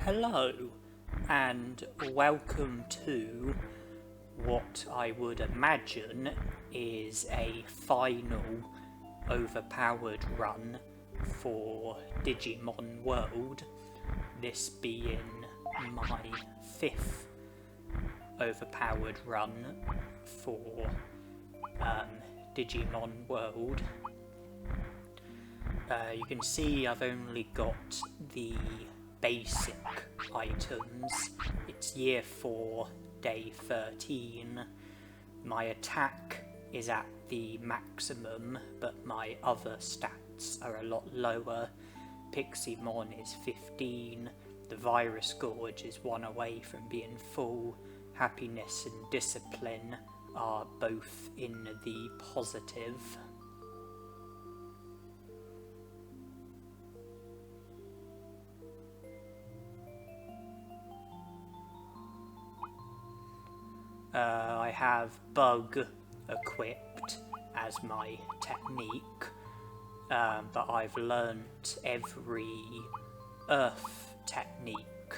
Hello, and welcome to what I would imagine is a final overpowered run for Digimon World, this being my 5th overpowered run for Digimon World. You can see I've only got the basic items. It's year 4, day 13. My attack is at the maximum, but my other stats are a lot lower. Piximon is 15, the Virus Gorge is 1 away from being full, Happiness and Discipline are both in the positive. I have Bug equipped as my technique, but I've learnt every Earth technique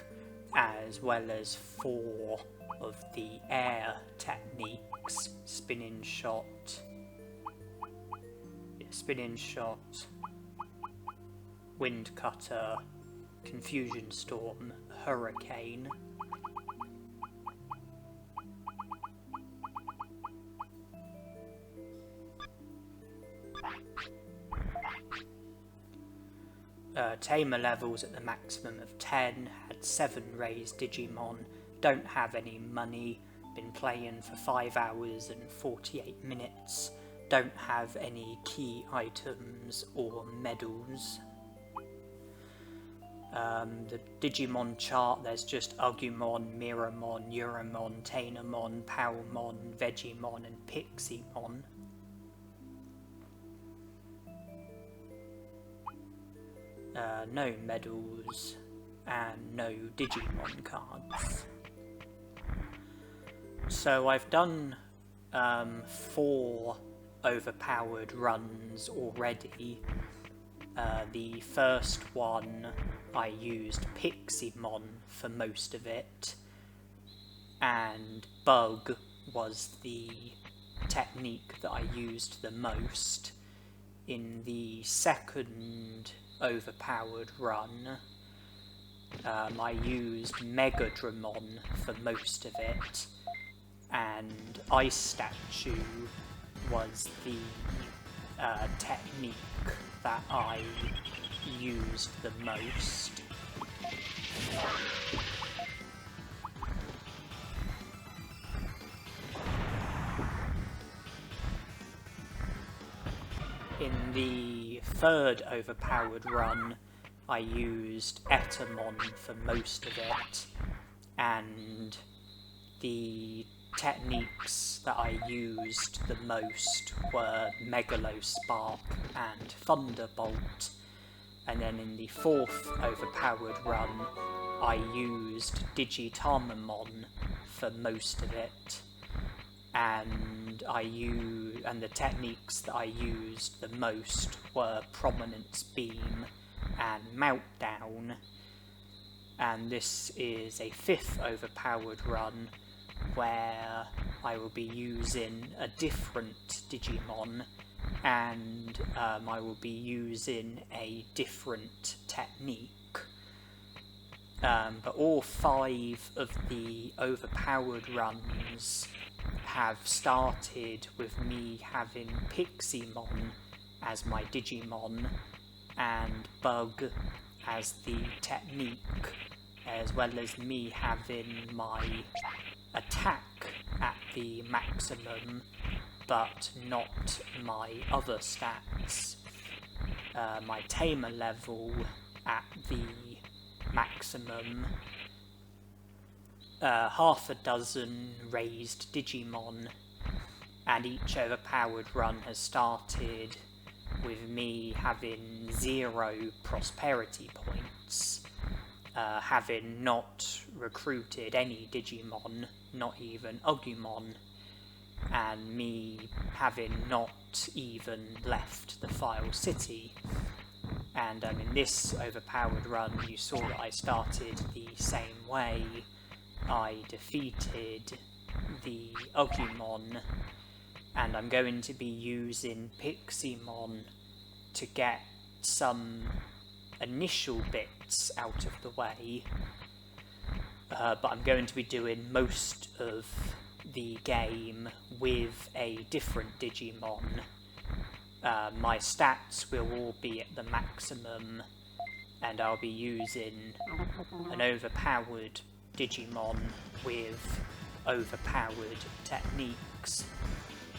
as well as 4 of the air techniques: Spinning Shot, Wind Cutter, Confusion Storm, Hurricane. Tamer levels at the maximum of 10, had 7 raised Digimon, don't have any money, been playing for 5 hours and 48 minutes, don't have any key items or medals. The Digimon chart, there's just Agumon, Meramon, Yuramon, Tanemon, Palmon, Vegiemon and Piximon. No medals and no Digimon cards. So I've done 4 overpowered runs already. The first one I used Piximon for most of it, and Bug was the technique that I used the most. In the second overpowered run, I used Megadramon for most of it, and Ice Statue was the technique that I used the most. In the third overpowered run, I used Etamon for most of it, and the techniques that I used the most were Megalospark and Thunderbolt. And then in the 4th overpowered run, I used Digitamon for most of it, and the techniques that I used the most were Prominence Beam and Meltdown. And this is a 5th overpowered run where I will be using a different Digimon, and I will be using a different technique. But all 5 of the overpowered runs have started with me having Piximon as my Digimon and Bug as the technique, as well as me having my attack at the maximum but not my other stats. My tamer level at the maximum, half a dozen raised Digimon, and each overpowered run has started with me having 0 prosperity points, having not recruited any Digimon, not even Agumon, and me having not even left the File City. And And in this Overpowered Run, you saw that I started the same way. I defeated the Agumon, and I'm going to be using Piximon to get some initial bits out of the way, but I'm going to be doing most of the game with a different Digimon. My stats will all be at the maximum, and I'll be using an overpowered Digimon with overpowered techniques.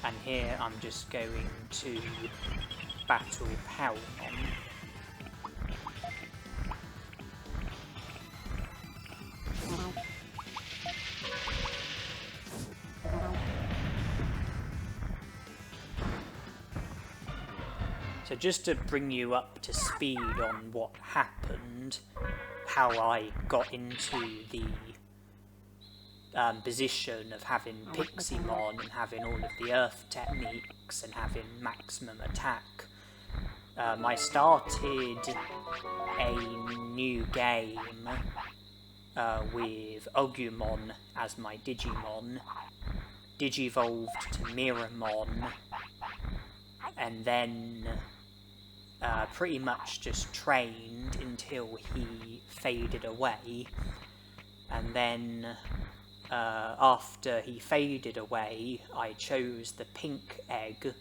And here I'm just going to battle Palmon. So just to bring you up to speed on what happened, how I got into the position of having Piximon and having all of the earth techniques and having maximum attack. I started a new game with Agumon as my Digimon, Digivolved to Meramon, and then pretty much just trained until he faded away, and then after he faded away I chose the pink egg,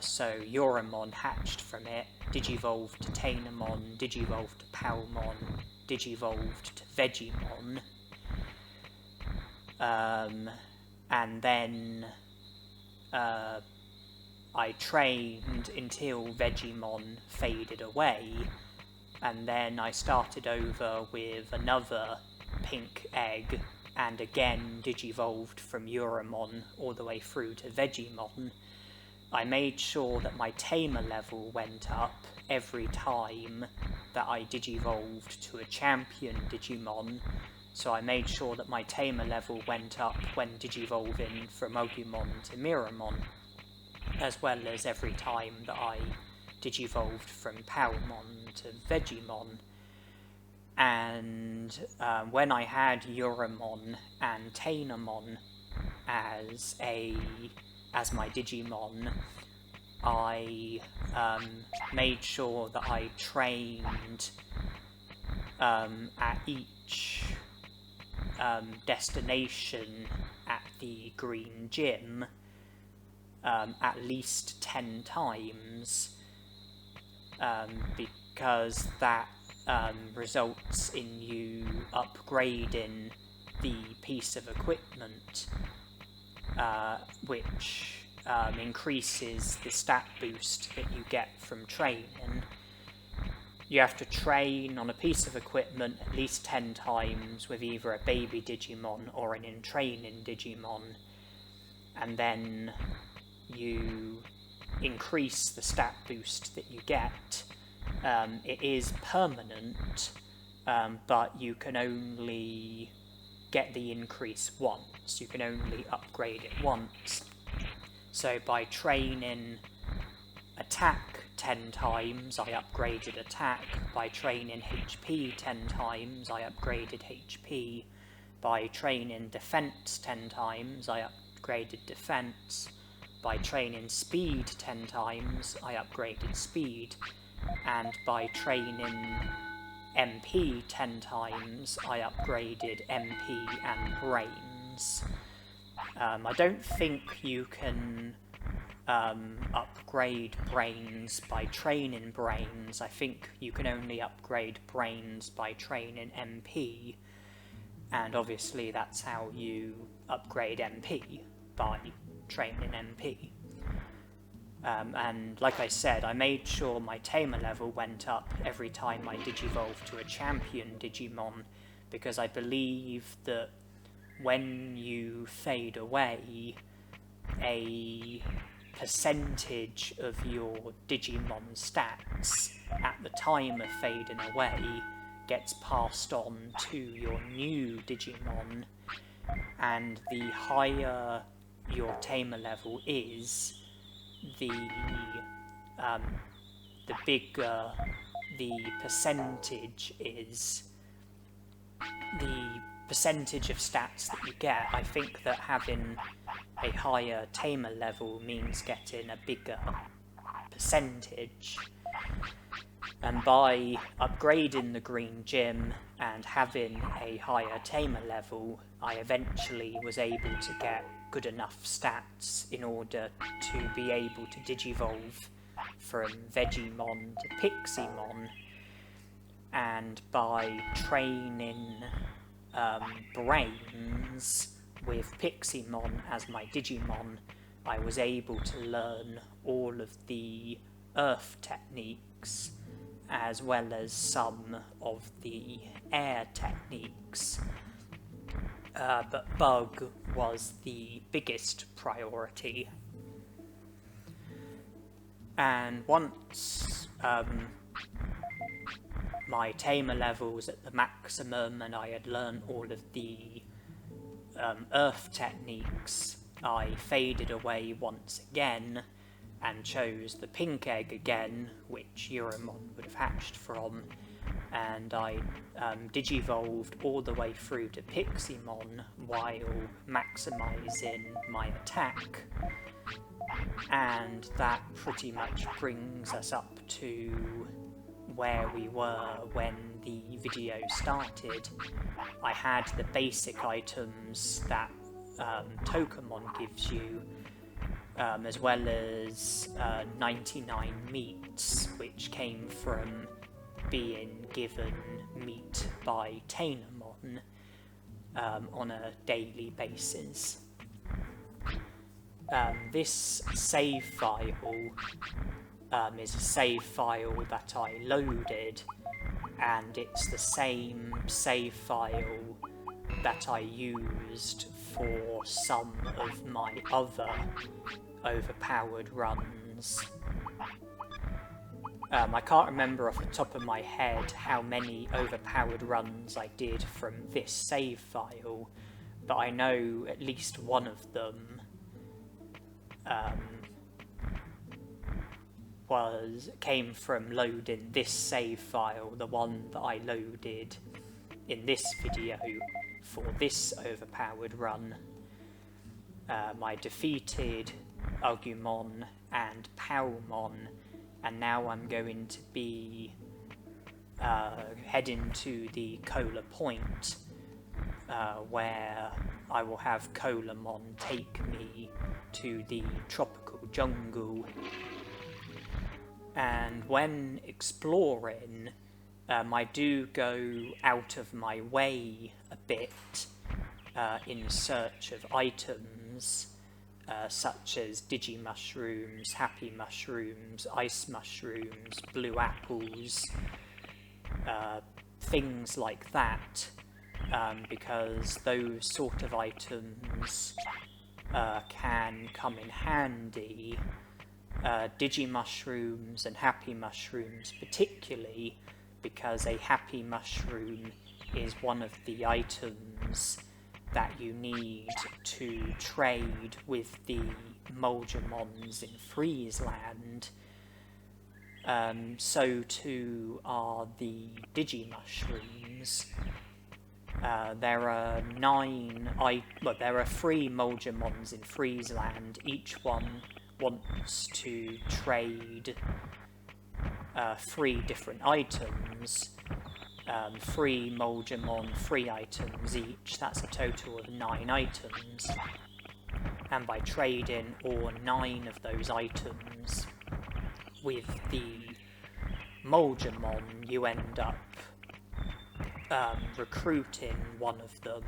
so Yuramon hatched from it, Digivolved to Tanemon, Digivolved to Palmon, Digivolved to Vegiemon, and then I trained until Vegiemon faded away, and then I started over with another pink egg, and again Digivolved from Yuramon all the way through to Vegiemon. I made sure that my tamer level went up every time that I Digivolved to a Champion Digimon, so I made sure that my tamer level went up when Digivolving from Agumon to Meramon, as well as every time that I Digivolved from Palmon to Vegiemon. And when I had Yuramon and Tanemon as my Digimon, I made sure that I trained at each destination at the Green Gym at least 10 times, because that results in you upgrading the piece of equipment, which increases the stat boost that you get from training. You have to train on a piece of equipment at least 10 times with either a baby Digimon or an in-training Digimon, and then you increase the stat boost that you get. It is permanent, but you can only get the increase once. You can only upgrade it once. So by training attack 10 times, I upgraded attack. By training HP 10 times, I upgraded HP. By training defense 10 times, I upgraded defense. By training speed 10 times, I upgraded speed. And by training MP 10 times, I upgraded MP and brains. I don't think you can upgrade brains by training brains. I think you can only upgrade brains by training MP, and obviously that's how you upgrade MP, by training MP. And like I said, I made sure my tamer level went up every time I Digivolved to a Champion Digimon, because I believe that when you fade away, a percentage of your Digimon stats at the time of fading away gets passed on to your new Digimon, and the higher your tamer level is, the the bigger the percentage is, the percentage of stats that you get. I think that having a higher tamer level means getting a bigger percentage. And by upgrading the green gym and having a higher tamer level, I eventually was able to get good enough stats in order to be able to digivolve from Vegiemon to Piximon. And by training Brains with Piximon as my Digimon, I was able to learn all of the earth techniques as well as some of the air techniques. But Bug was the biggest priority. And once my tamer level was at the maximum and I had learned all of the earth techniques, I faded away once again and chose the pink egg again, which Yuramon would have hatched from, and I digivolved all the way through to Piximon while maximising my attack. And that pretty much brings us up to where we were when the video started. I had the basic items that Tokamon gives you, as well as 99 meats, which came from being given meat by Tanemon on a daily basis. This save file is a save file that I loaded, and it's the same save file that I used for some of my other Overpowered runs. I can't remember off the top of my head how many Overpowered runs I did from this save file, but I know at least one of them came from loading this save file, the one that I loaded in this video for this Overpowered run. I defeated Agumon and Palmon, and now I'm going to be heading to the Cola Point, where I will have Colamon take me to the tropical jungle. And when exploring, I do go out of my way a bit in search of items, such as Digimushrooms, Happy Mushrooms, Ice Mushrooms, Blue Apples, things like that, because those sort of items can come in handy. Digimushrooms and Happy Mushrooms particularly, because a Happy Mushroom is one of the items that you need to trade with the Vegiemons in Friesland. So too are the Digimushrooms. There are 3 Vegiemons in Friesland. Each one wants to trade 3 different items. 3 Vegiemon, 3 items each. That's a total of 9 items. And by trading all 9 of those items with the Vegiemon, you end up recruiting one of them.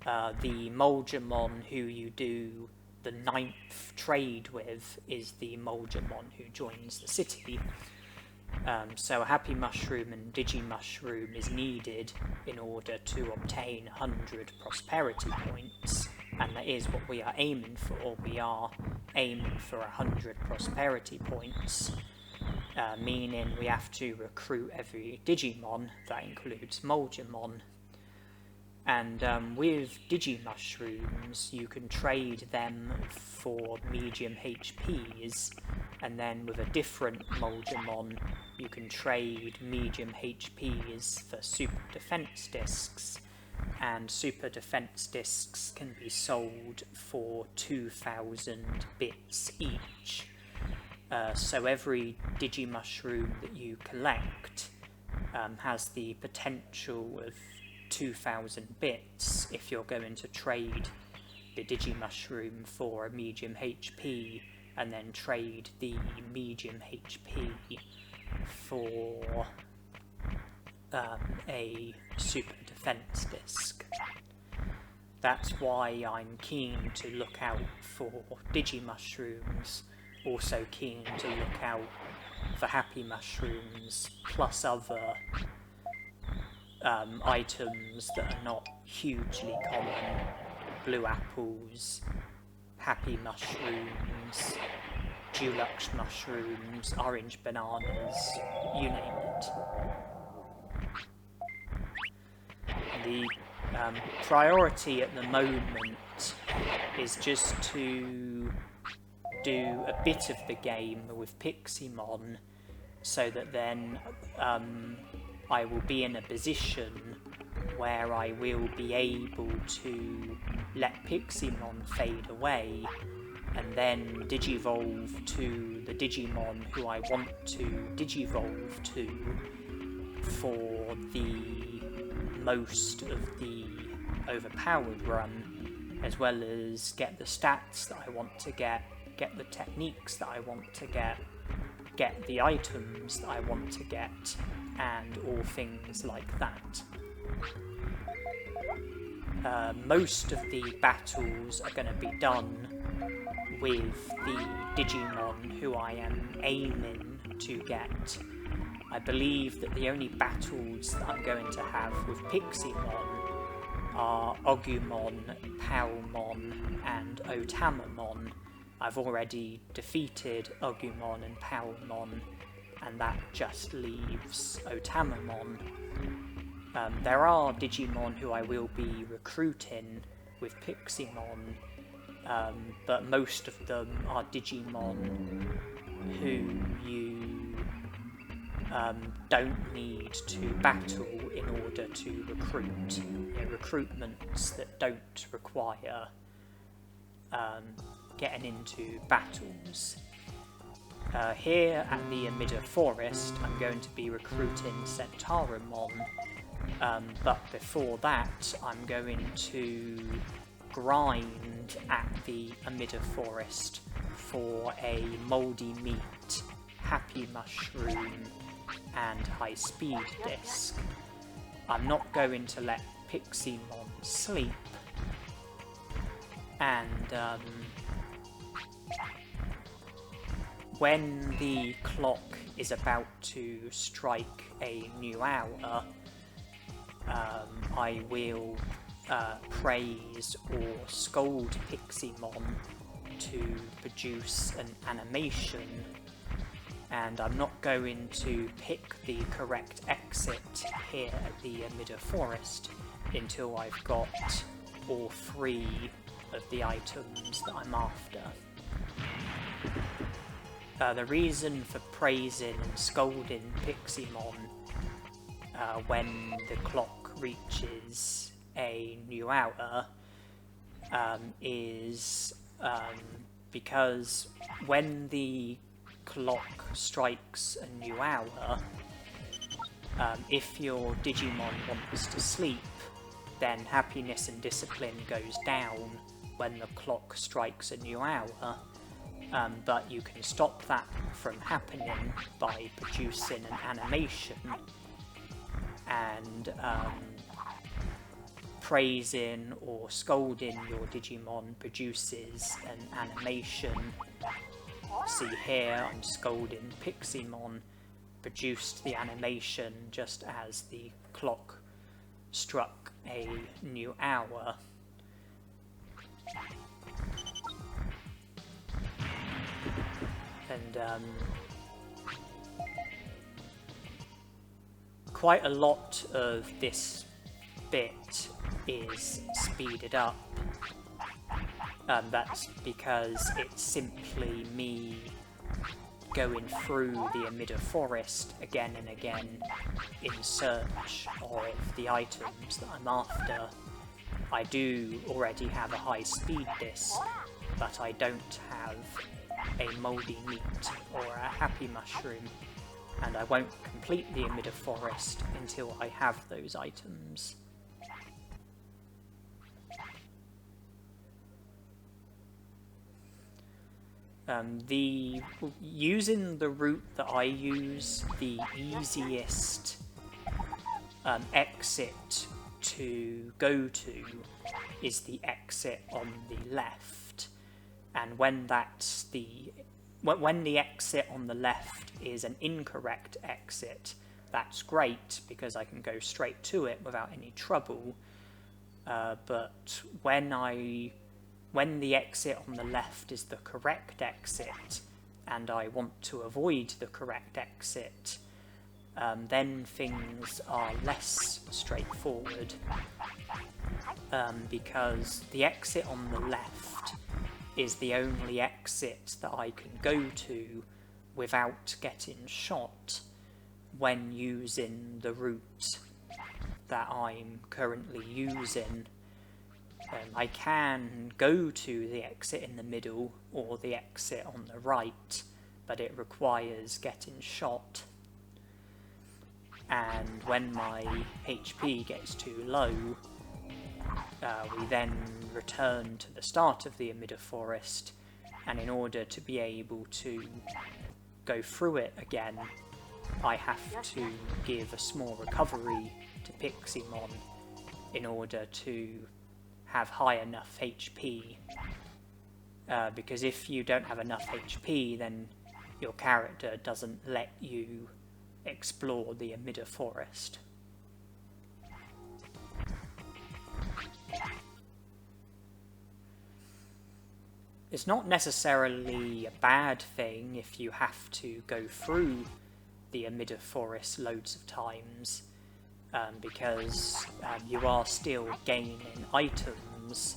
The Vegiemon who you do the 9th trade with is the Vegiemon who joins the city. So a Happy Mushroom and Digimushroom is needed in order to obtain 100 prosperity points, and that is what we are aiming for. We are aiming for 100 prosperity points, meaning we have to recruit every Digimon. That includes Vegiemon. And with Digimushrooms, you can trade them for medium HPs, and then with a different Moldamon, you can trade medium HPs for super defense discs, and super defense discs can be sold for 2,000 bits each. So every Digimushroom that you collect has the potential of 2,000 bits if you're going to trade the Digimushroom for a medium HP, and then trade the medium HP for a super defense disc. That's why I'm keen to look out for Digimushrooms, also keen to look out for Happy Mushrooms, plus other items that are not hugely common. Blue apples, Happy Mushrooms, Deluxe Mushrooms, orange bananas, you name it. The priority at the moment is just to do a bit of the game with Piximon, so that then I will be in a position where I will be able to let Piximon fade away, and then Digivolve to the Digimon who I want to Digivolve to for the most of the Overpowered Run, as well as get the stats that I want to get the techniques that I want to get the items that I want to get, and all things like that. Most of the battles are going to be done with the Digimon who I am aiming to get. I believe that the only battles that I'm going to have with Piximon are Agumon, Palmon, and Tanemon. I've already defeated Agumon and Palmon, and that just leaves Tanemon. There are Digimon who I will be recruiting with Piximon, but most of them are Digimon who you don't need to battle in order to recruit. Recruitments that don't require getting into battles. Here at the Amida Forest, I'm going to be recruiting Centauromon, but before that I'm going to grind at the Amida Forest for a Mouldy Meat, Happy Mushroom, and High Speed Disc. I'm not going to let Piximon sleep, and when the clock is about to strike a new hour, I will praise or scold Piximon to produce an animation, and I'm not going to pick the correct exit here at the Amida Forest until I've got all three of the items that I'm after. The reason for praising and scolding Piximon when the clock reaches a new hour is because when the clock strikes a new hour, if your Digimon wants to sleep, then happiness and discipline goes down when the clock strikes a new hour. But you can stop that from happening by producing an animation, and praising or scolding your Digimon produces an animation. See here, I'm scolding Piximon, produced the animation just as the clock struck a new hour. And quite a lot of this bit is speeded up. That's because it's simply me going through the emitter forest again and again in search of the items that I'm after. I do already have a high speed disc, but I don't have a mouldy meat or a happy mushroom, and I won't complete the emitter forest until I have those items. Using the route that I use, the easiest exit to go to is the exit on the left, and when the exit on the left is an incorrect exit, that's great because I can go straight to it without any trouble, but when the exit on the left is the correct exit, and I want to avoid the correct exit, then things are less straightforward, because the exit on the left is the only exit that I can go to without getting shot when using the route that I'm currently using. I can go to the exit in the middle or the exit on the right, but it requires getting shot. And when my HP gets too low, we then return to the start of the emitter forest, and in order to be able to go through it again, I have to give a small recovery to Piximon in order to have high enough HP, because if you don't have enough HP, then your character doesn't let you explore the emitter forest. It's not necessarily a bad thing if you have to go through the emitter forest loads of times, because you are still gaining items,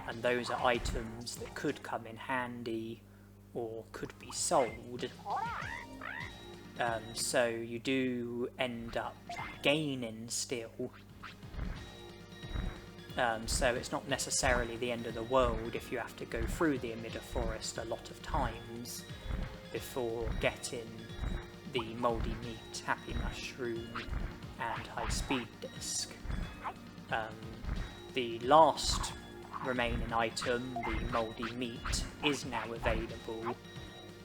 and those are items that could come in handy or could be sold. So you do end up gaining still. So it's not necessarily the end of the world if you have to go through the emitter forest a lot of times before getting the mouldy meat, happy mushroom, and high speed disc. The last remaining item, the mouldy meat, is now available.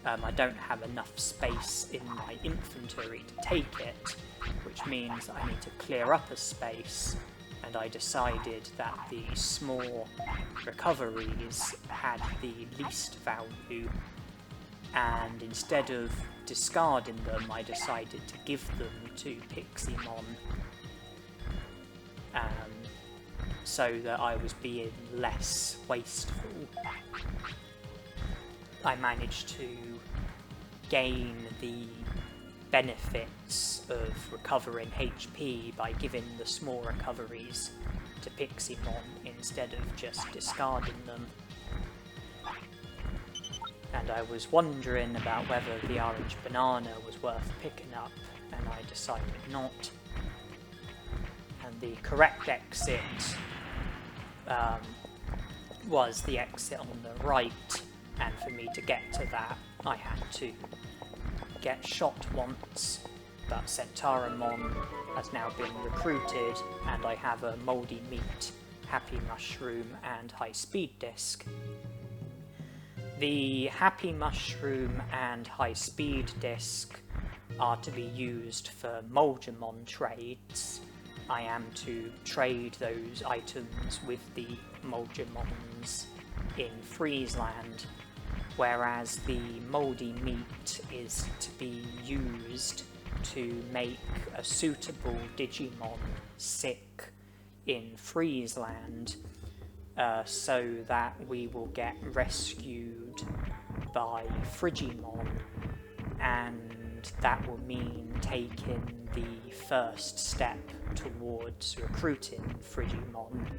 I don't have enough space in my inventory to take it, which means that I need to clear up a space, and I decided that the small recoveries had the least value, and instead of discarding them, I decided to give them to Piximon, so that I was being less wasteful. I managed to gain the benefits of recovering HP by giving the small recoveries to Piximon instead of just discarding them. And I was wondering about whether the orange banana was worth picking up, and I decided not. And the correct exit was the exit on the right, and for me to get to that I had to get shot once, but Tanemon has now been recruited, and I have a mouldy meat, happy mushroom, and high speed disc. The happy mushroom and high speed disc are to be used for Vegiemon trades. I am to trade those items with the Vegiemons in Friesland, whereas the mouldy meat is to be used to make a suitable Digimon sick in Friesland, so that we will get rescued by Vegiemon, and and that will mean taking the first step towards recruiting Frigimon.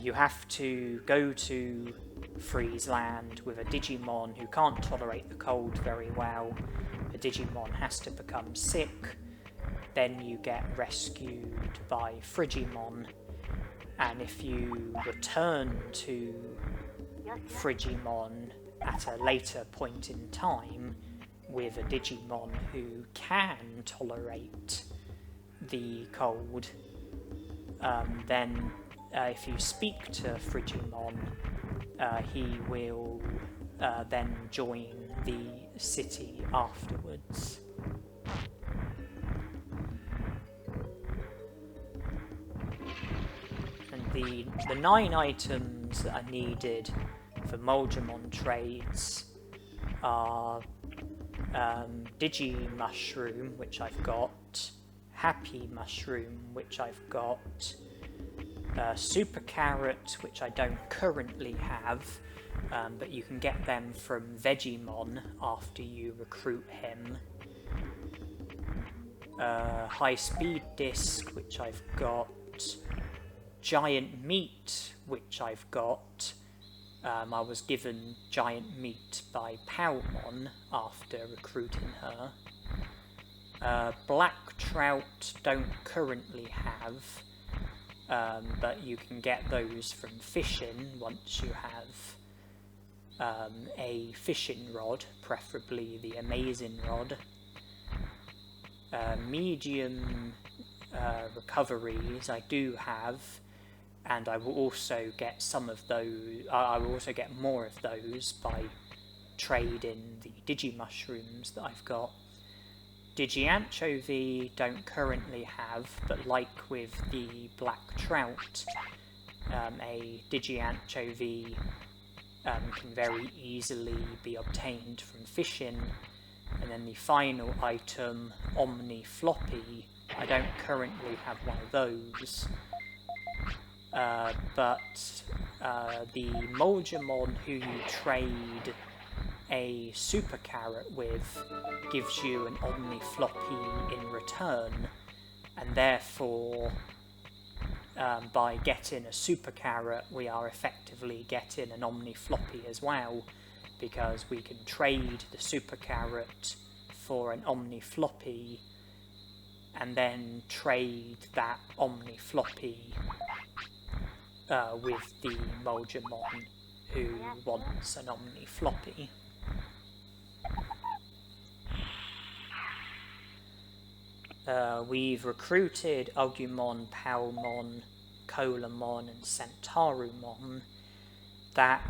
You have to go to Friesland with a Digimon who can't tolerate the cold very well. The Digimon has to become sick, then you get rescued by Frigimon, and if you return to Frigimon at a later point in time with a Digimon who can tolerate the cold, then if you speak to Frigimon, he will then join the city afterwards. And the 9 items that are needed for Vegiemon trades are Digi Mushroom, which I've got, Happy Mushroom, which I've got, Super Carrot, which I don't currently have, but you can get them from Vegiemon after you recruit him. High Speed Disc, which I've got, Giant Meat, which I've got. I was given Giant Meat by Palmon after recruiting her. Black Trout don't currently have, but you can get those from fishing once you have a fishing rod, preferably the Amazing Rod. Medium recoveries I do have, and I will also get some of those. I will also get more of those by trading the Digimushrooms that I've got. Digi-Anchovy don't currently have, but like with the Black Trout, a Digi-Anchovy can very easily be obtained from fishing. And then the final item, Omni Floppy, I don't currently have one of those. But the Vegiemon who you trade a Super Carrot with gives you an Omni Floppy in return, and therefore by getting a Super Carrot we are effectively getting an Omni Floppy as well, because we can trade the Super Carrot for an Omni Floppy and then trade that Omni Floppy with the Vegiemon who wants an Omni Floppy. We've recruited Agumon, Palmon, Colamon and Centarumon. That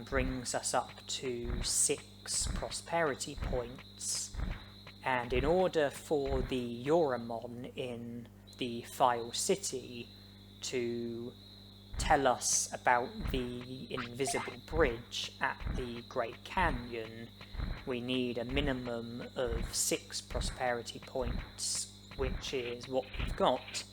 brings us up to 6 prosperity points, and in order for the Yuramon in the File City to tell us about the invisible bridge at the Great Canyon, we need a minimum of 6 prosperity points, which is what we've got.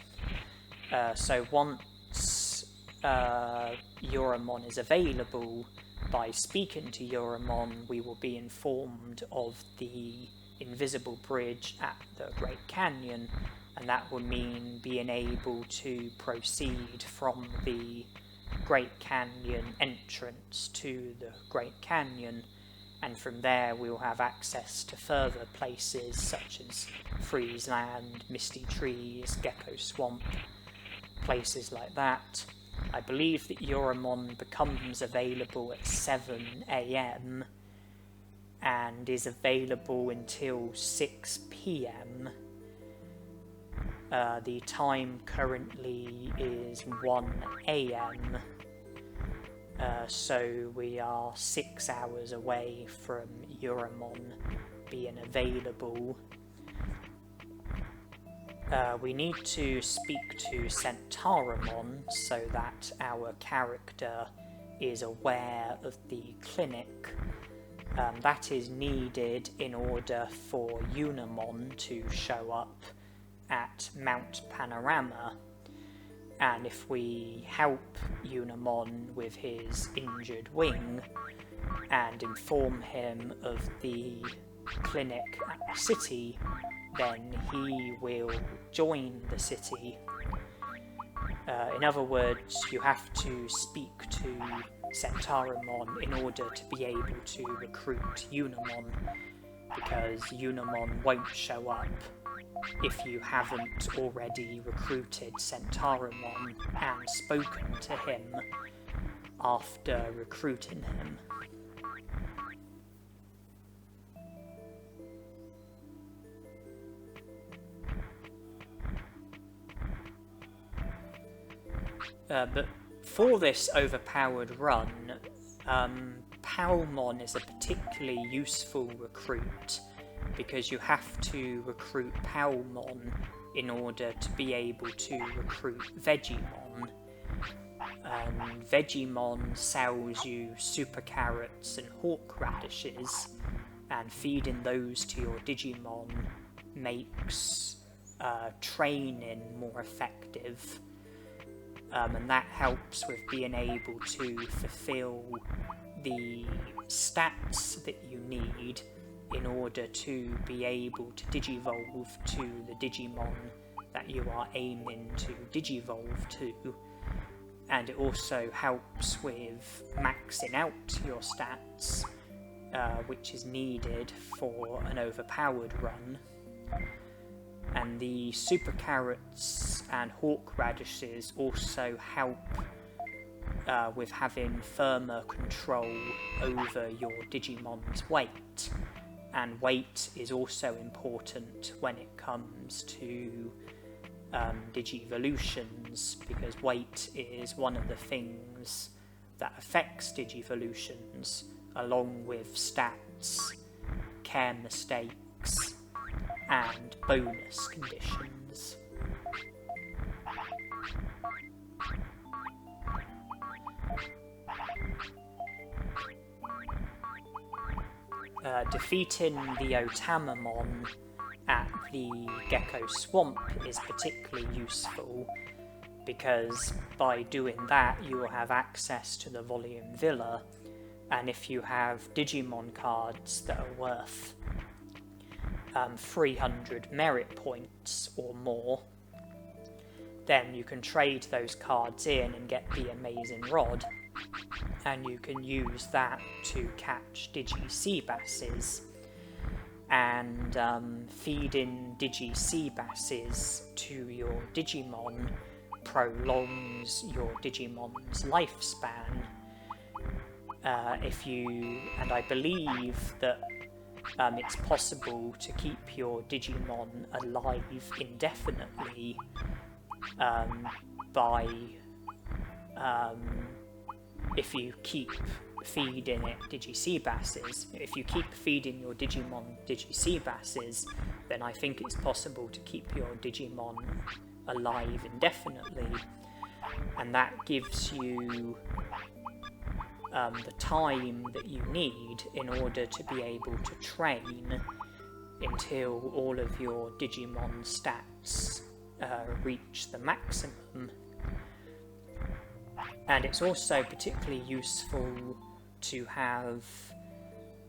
So once Yuramon is available, by speaking to Yuramon we will be informed of the invisible bridge at the Great Canyon, and that will mean being able to proceed from the Great Canyon entrance to the Great Canyon, and from there we'll have access to further places such as Friesland, Misty Trees, Gecko Swamp, places like that. I believe that Yuramon becomes available at 7 AM and is available until 6 PM. The time currently is 1 AM, so we are 6 hours away from Yuramon being available. We need to speak to Centarumon so that our character is aware of the clinic. That is needed in order for Unimon to show up at Mount Panorama, and if we help Unimon with his injured wing and inform him of the clinic at the city, then he will join the city. In other words, you have to speak to Tanemon in order to be able to recruit Yuramon, because Yuramon won't show up if you haven't already recruited Tanemon and spoken to him after recruiting him. But for this overpowered run, Palmon is a particularly useful recruit, because you have to recruit Palmon in order to be able to recruit Vegiemon. And Vegiemon sells you super carrots and hawk radishes, and feeding those to your Digimon makes training more effective. And that helps with being able to fulfill the stats that you need in order to be able to digivolve to the Digimon that you are aiming to digivolve to. And it also helps with maxing out your stats, which is needed for an overpowered run. And the super carrots and hawk radishes also help with having firmer control over your Digimon's weight. And weight is also important when it comes to Digivolutions, because weight is one of the things that affects Digivolutions, along with stats, care mistakes, and bonus conditions. Defeating the Tanemon at the Gecko Swamp is particularly useful, because by doing that you will have access to the Volume Villa, and if you have Digimon cards that are worth 300 merit points or more, then you can trade those cards in and get the Amazing Rod, and you can use that to catch Digi-Seabasses. And feeding Digi-Seabasses to your Digimon prolongs your Digimon's lifespan. And I believe that it's possible to keep your Digimon alive indefinitely by if you keep feeding it Digi-Seabasses. If you keep feeding your Digimon Digi-Seabasses, then I think it's possible to keep your Digimon alive indefinitely, and that gives you the time that you need in order to be able to train until all of your Digimon stats reach the maximum. And it's also particularly useful to have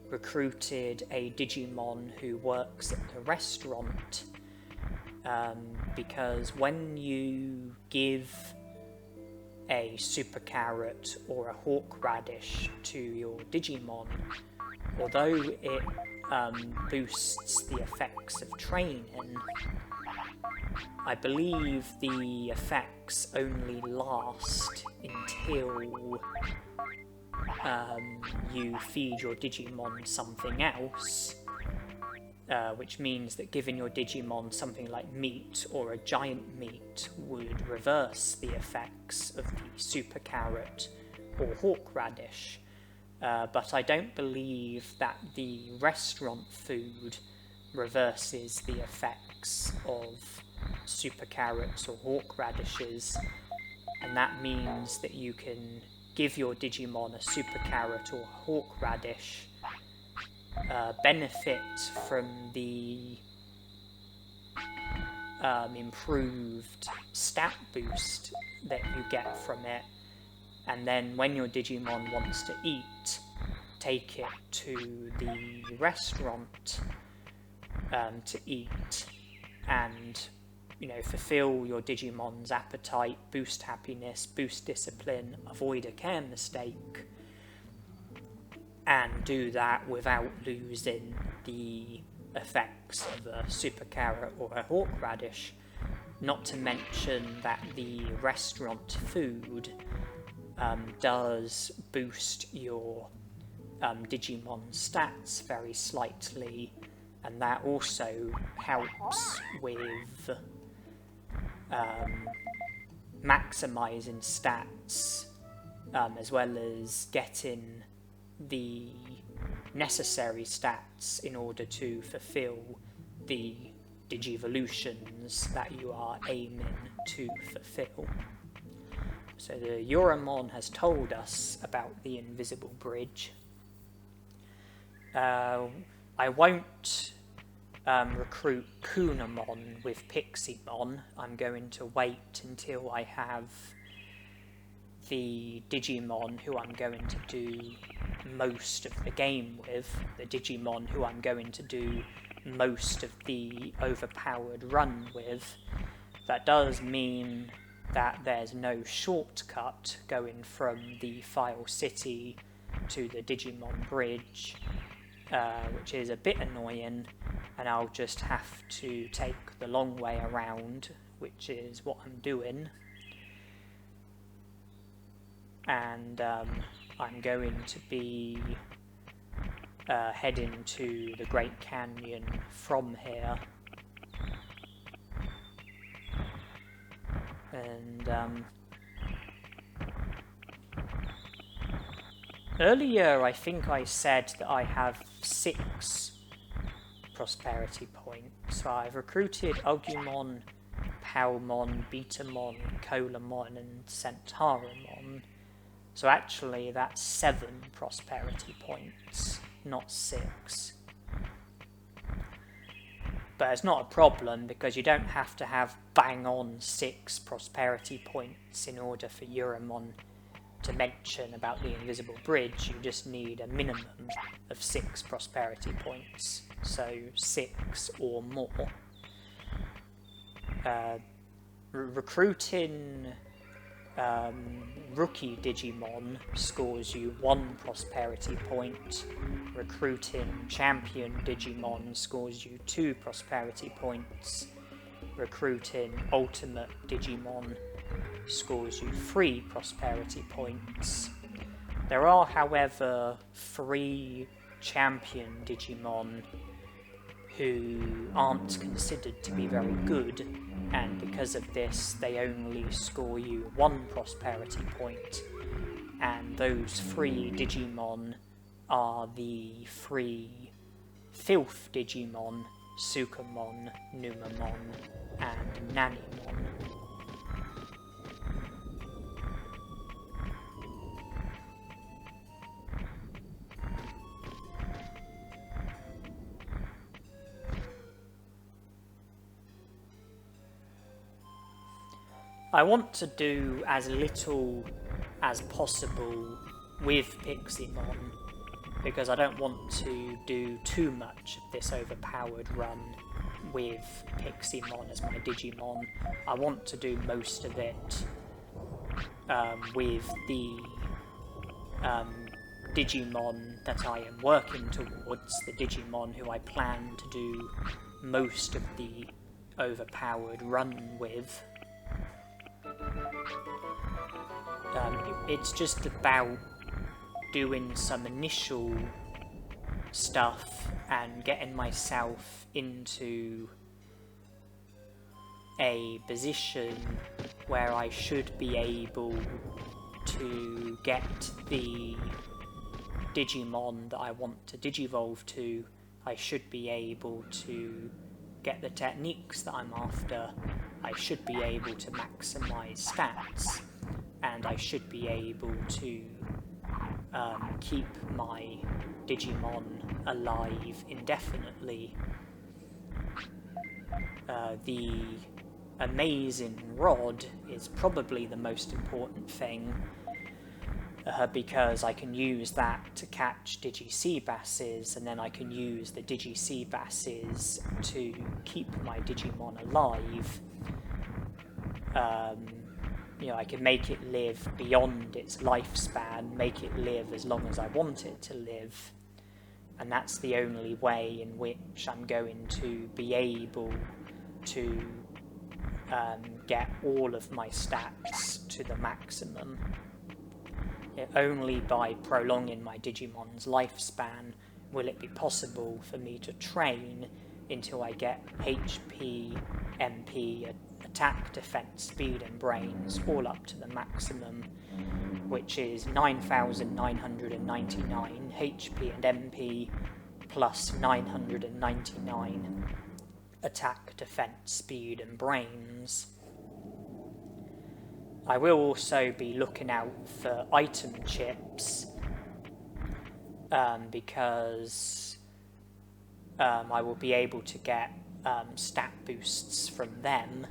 recruited a Digimon who works at the restaurant, because when you give a super carrot or a hawk radish to your Digimon, although it boosts the effects of training, I believe the effects only last until you feed your Digimon something else, which means that giving your Digimon something like meat or a giant meat would reverse the effects of the super carrot or hawk radish. But I don't believe that the restaurant food reverses the effects of super carrots or hawk radishes, and that means that you can give your Digimon a super carrot or hawk radish, benefit from the improved stat boost that you get from it, and then when your Digimon wants to eat, take it to the restaurant to eat and, you know, fulfill your Digimon's appetite, boost happiness, boost discipline, avoid a care mistake, and do that without losing the effects of a super carrot or a hawk radish. Not to mention that the restaurant food does boost your Digimon stats very slightly, and that also helps with maximising stats, as well as getting the necessary stats in order to fulfill the Digivolutions that you are aiming to fulfill. So the Yuramon has told us about the invisible bridge. I won't recruit Kunamon with Piximon. I'm going to wait until I have the Digimon who I'm going to do most of the game with, the Digimon who I'm going to do most of the Overpowered Run with. That does mean that there's no shortcut going from the File City to the Digimon Bridge, which is a bit annoying, and I'll just have to take the long way around, which is what I'm doing. And I'm going to be heading to the Great Canyon from here. And earlier I think I said that I have 6 prosperity points. So I've recruited Agumon, Palmon, Betamon, Colamon and Centauramon. So actually that's 7 prosperity points, not 6. But it's not a problem, because you don't have to have bang on 6 prosperity points in order for Yuramon to mention about the invisible bridge. You just need a minimum of 6 prosperity points, so 6 or more. Recruiting Rookie Digimon scores you 1 prosperity point. Recruiting Champion Digimon scores you 2 prosperity points. Recruiting Ultimate Digimon scores you 3 prosperity points. There are, however, 3 Champion Digimon who aren't considered to be very good, and because of this they only score you 1 prosperity point, and those 3 Digimon are the 3 Filth Digimon, Sukamon, Numamon and Tanemon. I want to do as little as possible with Piximon, because I don't want to do too much of this Overpowered Run with Piximon as my Digimon. I want to do most of it with the Digimon that I am working towards, the Digimon who I plan to do most of the Overpowered Run with. It's just about doing some initial stuff and getting myself into a position where I should be able to get the Digimon that I want to Digivolve to. I should be able to get the techniques that I'm after. I should be able to maximise stats, and I should be able to keep my Digimon alive indefinitely. The amazing rod is probably the most important thing, because I can use that to catch Digi-Seabasses, and then I can use the Digi-Seabasses to keep my Digimon alive. You know, I can make it live beyond its lifespan, make it live as long as I want it to live, and that's the only way in which I'm going to be able to get all of my stats to the maximum. Only by prolonging my Digimon's lifespan will it be possible for me to train until I get HP, MP, attack, defense, speed and brains all up to the maximum, which is 9,999 HP and MP plus 999 attack, defense, speed and brains. I will also be looking out for item chips, because I will be able to get stat boosts from them.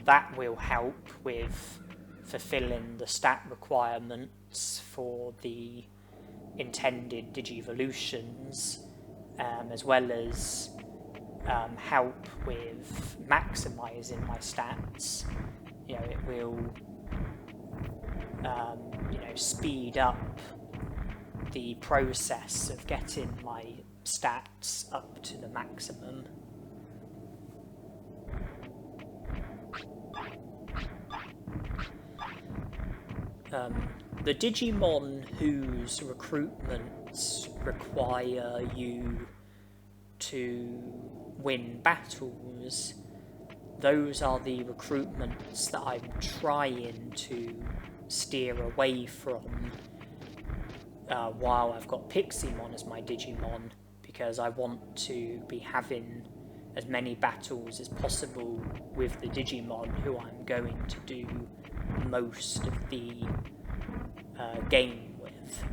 That will help with fulfilling the stat requirements for the intended Digivolutions, as well as help with maximising my stats. You know, it will you know, speed up the process of getting my stats up to the maximum. The Digimon whose recruitments require you to win battles, those are the recruitments that I'm trying to steer away from while I've got Piximon as my Digimon, because I want to be having as many battles as possible with the Digimon who I'm going to do most of the game with.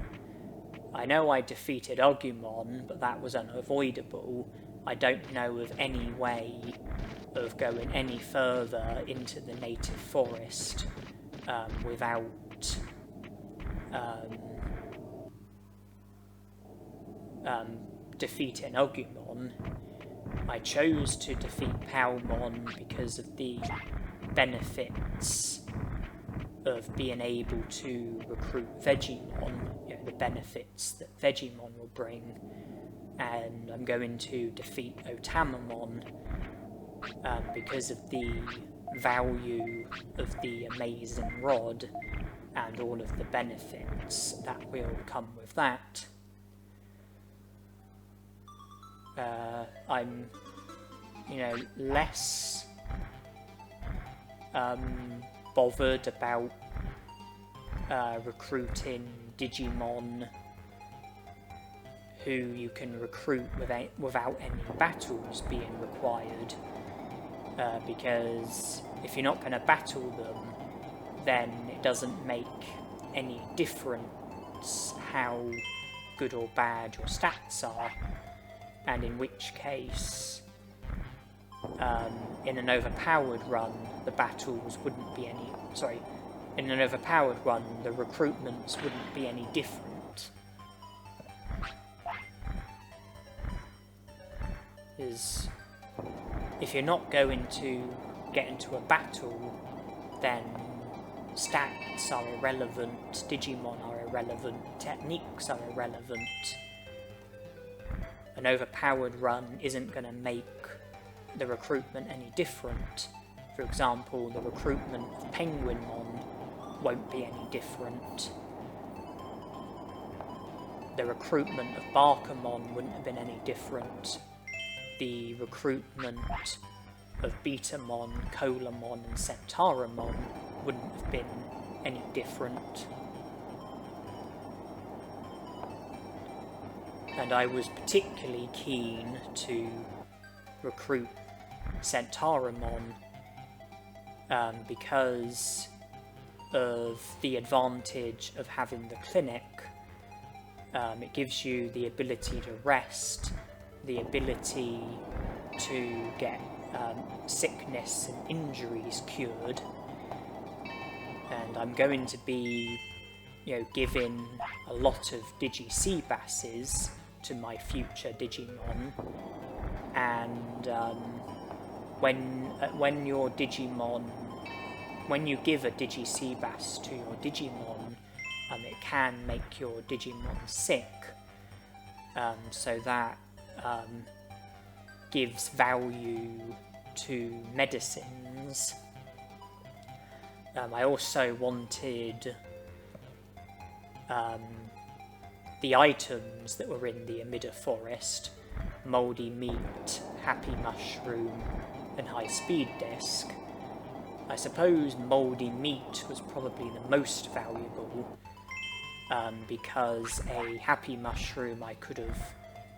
I know I defeated Agumon, but that was unavoidable. I don't know of any way of going any further into the native forest without defeating Agumon. I chose to defeat Palmon because of the benefits of being able to recruit Vegiemon, you know, the benefits that Vegiemon will bring, and I'm going to defeat Tanemon because of the value of the amazing rod and all of the benefits that will come with that. I'm, you know, less bothered about recruiting Digimon who you can recruit without any battles being required, because if you're not going to battle them, then it doesn't make any difference how good or bad your stats are, and in which case in an overpowered run the battles wouldn't be any, in an overpowered run the recruitments wouldn't be any different. Is if you're not going to get into a battle, then stats are irrelevant, Digimon are irrelevant, techniques are irrelevant. An overpowered run isn't going to make the recruitment any different. For example, the recruitment of Penguinmon won't be any different. The recruitment of Barkamon wouldn't have been any different. The recruitment of Betamon, Colamon and Centauromon wouldn't have been any different. And I was particularly keen to recruit Centauromon because of the advantage of having the clinic. It gives you the ability to rest, the ability to get sickness and injuries cured, And I'm going to be, giving a lot of Digi-Seabasses to my future Digimon, and when your Digimon, when you give a Digi-Seabass to your Digimon, it can make your Digimon sick, so that gives value to medicines. I also wanted the items that were in the Amida Forest, Mouldy Meat, Happy Mushroom, and High Speed Disc. I suppose Mouldy Meat was probably the most valuable, because a Happy Mushroom I could have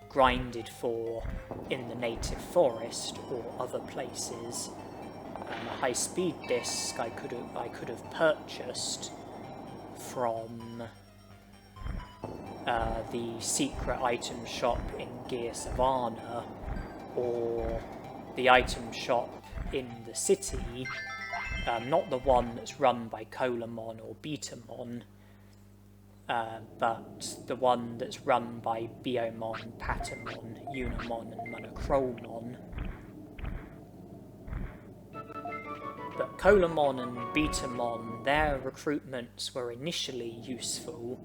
grinded for in the native forest or other places. A High Speed Disc I could have purchased from the secret item shop in Gear Savannah, or the item shop in the city, not the one that's run by Colamon or Betamon, but the one that's run by Biomon, Patamon, Unimon and Monochromon. But Colamon and Betamon, their recruitments were initially useful,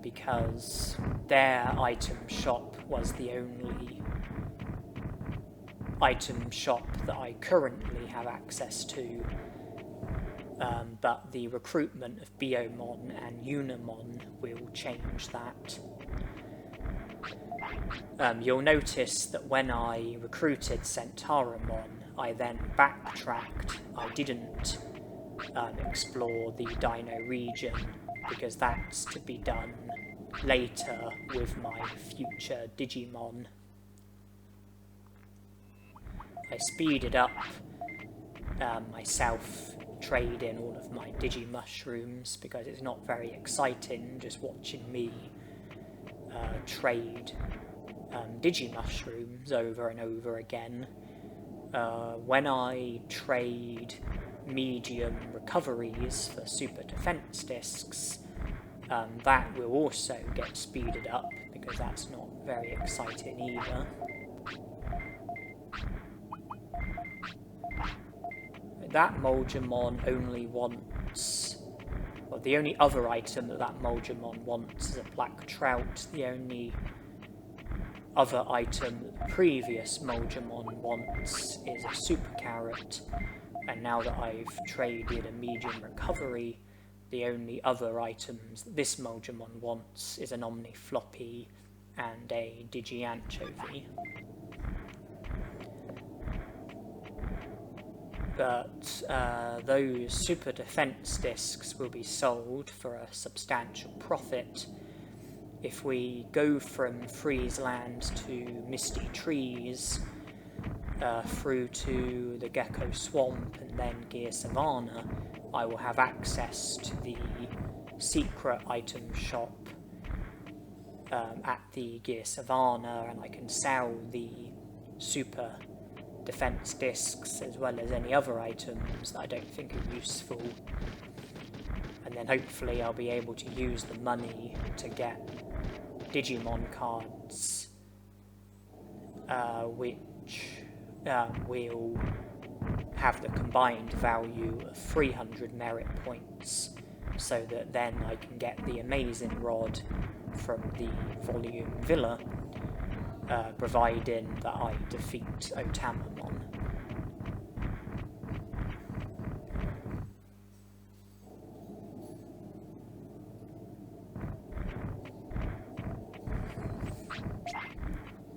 because their item shop was the only item shop that I currently have access to, but the recruitment of Biomon and Unimon will change that. You'll notice that when I recruited Centauramon, I then backtracked. I didn't explore the Dino region, because that's to be done later with my future Digimon. I speeded up myself trading all of my Digimushrooms, because it's not very exciting just watching me trade Digimushrooms over and over again. When I trade medium recoveries for super defense discs, that will also get speeded up, because that's not very exciting either. That Vegiemon only wants, well, the only other item that Vegiemon wants is a black trout. The only other item that the previous Vegiemon wants is a super carrot, and now that I've traded a medium recovery, the only other items that this Vegiemon wants is an Omni Floppy and a Digi Anchovy. But those super defense discs will be sold for a substantial profit. If we go from Freezeland to Misty Trees, through to the Gecko Swamp and then Gear Savannah, I will have access to the secret item shop at the Gear Savannah, and I can sell the super defense discs as well as any other items that I don't think are useful, and then hopefully I'll be able to use the money to get Digimon cards, which will have the combined value of 300 merit points, so that then I can get the amazing rod from the Volume Villa, providing that I defeat Tanemon.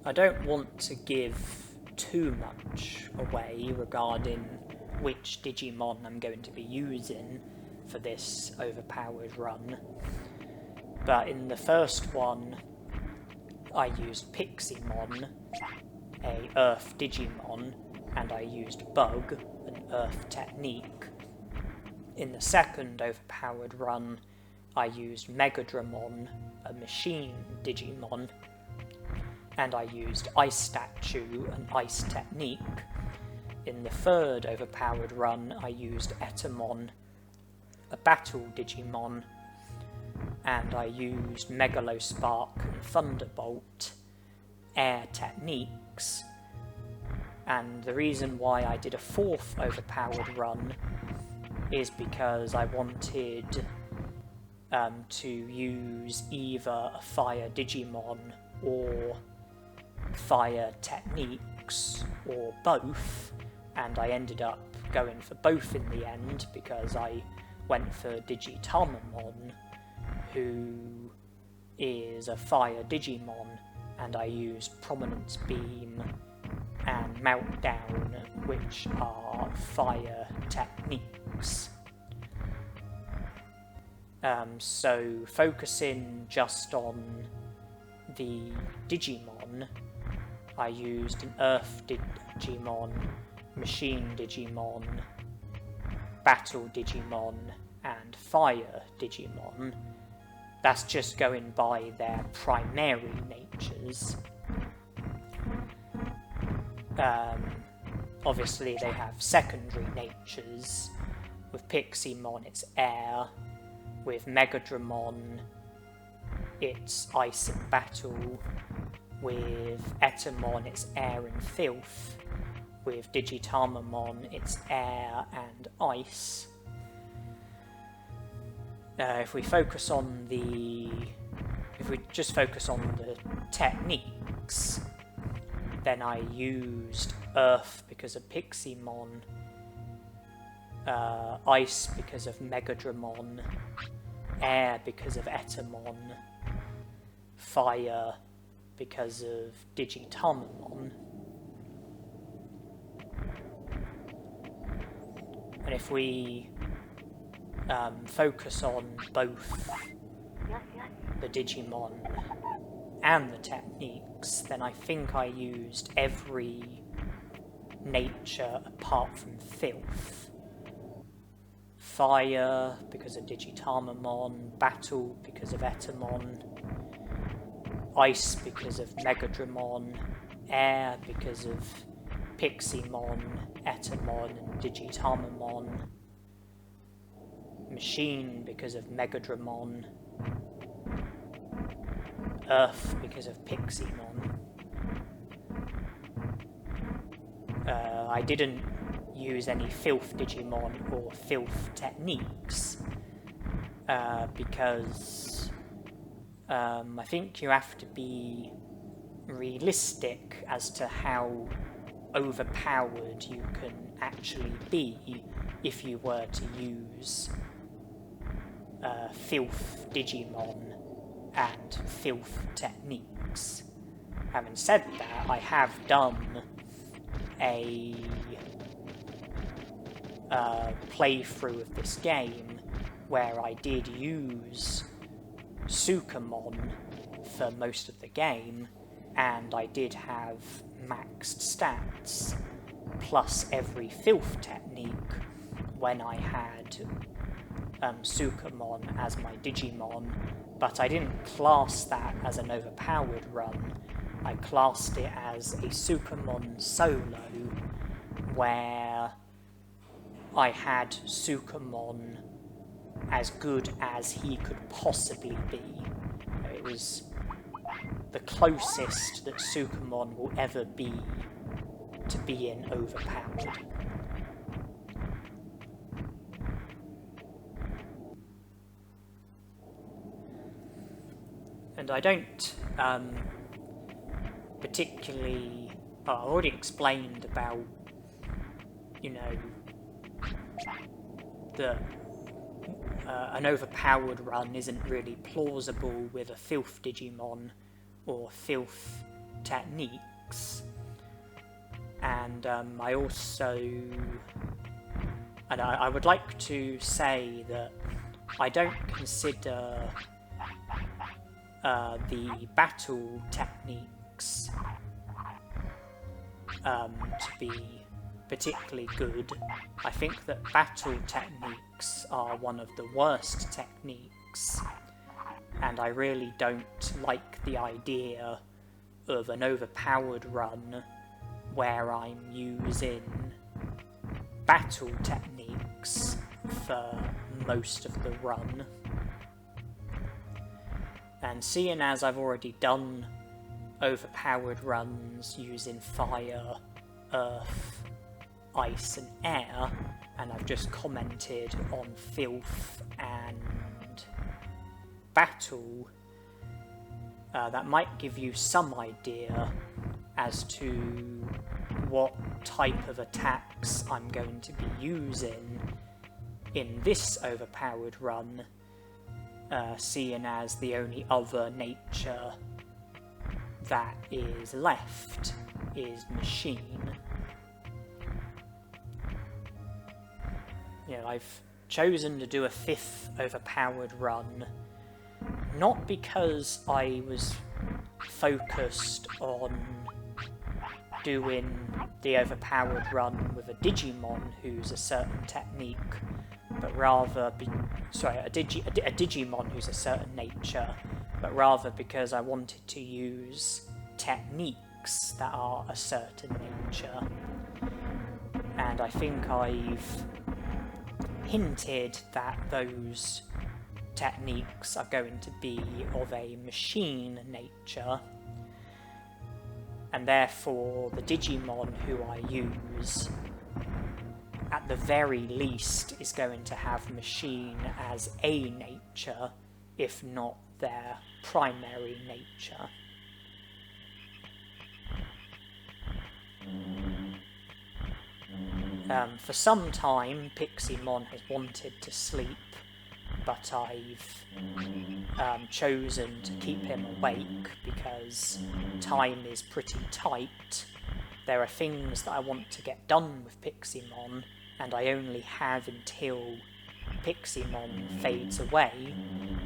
I don't want to give too much away regarding which Digimon I'm going to be using for this Overpowered Run, but in the first one I used Piximon, a Earth Digimon, and I used Bug, an Earth technique. In the second Overpowered Run I used Megadramon, a Machine Digimon, and I used Ice Statue, an Ice technique. In the third Overpowered Run I used Etamon, a battle Digimon, and I used Megalospark and Thunderbolt air techniques. And the reason why I did a 4th Overpowered Run is because I wanted to use either a Fire Digimon or Fire techniques, or both, and I ended up going for both in the end because I went for Tanemon, who is a Fire Digimon, and I used Prominence Beam and Meltdown, which are Fire techniques. So focusing just on the Digimon, I used an Earth Digimon, Machine Digimon, Battle Digimon, and Fire Digimon. That's just going by their primary natures. Obviously they have secondary natures. With Piximon it's air, with Megadramon it's ice and battle, with Etamon it's air and filth, with Digitamon it's air and ice. If we just focus on the techniques, then I used Earth because of Piximon, Ice because of Megadramon, Air because of Etamon, Fire because of Digitamon. And if we focus on both the Digimon and the techniques, then I think I used every nature apart from filth. Fire because of Digitamon, Battle because of Etamon, Ice because of Megadramon, Air because of Piximon, Etamon and Digitamon, Machine because of Megadramon, Earth because of Piximon. I didn't use any Filth Digimon or Filth techniques because I think you have to be realistic as to how overpowered you can actually be if you were to use Filth Digimon and Filth techniques. Having said that, I have done a playthrough of this game where I did use Sukamon for most of the game, and I did have maxed stats plus every Filth technique when I had Sukamon as my Digimon, but I didn't class that as an overpowered run. I classed it as a Sukamon solo where I had Sukamon as good as he could possibly be. It was the closest that Sukamon will ever be to being overpowered. And I don't particularly... I already explained about, you know, that an overpowered run isn't really plausible with a Filth Digimon or Filth techniques. And I also... And I would like to say that I don't consider the battle techniques to be particularly good. I think that battle techniques are one of the worst techniques, and I really don't like the idea of an overpowered run where I'm using battle techniques for most of the run. And seeing as I've already done overpowered runs using fire, earth, ice and air, and I've just commented on filth and battle, that might give you some idea as to what type of attacks I'm going to be using in this overpowered run, seeing as the only other nature that is left is machine. You know, I've chosen to do a 5th overpowered run, not because I was focused on doing the overpowered run with a Digimon who's a certain technique, but rather a Digimon who's a certain nature, but rather because I wanted to use techniques that are a certain nature. And I think I've hinted that those techniques are going to be of a machine nature, and therefore the Digimon who I use at the very least is going to have machine as a nature, if not their primary nature. For some time, Piximon has wanted to sleep, but I've chosen to keep him awake because time is pretty tight. There are things that I want to get done with Piximon, and I only have until Piximon fades away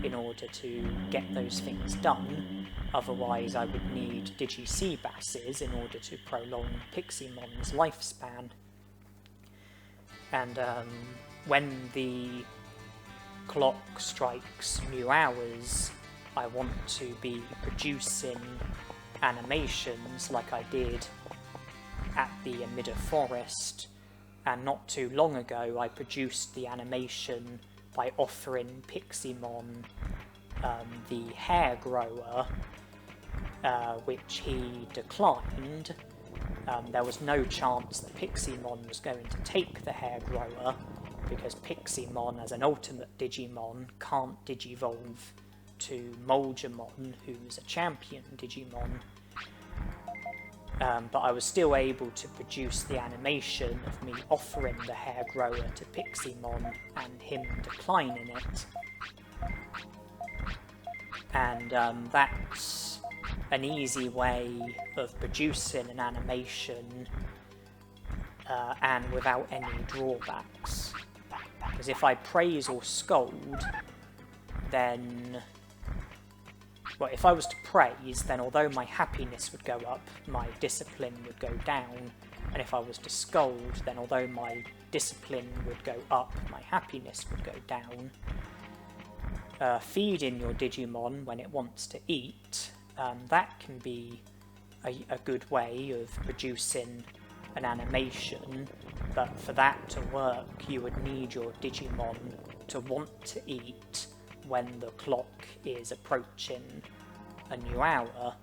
in order to get those things done. Otherwise I would need Digi-Seabasses in order to prolong Piximon's lifespan. And when the clock strikes new hours, I want to be producing animations like I did at the Amida Forest, and not too long ago I produced the animation by offering Piximon the hair grower, which he declined. There was no chance that Piximon was going to take the hair grower, because Piximon, as an ultimate Digimon, can't digivolve to Vegiemon, who's a champion Digimon. But I was still able to produce the animation of me offering the hair grower to Piximon and him declining it. And that's an easy way of producing an animation and without any drawbacks. Because if I praise or scold, then... well, if I was to praise, then although my happiness would go up, my discipline would go down. And if I was to scold, then although my discipline would go up, my happiness would go down. Feeding your Digimon when it wants to eat, that can be a good way of producing an animation, but for that to work you would need your Digimon to want to eat when the clock is approaching a new hour.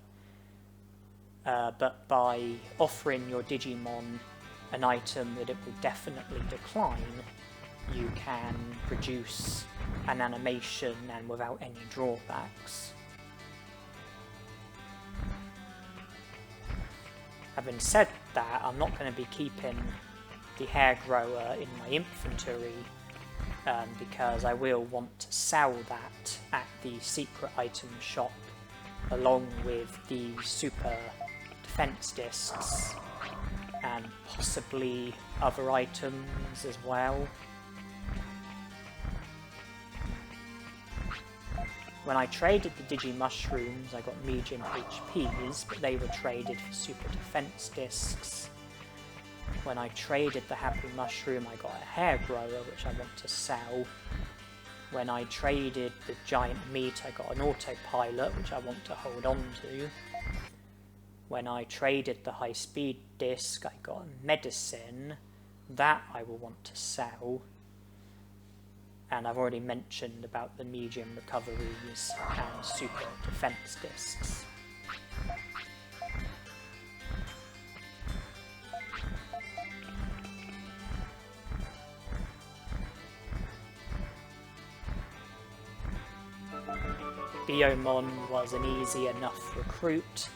But by offering your Digimon an item that it will definitely decline, you can produce an animation and without any drawbacks. Having said that, I'm not going to be keeping the hair grower in my inventory, because I will want to sell that at the secret item shop along with the super defense discs and possibly other items as well. When I traded the Digimushrooms I got medium HPs, but they were traded for super defense discs. When I traded the Happy Mushroom I got a hair grower which I want to sell. When I traded the giant meat I got an autopilot which I want to hold on to. When I traded the high speed disc I got a medicine, that I will want to sell. And I've already mentioned about the medium recoveries and super defense discs. Vegiemon was an easy enough recruit,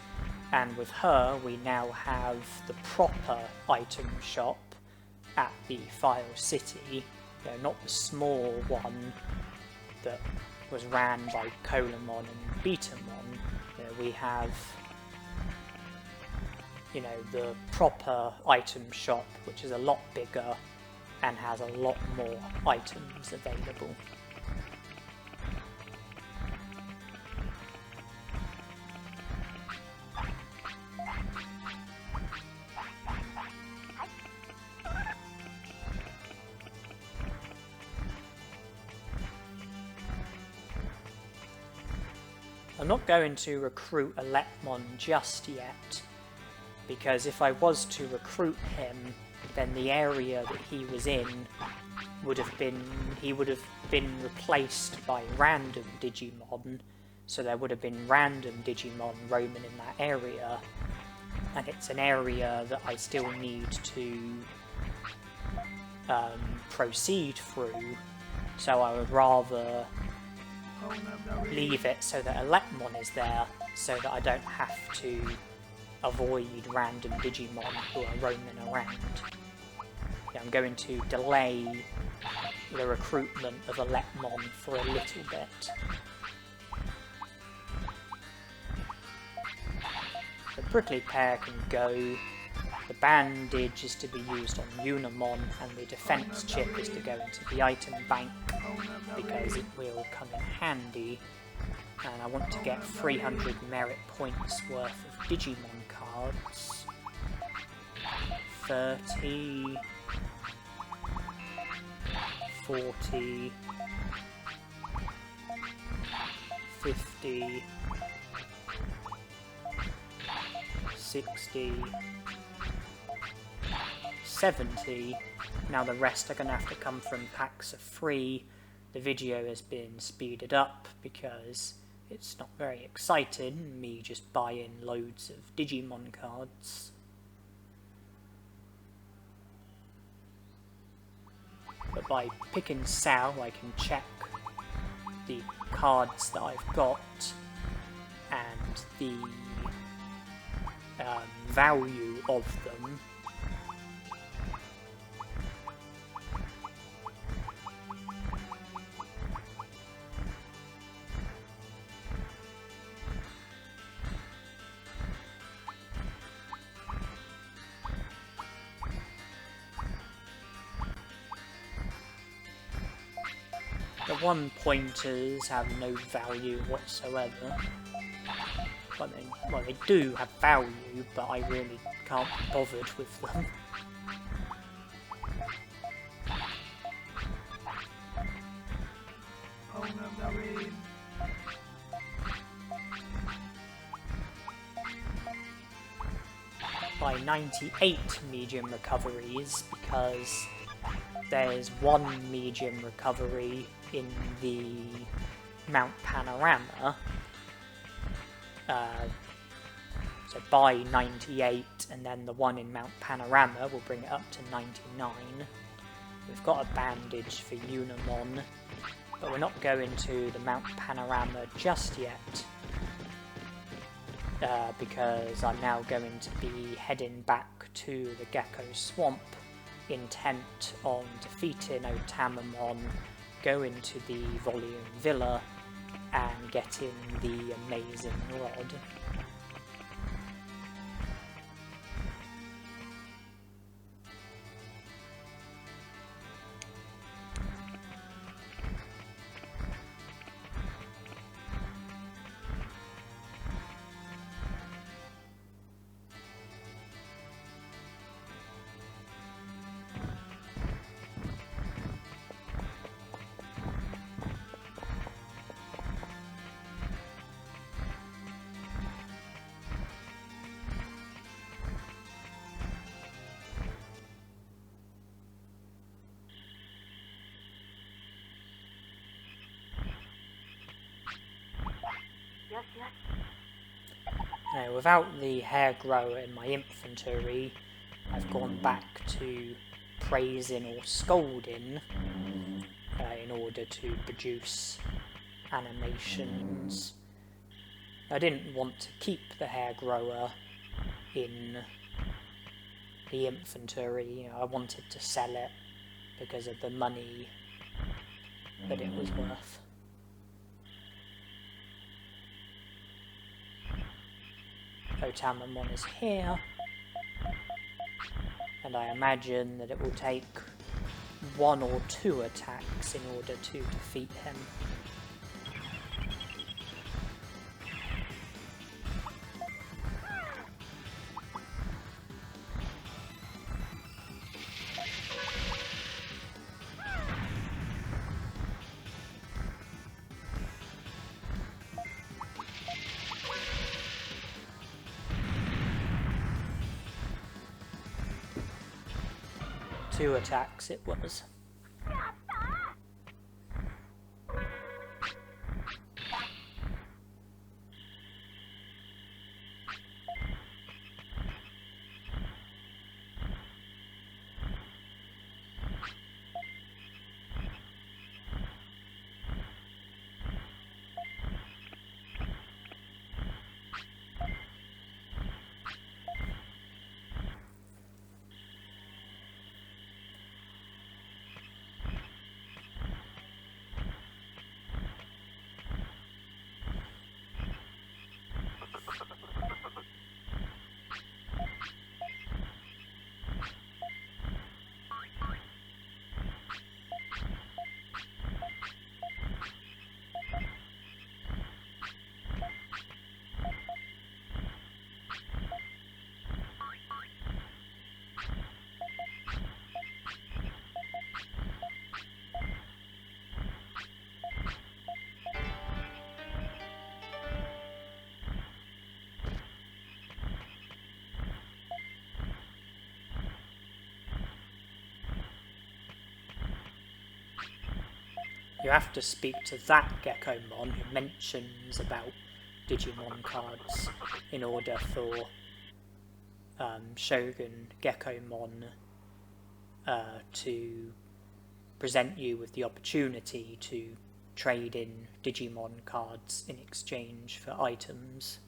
and with her we now have the proper item shop at the File City, not the small one that was ran by Palmon and Betamon. We have the proper item shop, which is a lot bigger and has a lot more items available. I'm not going to recruit Agumon just yet, because if I was to recruit him, then the area that he was in would have been replaced by random Digimon, so there would have been random Digimon roaming in that area, and it's an area that I still need to proceed through, so I would rather leave it so that Agumon is there, so that I don't have to avoid random Digimon who are roaming around. Yeah, I'm going to delay the recruitment of Agumon for a little bit. The prickly pear can go, the bandage is to be used on Yuramon, and the defense chip is to go into the item bank because it will come in handy. And I want to get 300 merit points worth of Digimon cards. 30, 40, 50, 60, 70. Now the rest are going to have to come from packs of 3. The video has been speeded up because it's not very exciting, me just buying loads of Digimon cards. But by picking Sao, I can check the cards that I've got and the value of them. The one-pointers have no value whatsoever. Well, they do have value, but I really can't be bothered with them. By 98 medium recoveries, because there's one medium recovery in the Mount Panorama. So by 98, and then the one in Mount Panorama will bring it up to 99. We've got a bandage for Yuramon, but we're not going to the Mount Panorama just yet, because I'm now going to be heading back to the Gecko Swamp, intent on defeating Tanemon, going to the Volume Villa, and getting the amazing rod. Now, without the hair grower in my inventory, I've gone back to praising or scolding in order to produce animations. I didn't want to keep the hair grower in the inventory. I wanted to sell it because of the money that it was worth. So Tanemon is here, and I imagine that it will take 1 or 2 attacks in order to defeat him. Two attacks it was. You have to speak to that Gekomon who mentions about Digimon cards in order for Shogun Gekomon to present you with the opportunity to trade in Digimon cards in exchange for items.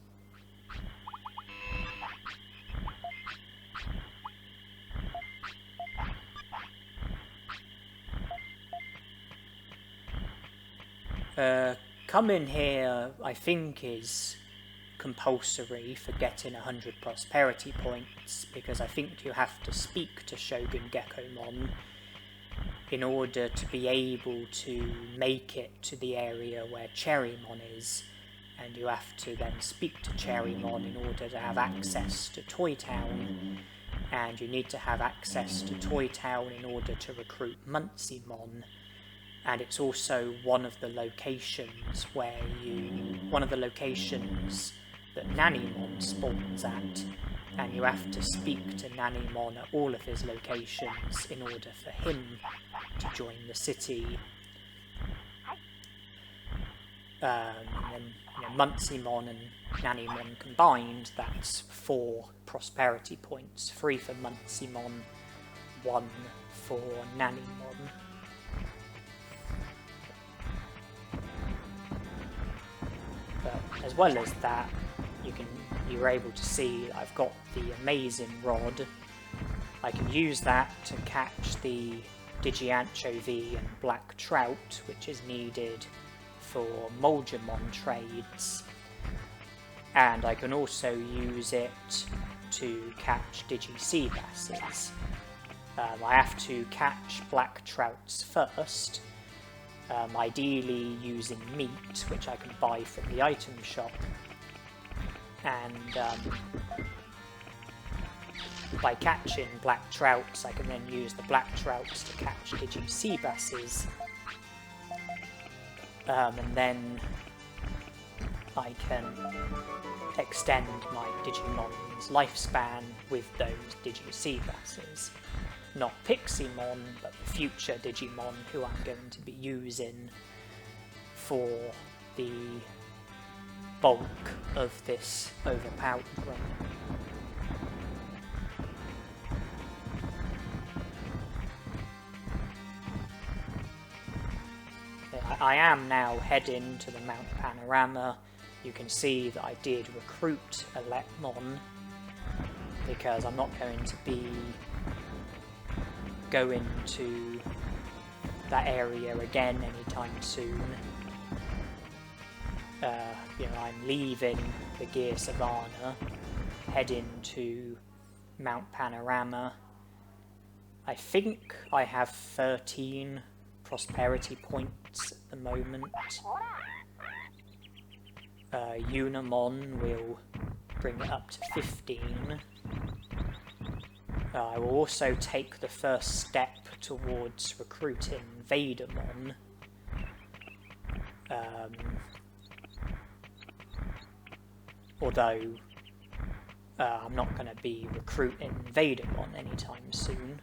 Coming here, I think, is compulsory for getting 100 prosperity points, because I think you have to speak to Shogun Gekomon in order to be able to make it to the area where Cherrymon is, and you have to then speak to Cherrymon in order to have access to Toy Town, and you need to have access to Toy Town in order to recruit Muncymon. And it's also one of the locations that Nanimon spawns at, and you have to speak to Nanimon at all of his locations in order for him to join the city. And Muncymon and Nanimon combined, that's 4 prosperity points, 3 for Muncymon, 1 for Nanimon. But as well as that, you're able to see that I've got the amazing rod. I can use that to catch the Digianchovy and Black Trout, which is needed for Vegiemon trades. And I can also use it to catch Digi-Seabasses. I have to catch Black Trouts first, ideally using meat, which I can buy from the item shop, and by catching Black Trouts I can then use the Black Trouts to catch Digi-Seabasses, and then I can extend my Digimon's lifespan with those Digi-Seabasses. Not Piximon, but the future Digimon who I'm going to be using for the bulk of this Overpowered Run. I am now heading to the Mount Panorama. You can see that I did recruit a Lepmon, because I'm not going to be going to that area again anytime soon. I'm leaving the Gear Savannah, heading to Mount Panorama. I think I have 13 prosperity points at the moment. Yuramon will bring it up to 15. I will also take the first step towards recruiting Vegiemon. Although I'm not going to be recruiting Vegiemon anytime soon.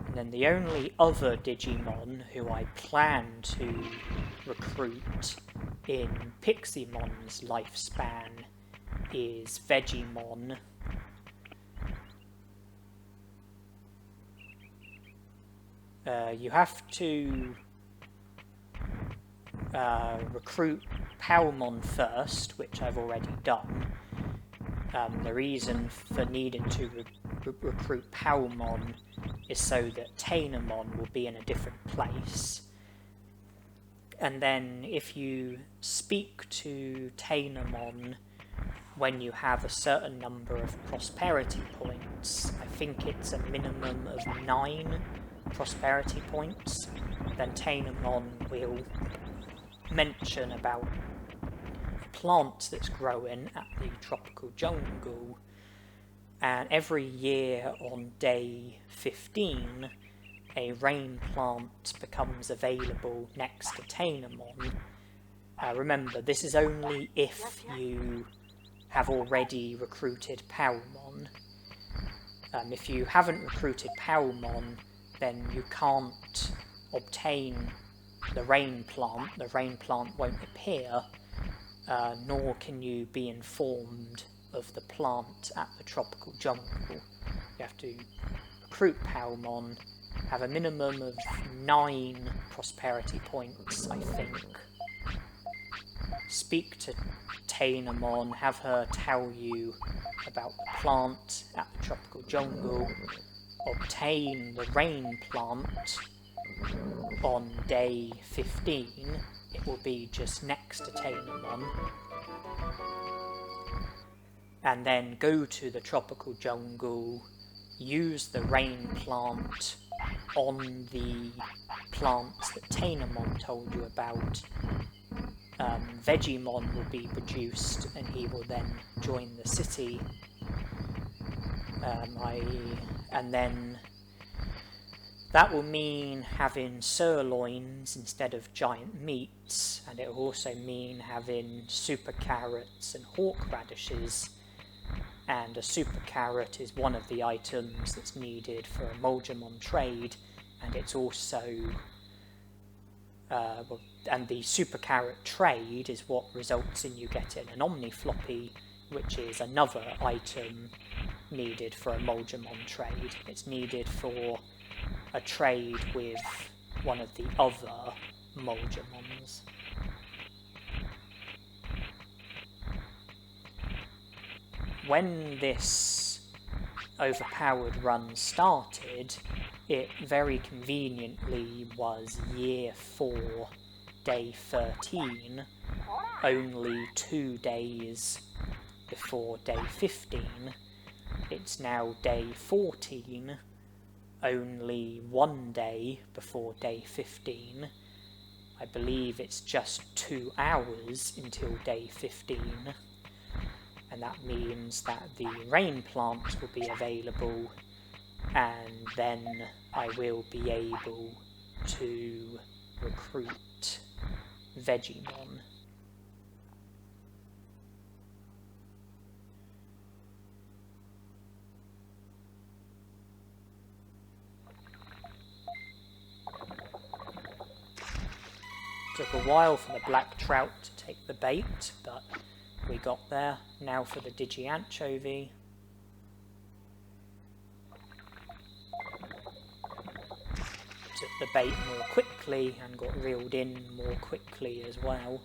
And then the only other Digimon who I plan to recruit in Piximon's lifespan is Vegiemon. You have to recruit Palmon first, which I've already done. The reason for needing to recruit Palmon is so that Tanemon will be in a different place. And then if you speak to Tanemon when you have a certain number of prosperity points, I think it's a minimum of 9 prosperity points, then Tanemon will mention about a plant that's growing at the tropical jungle, and every year on day 15 a rain plant becomes available next to Tanemon. Remember, this is only if you have already recruited Palmon. If you haven't recruited Palmon, then you can't obtain the rain plant won't appear, nor can you be informed of the plant at the tropical jungle. You have to recruit Palmon, have a minimum of 9 prosperity points, I think. Speak to Tanemon, have her tell you about the plant at the tropical jungle, obtain the rain plant on day 15, it will be just next to Tanemon, and then go to the tropical jungle, use the rain plant on the plants that Tanemon told you about. Vegiemon will be produced and he will then join the city. And then that will mean having sirloins instead of giant meats, and it will also mean having super carrots and hawk radishes. And a super carrot is one of the items that's needed for a Vegiemon trade, and it's also and the super carrot trade is what results in you getting an Omnifloppy, which is another item needed for a Vegiemon trade. It's needed for a trade with one of the other Vegiemons. When this Overpowered Run started, it very conveniently was year 4, day 13, only 2 days before day 15. It's now day 14, only 1 day before day 15. I believe it's just 2 hours until day 15. And that means that the rain plant will be available, and then I will be able to recruit Vegiemon. Took a while for the black trout to take the bait, but we got there. Now for the Digi Anchovy. Took the bait more quickly and got reeled in more quickly as well.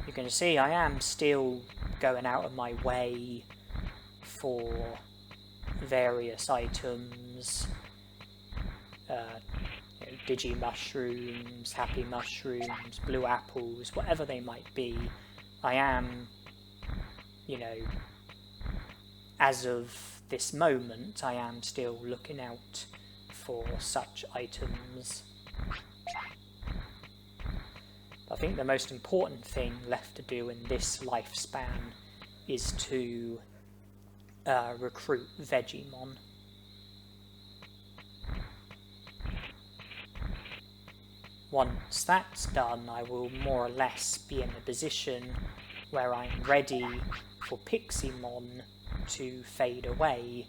You can see I am still going out of my way for various items, Digi mushrooms, happy mushrooms, blue apples, whatever they might be. I am, as of this moment, I am still looking out for such items. I think the most important thing left to do in this lifespan is to recruit Vegiemon. Once that's done, I will more or less be in a position where I'm ready for Piximon to fade away,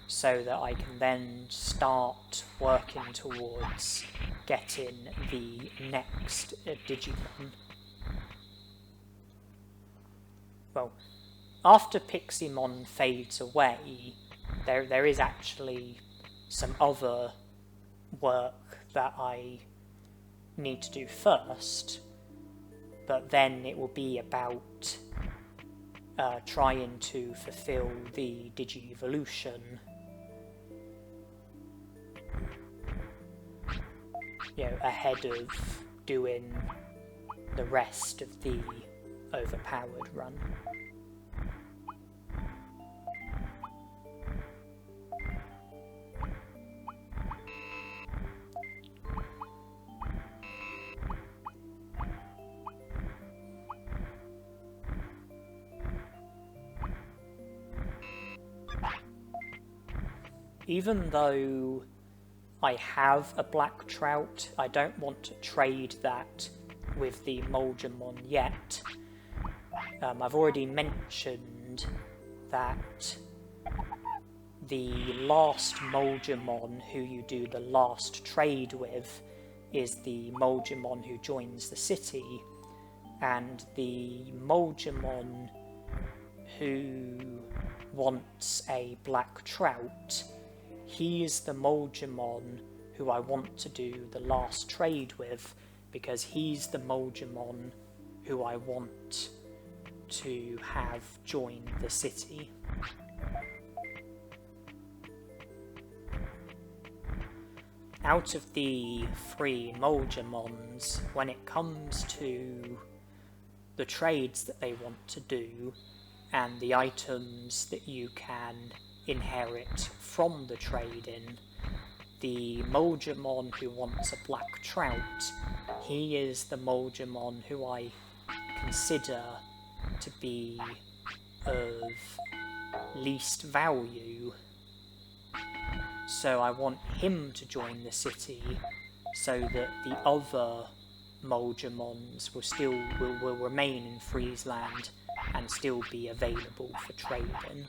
so that I can then start working towards getting the next Digimon. Well, after Piximon fades away, there is actually some other work that I need to do first, but then it will be about trying to fulfill the Digievolution. Ahead of doing the rest of the Overpowered Run. Even though I have a black trout, I don't want to trade that with the Vegiemon yet. I've already mentioned that the last Vegiemon who you do the last trade with is the Vegiemon who joins the city, and the Vegiemon who wants a black trout, he is the Vegiemon who I want to do the last trade with, because he's the Vegiemon who I want to have join the city. Out of the 3 Vegiemons, when it comes to the trades that they want to do and the items that you can inherit from the trading, the Vegiemon who wants a black trout, he is the Vegiemon who I consider to be of least value. So I want him to join the city so that the other Vegiemons will remain in Friesland and still be available for trading.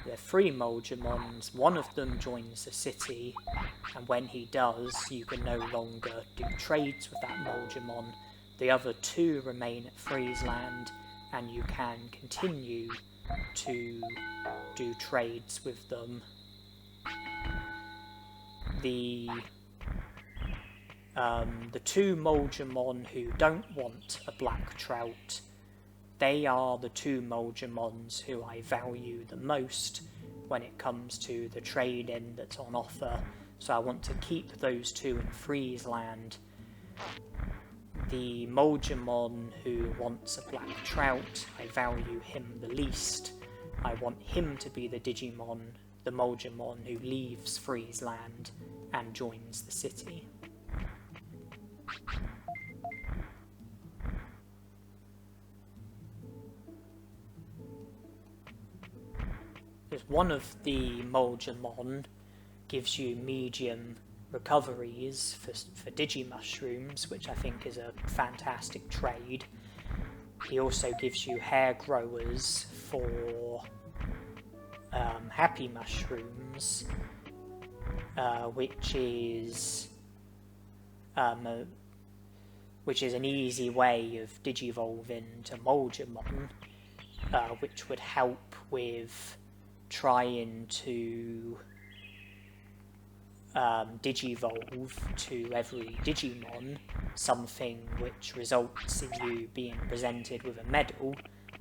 There are 3 Vegiemons, one of them joins the city, and when he does, you can no longer do trades with that Vegiemon. The other 2 remain at Friesland, and you can continue to do trades with them. The 2 Vegiemon who don't want a black trout, they are the 2 Vegiemons who I value the most when it comes to the trading that's on offer, so I want to keep those 2 in Friesland. The Vegiemon who wants a black trout, I value him the least. I want him to be the Digimon, the Vegiemon who leaves Friesland and joins the city. Because one of the Vegiemon gives you medium recoveries for Digimushrooms, which I think is a fantastic trade. he also gives you hair growers for happy mushrooms, which is an easy way of digivolving to Vegiemon, which would help with trying to digivolve to every Digimon, something which results in you being presented with a medal.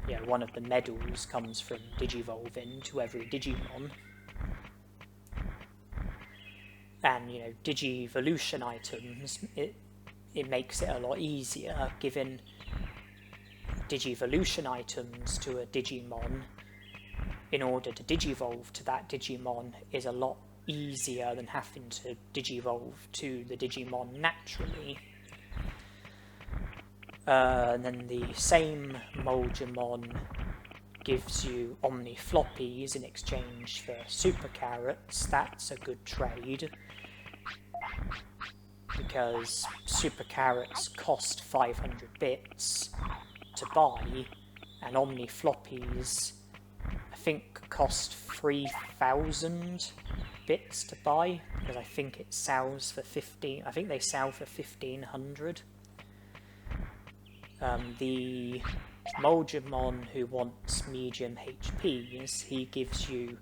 You know, one of the medals comes from digivolving to every Digimon. And, you know, Digivolution items, it makes it a lot easier. Giving Digivolution items to a Digimon in order to digivolve to that Digimon is a lot easier than having to digivolve to the Digimon naturally. And then the same Vegiemon gives you Omni Floppies in exchange for Super Carrots. That's a good trade, because Super Carrots cost 500 bits to buy, and Omni Floppies I think cost 3,000 bits to buy, because I think it sells for 15. I think they sell for 1,500. The Vegiemon who wants medium HPs, he gives you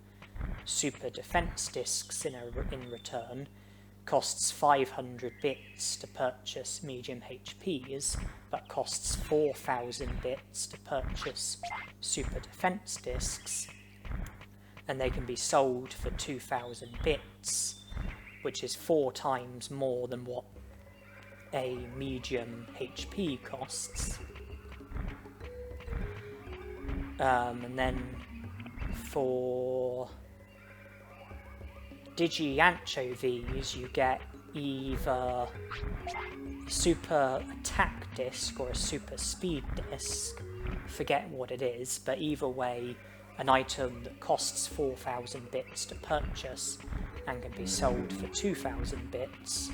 super defense discs in return. Costs 500 bits to purchase medium HPs, but costs 4,000 bits to purchase super defense discs, and they can be sold for 2,000 bits, which is 4 times more than what a medium HP costs. And then for Digi-Anchovies, you get either a super attack disc or a super speed disc. Forget what it is, but either way, an item that costs 4,000 bits to purchase and can be sold for 2,000 bits.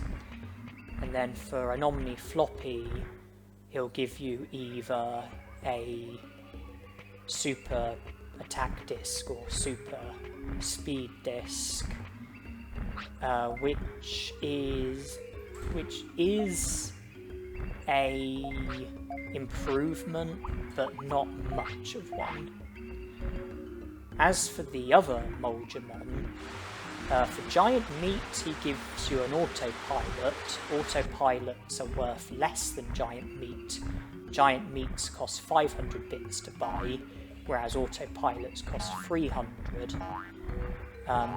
And then for an Omni Floppy, he'll give you either a super attack disc or super speed disc, which is a improvement, but not much of one. As for the other Vegiemon, for Giant Meat he gives you an autopilot. Autopilots are worth less than Giant Meat. Giant Meats cost 500 bits to buy, whereas autopilots cost 300.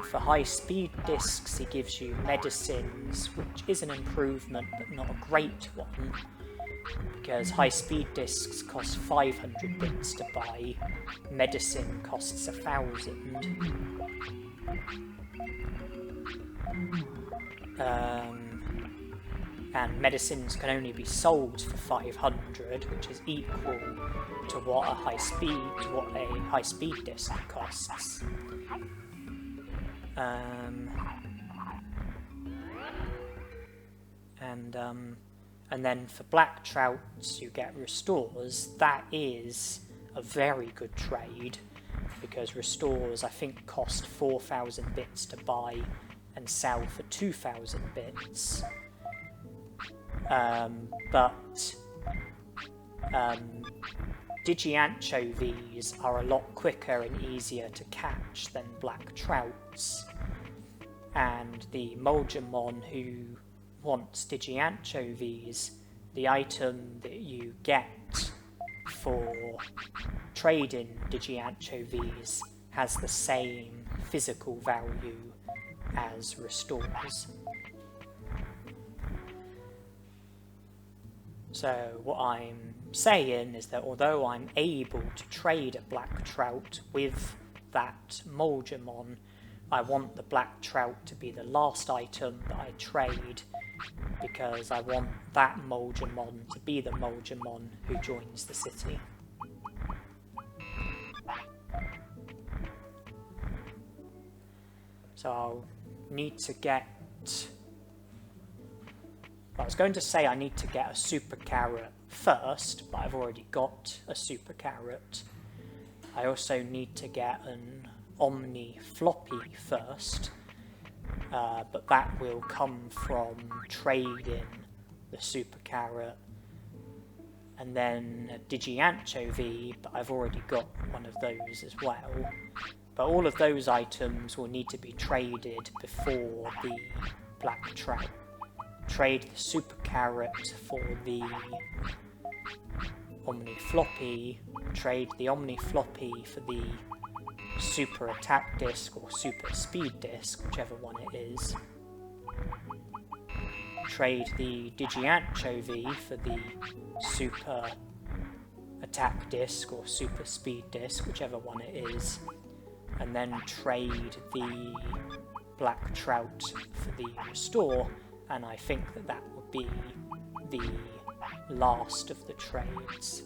For high speed discs he gives you medicines, which is an improvement but not a great one, because high speed discs cost 500 bits to buy, medicine costs 1,000. And medicines can only be sold for 500, which is equal to what a high speed disc costs. And then for black trouts you get restores. That is a very good trade, because restores I think cost 4,000 bits to buy and sell for 2,000 bits. But Digi-Anchovies are a lot quicker and easier to catch than black trouts, and the Vegiemon who wants Digi-Anchovies, the item that you get for trading Digi-Anchovies has the same physical value as restores. So what I'm saying is that although I'm able to trade a black trout with that Vegiemon, I want the black trout to be the last item that I trade, because I want that Vegiemon to be the Vegiemon who joins the city. So I'll need to get I was going to say I need to get a super carrot first, but I've already got a super carrot. I also need to get an Omni floppy first, but that will come from trading the super carrot, and then a Digi-Anchovy, but I've already got one of those as well. But all of those items will need to be traded before the black trout. Trade the super carrot for the Omni floppy, trade the Omni floppy for the super attack disc or super speed disc, whichever one it is. Trade the Digi-Anchovy for the super attack disc or super speed disc, whichever one it is. And then trade the black trout for the restore, and I think that that would be the last of the trades.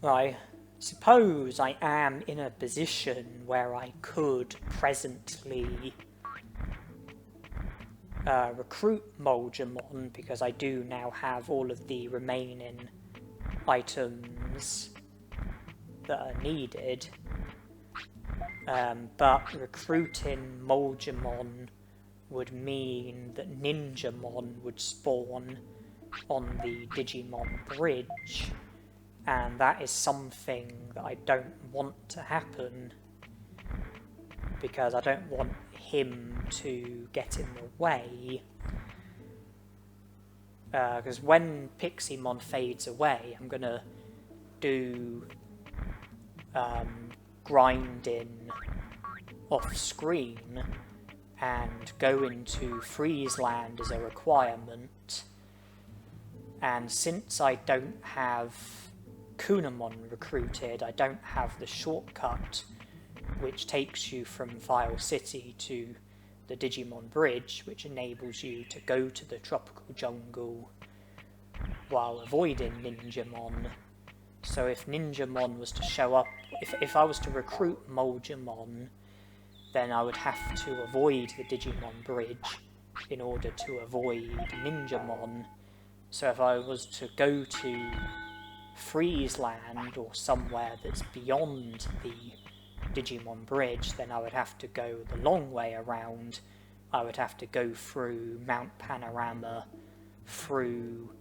I suppose I am in a position where I could presently recruit Vegiemon, because I do now have all of the remaining items that are needed, but recruiting Vegiemon would mean that Ninjamon would spawn on the Digimon bridge, and that is something that I don't want to happen, because I don't want him to get in the way. Because when Piximon fades away, I'm gonna do grinding off screen and go into Freezeland as a requirement. And since I don't have Kunamon recruited, I don't have the shortcut which takes you from Vile City to the Digimon Bridge, which enables you to go to the tropical jungle while avoiding Ninjamon. So if Ninjamon was to show up, if I was to recruit Vegiemon, then I would have to avoid the Digimon Bridge in order to avoid Ninjamon. So if I was to go to Freezeland or somewhere that's beyond the Digimon Bridge, then I would have to go the long way around. I would have to go through Mount Panorama, through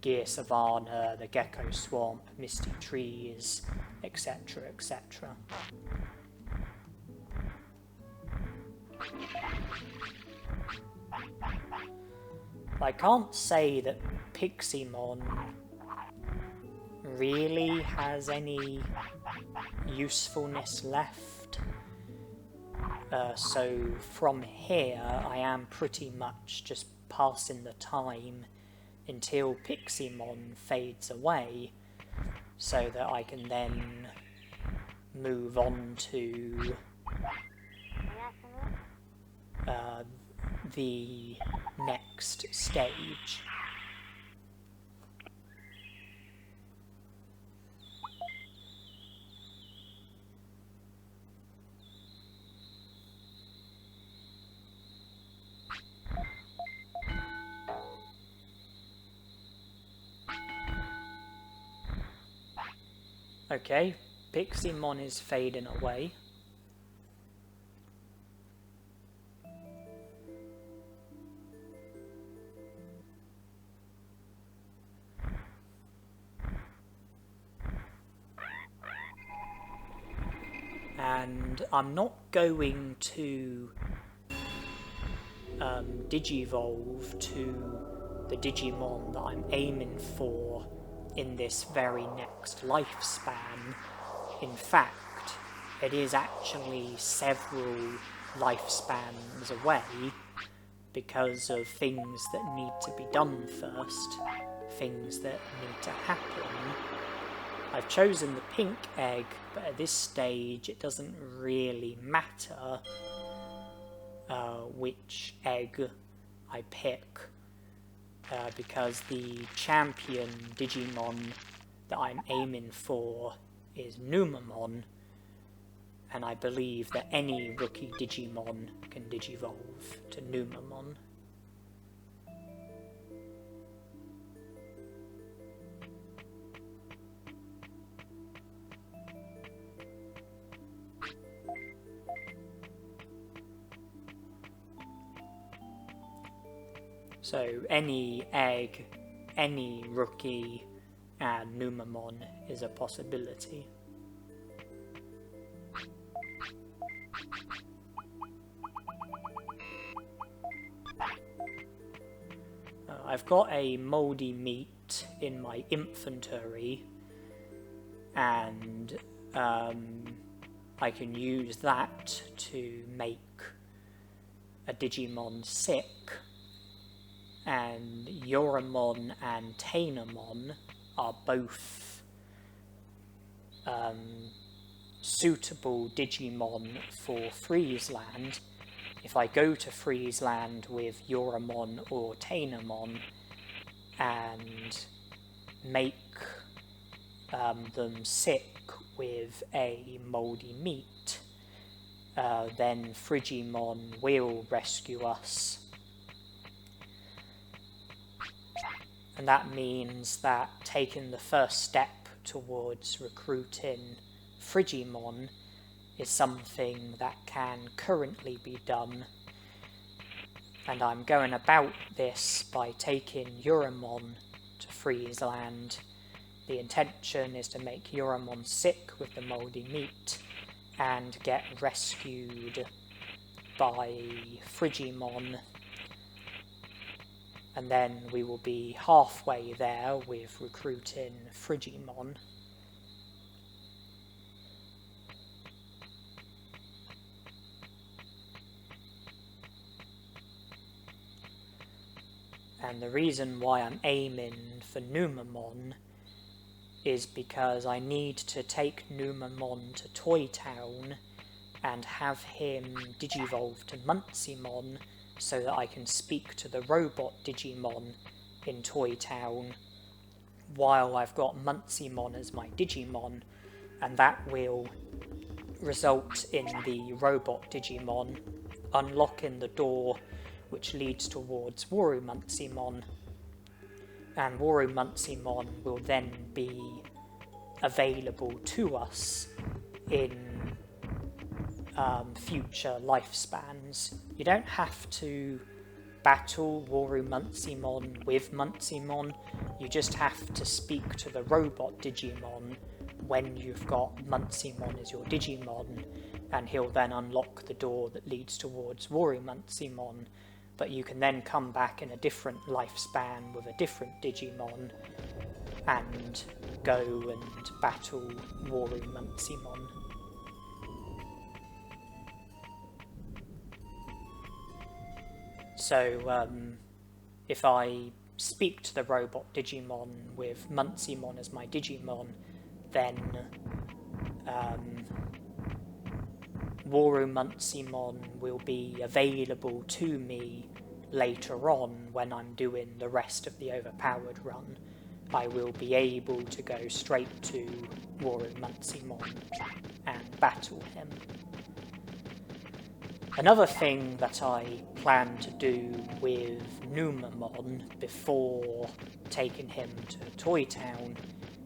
Gear Savannah, the Gecko Swamp, Misty Trees, etc, etc. I can't say that Piximon really has any usefulness left, so from here I am pretty much just passing the time until Piximon fades away, so that I can then move on to the next stage. Okay, Piximon is fading away. And I'm not going to Digivolve to the Digimon that I'm aiming for in this very next lifespan. In fact, it is actually several lifespans away because of things that need to be done first, things that need to happen. I've chosen the pink egg, but at this stage it doesn't really matter which egg I pick, because the champion Digimon that I'm aiming for is Numamon, and I believe that any rookie Digimon can Digivolve to Numamon. So any egg, any rookie, and Numamon is a possibility. I've got a mouldy meat in my inventory, and I can use that to make a Digimon sick. And Yuramon and Tanemon are both suitable Digimon for Friesland. If I go to Friesland with Yuramon or Tanemon and make them sick with a mouldy meat, then Vegiemon will rescue us. And that means that taking the first step towards recruiting Vegiemon is something that can currently be done. And I'm going about this by taking Yuramon to Friesland. The intention is to make Yuramon sick with the mouldy meat and get rescued by Vegiemon. And then we will be halfway there with recruiting Vegiemon. And the reason why I'm aiming for Numamon is because I need to take Numamon to Toy Town and have him Digivolve to Muncimon, so that I can speak to the robot Digimon in Toy Town while I've got Muncimon as my Digimon, and that will result in the robot Digimon unlocking the door which leads towards Muncimon, and Muncimon will then be available to us in future lifespans. You don't have to battle Muncimon with Muncimon, you just have to speak to the robot Digimon when you've got Muncimon as your Digimon, and he'll then unlock the door that leads towards Muncimon. But you can then come back in a different lifespan with a different Digimon and go and battle Muncimon. So, if I speak to the robot Digimon with Muncimon as my Digimon, then Muncimon will be available to me later on when I'm doing the rest of the Overpowered Run. I will be able to go straight to Muncimon and battle him. Another thing that I plan to do with Numamon before taking him to Toy Town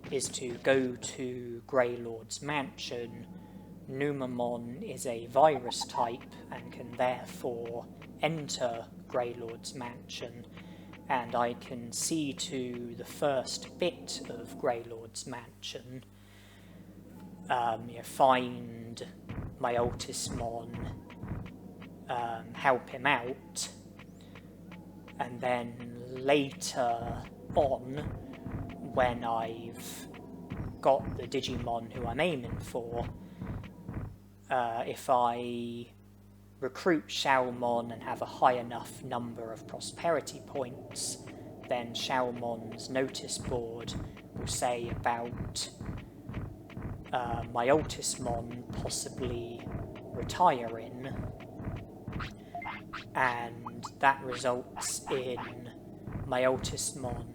is to go to Greylord's mansion. Numamon is a virus type and can therefore enter Greylord's mansion, and I can see to the first bit of Greylord's mansion, find my Altismon, help him out, and then later on, when I've got the Digimon who I'm aiming for, if I recruit Xiaomon and have a high enough number of prosperity points, then Xiaomon's notice board will say about my Altismon possibly retiring, and that results in my Altismon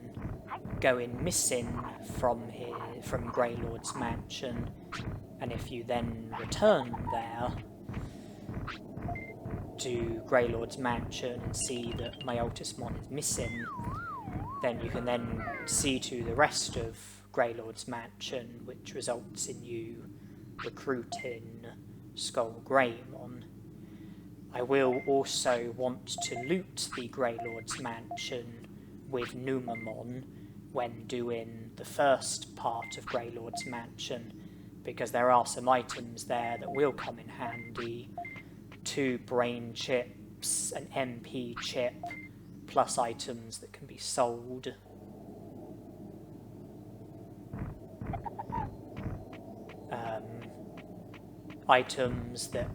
going missing from Greylord's mansion, and if you then return there to Greylord's mansion and see that my Altusmon is missing, then you can then see to the rest of Greylord's mansion, which results in you recruiting Skull Greymon. I will also want to loot the Greylord's mansion with Numamon when doing the first part of Greylord's mansion, because there are some items there that will come in handy. 2 brain chips, an MP chip, plus items that can be sold. Items that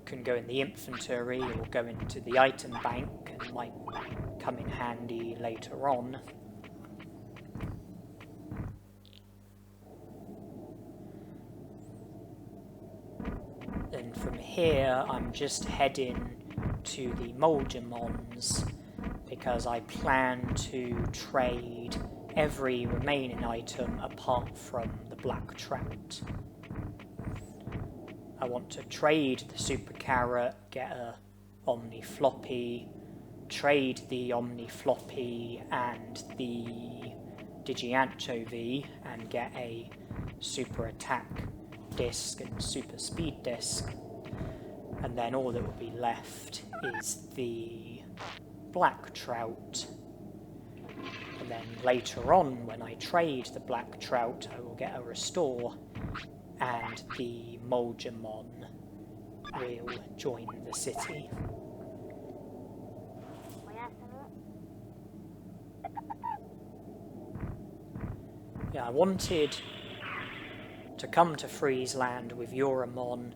can go in the inventory or go into the item bank and might come in handy later on. And from here I'm just heading to the Vegiemons because I plan to trade every remaining item apart from the black trout. I want to trade the Super Carrot, get a Omni Floppy, trade the Omni Floppy and the Digi-Anchovy and get a Super Attack Disc and Super Speed Disc, and then all that will be left is the black trout. And then later on, when I trade the black trout, I will get a restore, and the Vegiemon will join the city. Yeah, I wanted to come to Friesland with Yuramon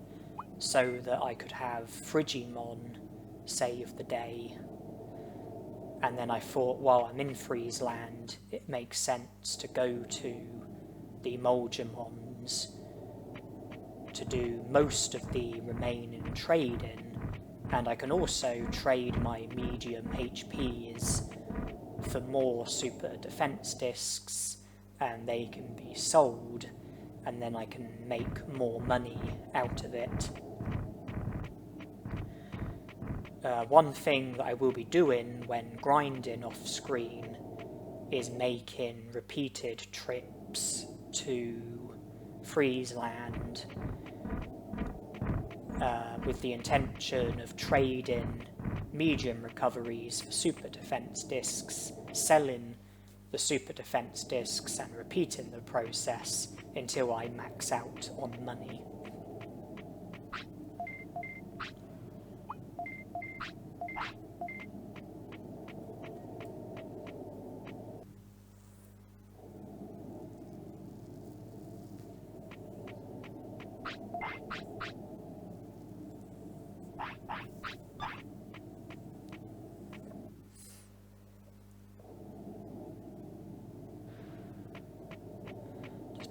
so that I could have Vegiemon save the day. And then I thought, while I'm in Friesland, it makes sense to go to the Vegiemons to do most of the remaining trading, and I can also trade my medium HPs for more super defense discs, and they can be sold, and then I can make more money out of it. One thing that I will be doing when grinding off screen is making repeated trips to Friesland with the intention of trading medium recoveries for super defense discs, selling the super defense discs and repeating the process until I max out on money.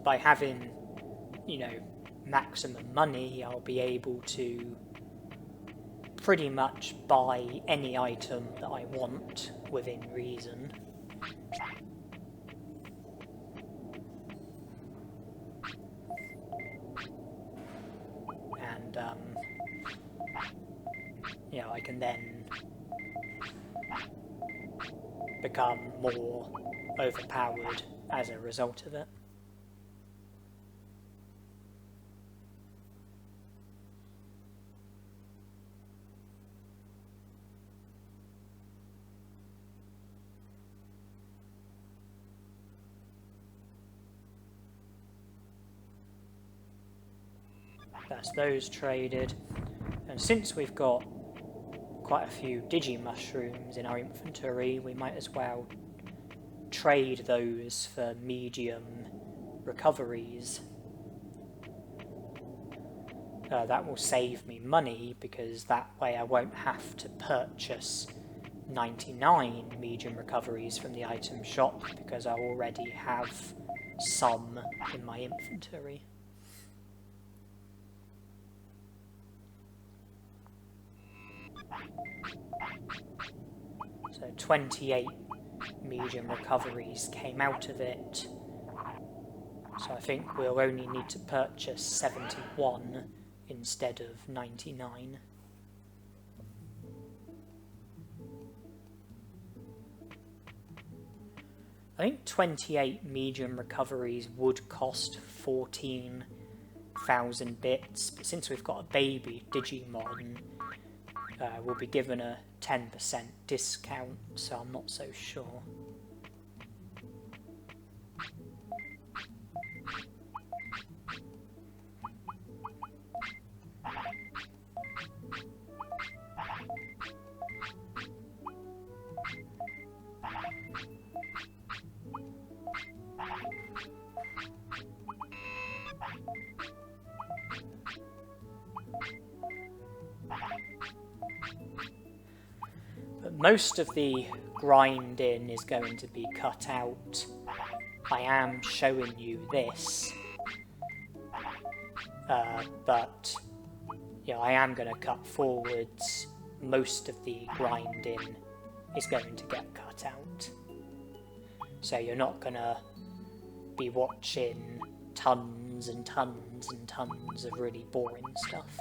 By having, maximum money, I'll be able to pretty much buy any item that I want within reason. And, I can then become more overpowered as a result of it. That's those traded, and since we've got quite a few Digimushrooms in our inventory, we might as well trade those for medium recoveries. That will save me money, because that way I won't have to purchase 99 medium recoveries from the item shop, because I already have some in my inventory. So 28 medium recoveries came out of it. So I think we'll only need to purchase 71 instead of 99. I think 28 medium recoveries would cost 14,000 bits, but since we've got a baby Digimon, we'll be given a 10% discount, so I'm not so sure. But most of the grinding is going to be cut out. I am showing you this, but yeah, I am going to cut forwards. Most of the grinding is going to get cut out. So you're not going to be watching tons and tons and tons of really boring stuff.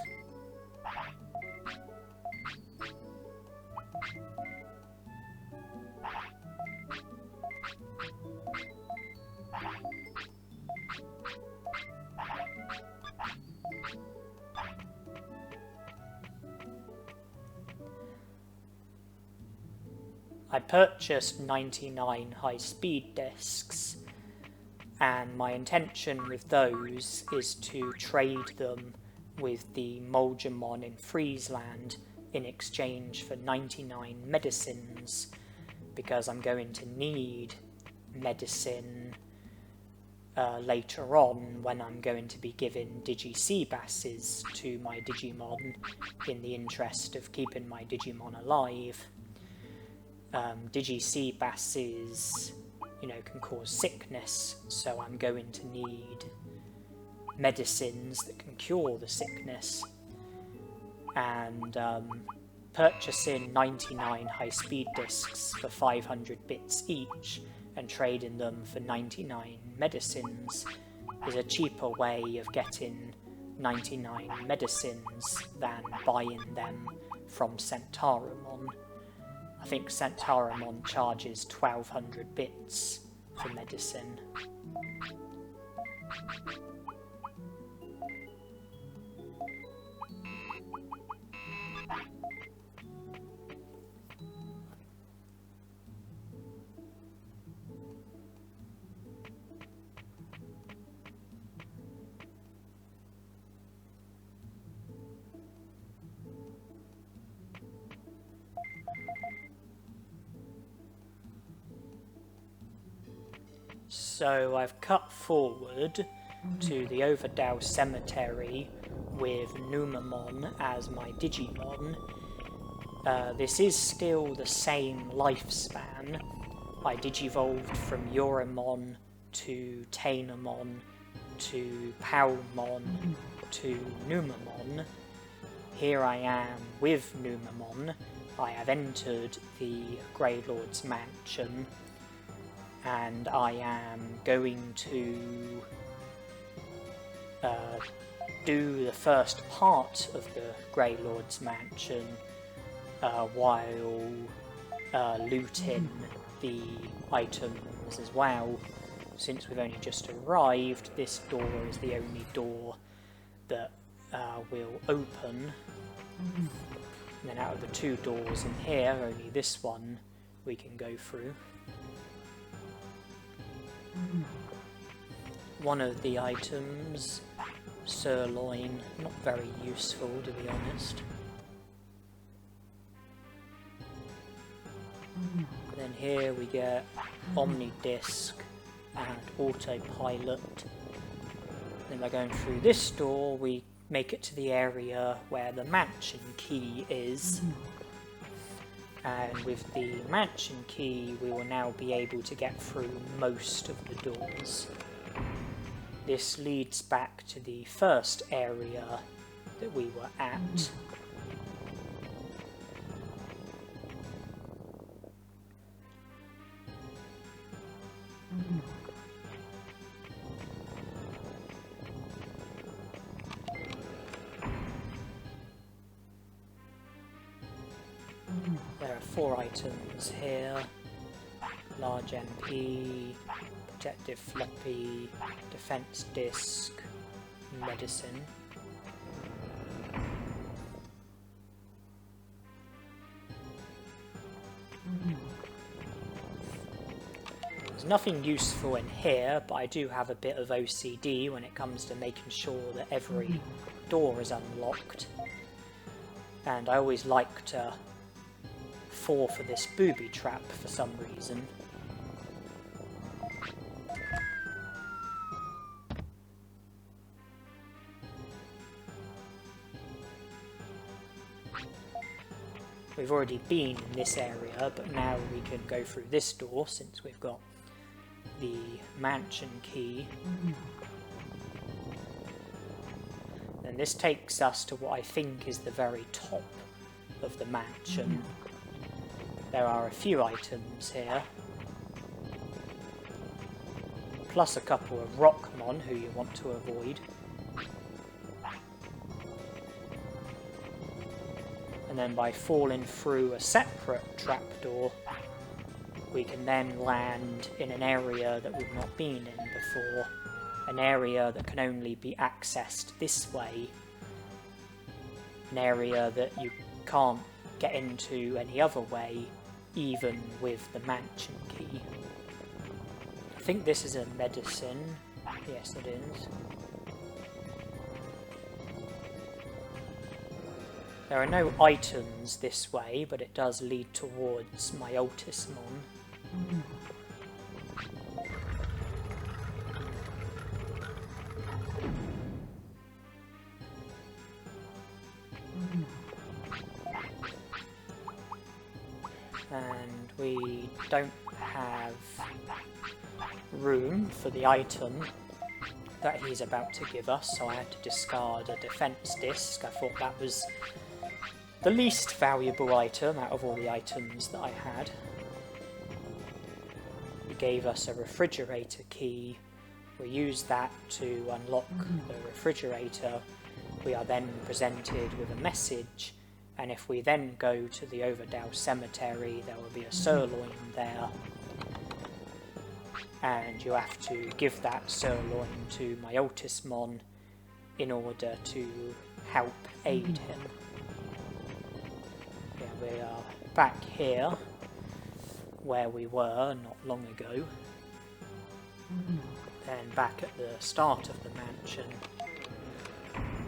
I purchased 99 high-speed discs, and my intention with those is to trade them with the Vegiemon in Friesland in exchange for 99 medicines, because I'm going to need medicine later on when I'm going to be giving Digi-Seabasses to my Digimon in the interest of keeping my Digimon alive. Digi-Seabasses, can cause sickness, so I'm going to need medicines that can cure the sickness. And purchasing 99 high-speed discs for 500 bits each and trading them for 99 medicines is a cheaper way of getting 99 medicines than buying them from Centaurimon. I think Centaurimon charges 1200 bits for medicine. So I've cut forward to the Overpowered Cemetery with Numamon as my Digimon. This is still the same lifespan. I digivolved from Yuramon to Tanemon to Palmon to Numamon. Here I am with Numamon. I have entered the Grey Lord's mansion, and I am going to do the first part of the Grey Lord's mansion while looting the items as well. Since we've only just arrived, this door is the only door that will open. And then out of the two doors in here, only this one we can go through. One of the items, sirloin, not very useful to be honest. And then here we get Omnidisc and Autopilot. Then by going through this door we make it to the area where the mansion key is. And with the mansion key we will now be able to get through most of the doors. This leads back to the first area that we were at. 4 items here. Large MP, protective floppy, defense disc, medicine. There's nothing useful in here, but I do have a bit of OCD when it comes to making sure that every door is unlocked. And I always like to fall for this booby trap for some reason. We've already been in this area, but now we can go through this door since we've got the mansion key. And this takes us to what I think is the very top of the mansion. There are a few items here, plus a couple of Rockmon who you want to avoid. And then by falling through a separate trapdoor, we can then land in an area that we've not been in before. An area that can only be accessed this way. An area that you can't get into any other way, even with the mansion key. I think this is a medicine. Yes, it is. There are no items this way, but it does lead towards my Ultismon. And we don't have room for the item that he's about to give us, so I had to discard a defense disc. I thought that was the least valuable item out of all the items that I had. He gave us a refrigerator key. We used that to unlock the refrigerator. We are then presented with a message, and if we then go to the Overpowered Cemetery, there will be a sirloin there. And you have to give that sirloin to my Ultismon in order to help aid him. Yeah, we are back here where we were not long ago. Then back at the start of the mansion.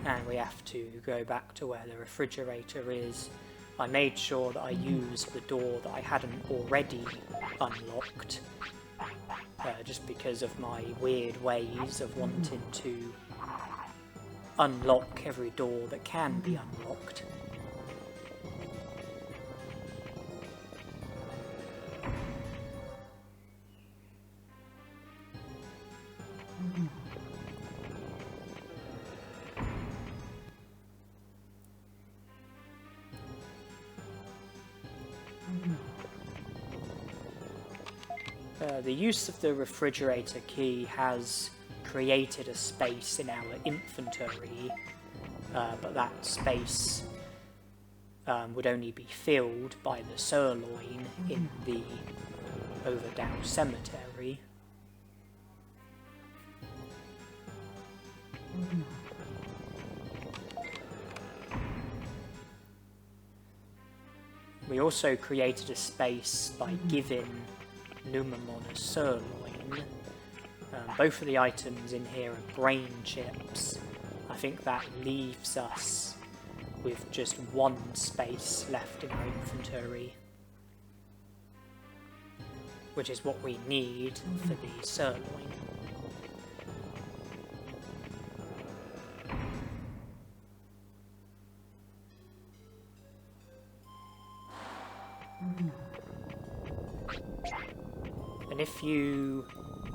And we have to go back to where the refrigerator is. I made sure that I used the door that I hadn't already unlocked. Just because of my weird ways of wanting to unlock every door that can be unlocked. The use of the refrigerator key has created a space in our inventory, but that space would only be filled by the sirloin in the Overpowered Cemetery. We also created a space by giving Yuramon a sirloin. Both of the items in here are brain chips. I think that leaves us with just one space left in our inventory, which is what we need for the sirloin. And if you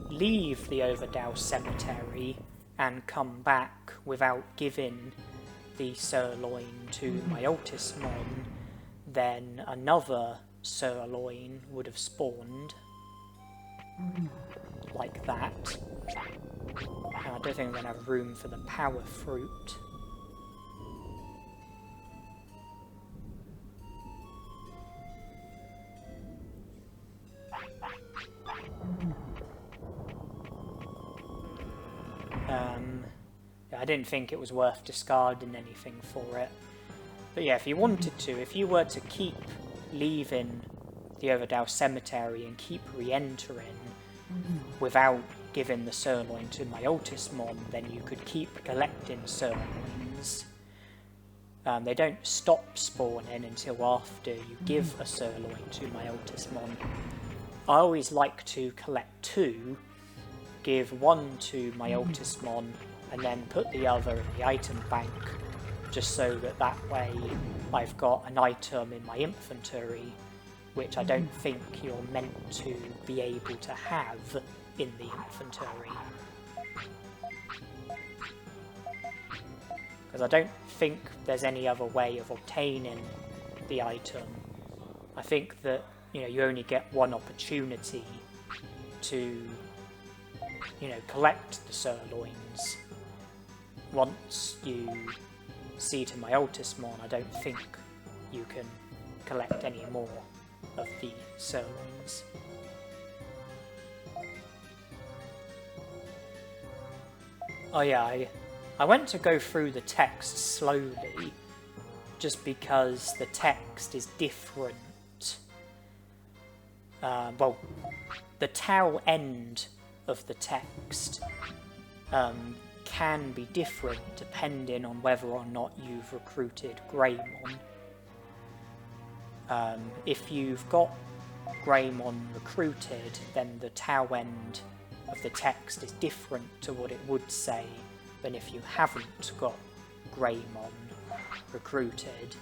leave the Overpowered Cemetery and come back without giving the sirloin to my Ultismon, then another sirloin would have spawned. Like that. And I don't think I'm going to have room for the power fruit. I didn't think it was worth discarding anything for it. But yeah, if you wanted to, if you were to keep leaving the Overdale Cemetery and keep re-entering without giving the sirloin to Myotismon, then you could keep collecting sirloins. They don't stop spawning until after you give a sirloin to Myotismon. I always like to collect 2, give 1 to Myotismon, and then put the other in the item bank, just so that way I've got an item in my inventory, which I don't think you're meant to be able to have in the inventory. Because I don't think there's any other way of obtaining the item. I think that, you know, you only get 1 opportunity to, you know, collect the sirloins. Once you see to Myotismon, I don't think you can collect any more of the sirloins. Oh yeah, I went to go through the text slowly, just because the text is different. Well, the tail end of the text can be different depending on whether or not you've recruited Greymon. If you've got Greymon recruited, then the tail end of the text is different to what it would say than if you haven't got Greymon recruited.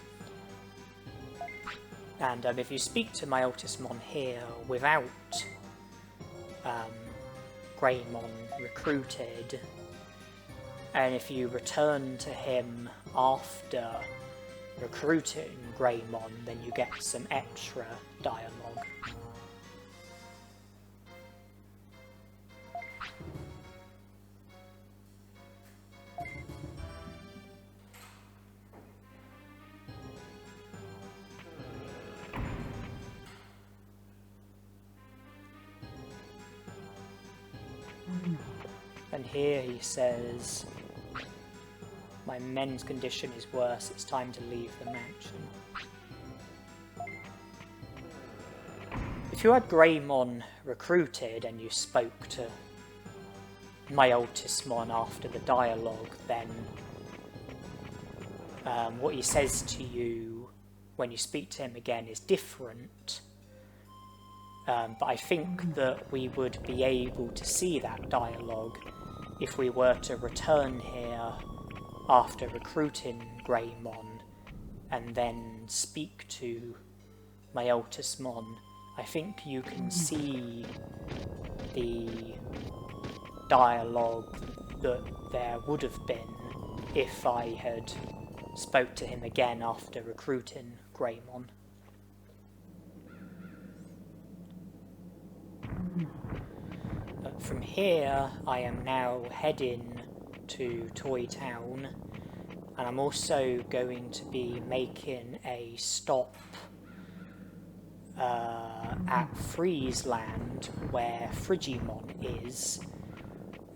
And if you speak to Myotismon here without Greymon recruited, and if you return to him after recruiting Greymon, then you get some extra dialogue. And here he says, "My men's condition is worse, it's time to leave the mansion." If you had Greymon recruited and you spoke to Myotismon after the dialogue, then what he says to you when you speak to him again is different. But I think that we would be able to see that dialogue if we were to return here after recruiting Greymon and then speak to Myotismon. I think you can see the dialogue that there would have been if I had spoke to him again after recruiting Greymon. But from here, I am now heading to Toy Town, and I'm also going to be making a stop at Friesland, where Vegiemon is,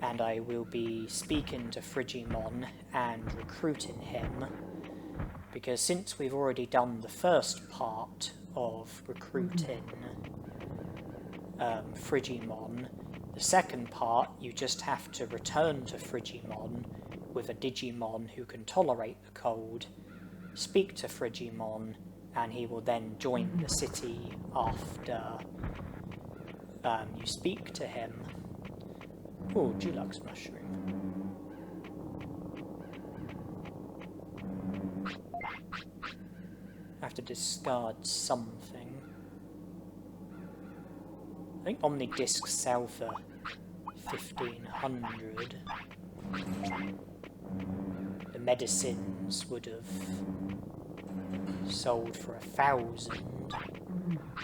and I will be speaking to Vegiemon and recruiting him, because since we've already done the first part of recruiting Vegiemon, the second part you just have to return to Vegiemon with a Digimon who can tolerate the cold, speak to Vegiemon, and he will then join the city after you speak to him. Oh, Dulux mushroom. I have to discard something. I think Omnidiscs sell for 1,500. The medicines would have sold for 1,000,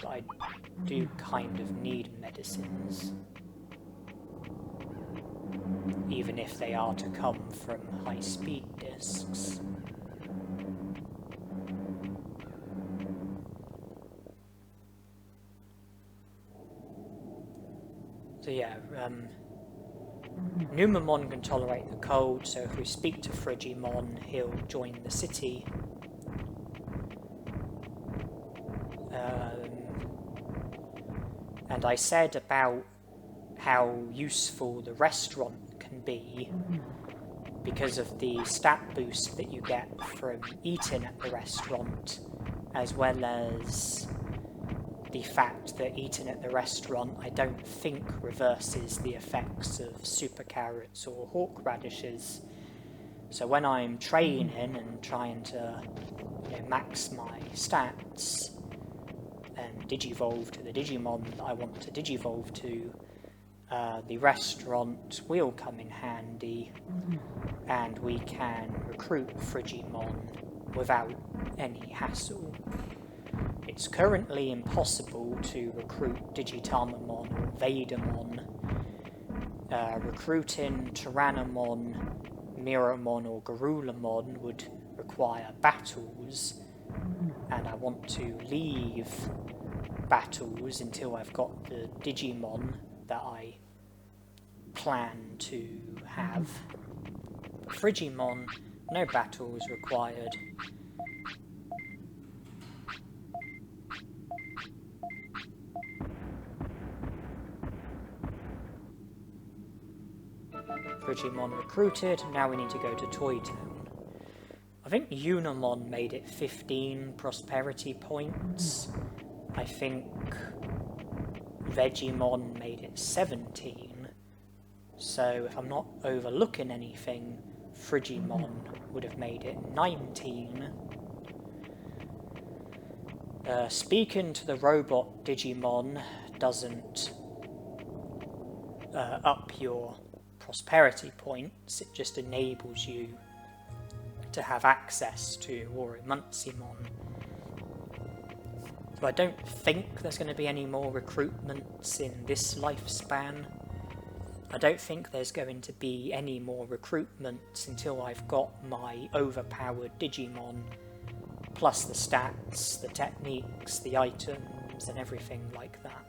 but I do kind of need medicines, even if they are to come from high-speed discs. So yeah, Numamon can tolerate the cold, so if we speak to Vegiemon, he'll join the city. And I said about how useful the restaurant can be because of the stat boost that you get from eating at the restaurant, as well as the fact that eating at the restaurant I don't think reverses the effects of super carrots or hawk radishes. So when I'm training and trying to max my stats and digivolve to the Digimon that I want to digivolve to, the restaurant will come in handy and we can recruit Vegiemon without any hassle. It's currently impossible to recruit Digitamon or Vegiemon. Recruiting Tanemon, Meramon or Garulomon would require battles, and I want to leave battles until I've got the Digimon that I plan to have. Vegiemon, no battles required. Vegiemon recruited, now we need to go to Toy Town. I think Yuramon made it 15 prosperity points. I think Vegiemon made it 17. So if I'm not overlooking anything, Vegiemon would have made it 19. Speaking to the robot Digimon doesn't up your prosperity points, it just enables you to have access to Piximon. So I don't think there's going to be any more recruitments in this lifespan. I don't think there's going to be any more recruitments until I've got my overpowered Digimon, plus the stats, the techniques, the items, and everything like that.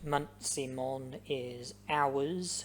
Piximon is ours.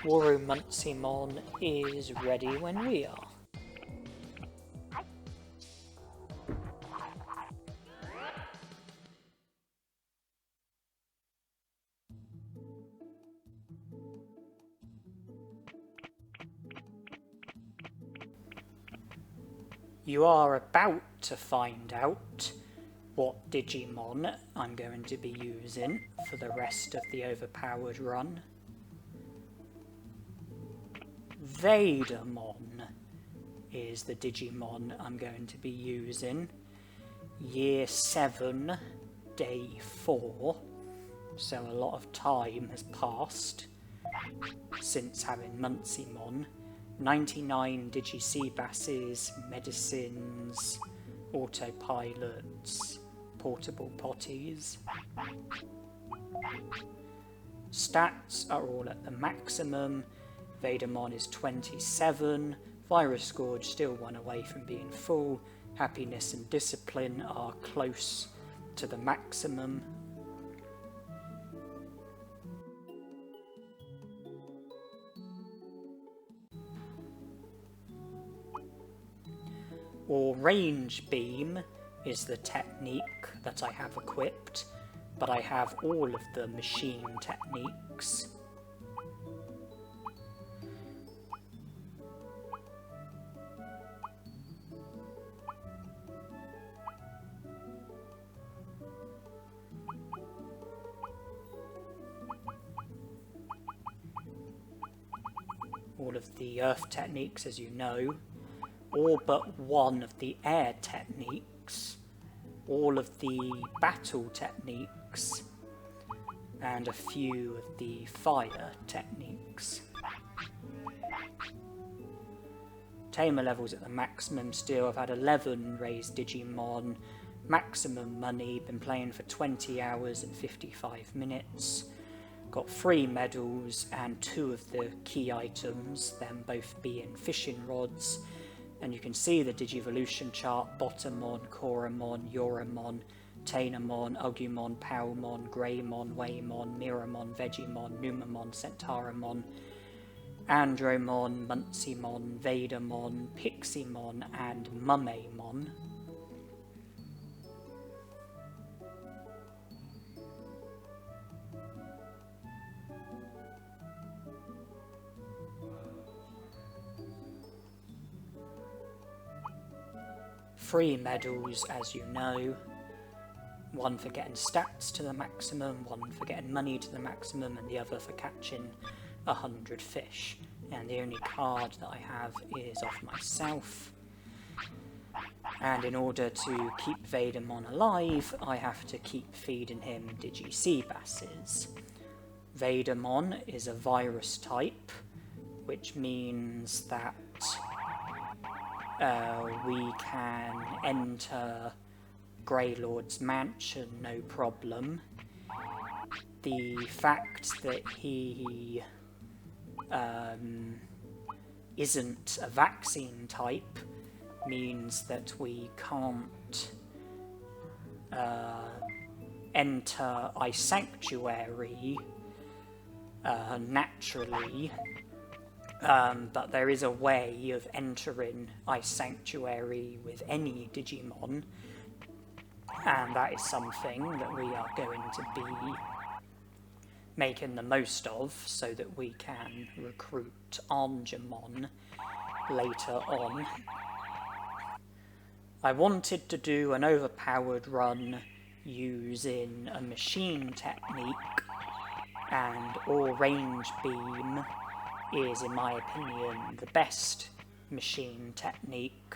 Piximon is ready when we are. You are about to find out what Digimon I'm going to be using for the rest of the Overpowered Run. Vegiemon is the Digimon I'm going to be using. Year 7, Day 4, so a lot of time has passed since having Piximon. 99 Digi-Seabasses, medicines, autopilots, portable potties. Stats are all at the maximum. Vegiemon is 27, Virus Scourge still one away from being full, Happiness and Discipline are close to the maximum. Or Range Beam is the technique that I have equipped, but I have all of the machine techniques. All of the earth techniques, as you know, all but one of the air techniques, all of the battle techniques, and a few of the fire techniques. Tamer levels at the maximum still. I've had 11 raised Digimon, maximum money, been playing for 20 hours and 55 minutes. Got 3 medals and 2 of the key items, them both being fishing rods. And you can see the Digivolution chart: Bottomon, Coramon, Yuramon, Tanemon, Agumon, Palmon, Greymon, Waymon, Meramon, Vegiemon, Numamon, Centauramon, Andromon, Piximon, Vegiemon, Piximon, and Meramon. Three medals, as you know, one for getting stats to the maximum, one for getting money to the maximum, and the other for catching 100 fish. And the only card that I have is of myself. And in order to keep Vegiemon alive, I have to keep feeding him Digi-Seabasses. Vegiemon is a virus type, which means that we can enter Greylord's mansion no problem. The fact that he isn't a vaccine type means that we can't enter I Sanctuary naturally. But there is a way of entering I Sanctuary with any Digimon, and that is something that we are going to be making the most of so that we can recruit Agumon later on. I wanted to do an overpowered run using a machine technique, and or range beam is, in my opinion, the best machine technique,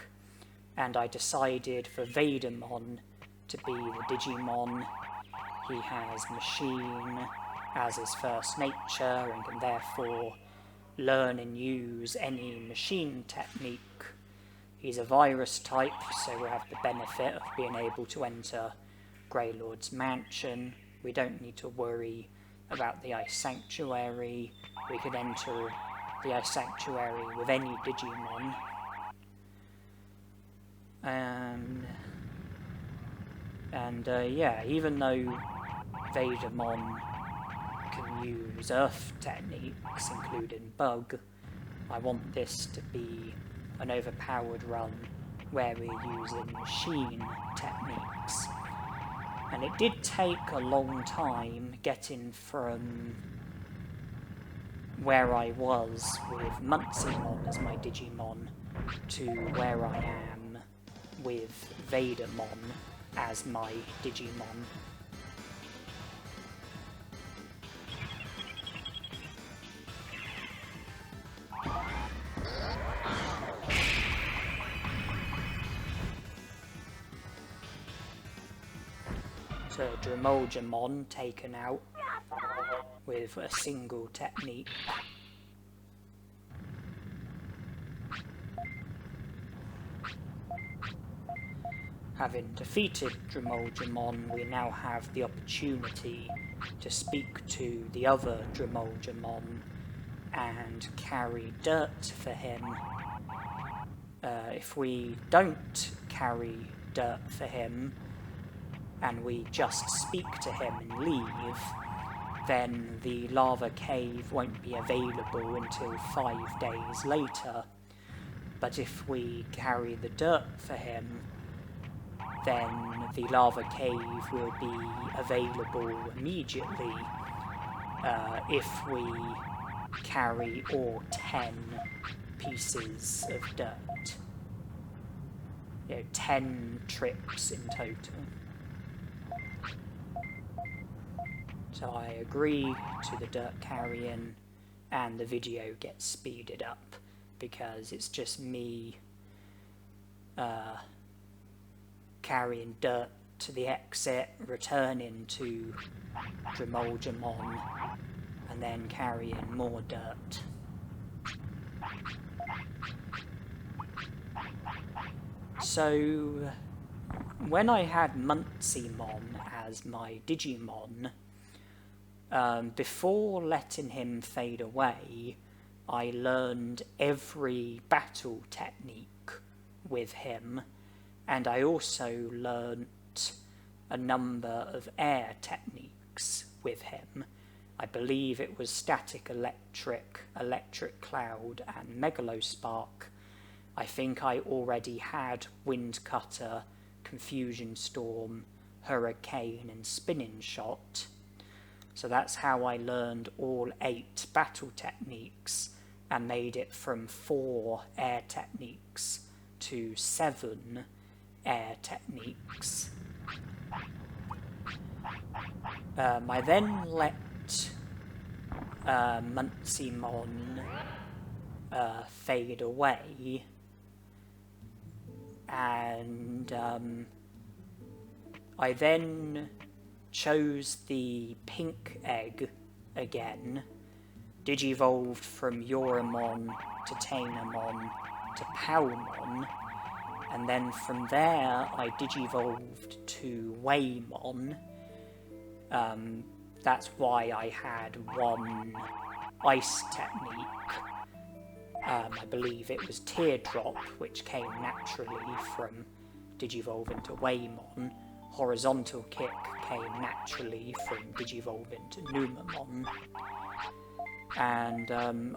and I decided for Vegiemon to be the Digimon. He has machine as his first nature and can therefore learn and use any machine technique. He's a virus type, so we'll have the benefit of being able to enter Greylord's mansion. We don't need to worry about the Ice Sanctuary. We could enter the Ice Sanctuary with any Digimon. Yeah, even though Vegiemon can use earth techniques, including bug, I want this to be an overpowered run where we're using machine techniques. And it did take a long time getting from where I was with Piximon as my Digimon to where I am with Vegiemon as my Digimon. So Vegiemon taken out with a single technique. Having defeated Vegiemon, we now have the opportunity to speak to the other Vegiemon and carry dirt for him. If we don't carry dirt for him, and we just speak to him and leave, then the lava cave won't be available until 5 days later. But if we carry the dirt for him, then the lava cave will be available immediately if we carry all 10 pieces of dirt. 10 trips in total. So I agree to the dirt carrying, and the video gets speeded up because it's just me carrying dirt to the exit, returning to Vegiemon, and then carrying more dirt. So when I had Piximon as my Digimon, before letting him fade away, I learned every battle technique with him, and I also learnt a number of air techniques with him. I believe it was Static Electric, Electric Cloud, and Megalospark. I think I already had Wind Cutter, Confusion Storm, Hurricane, and Spinning Shot. So that's how I learned all 8 battle techniques and made it from 4 air techniques to 7 air techniques. I then let Piximon fade away, and I then chose the pink egg again, digivolved from Yuramon to Tanemon to Palmon, and then from there I digivolved to Vegiemon. That's why I had 1 ice technique. I believe it was Teardrop, which came naturally from digivolving to Vegiemon. Horizontal Kick came naturally from digivolving to Numamon. And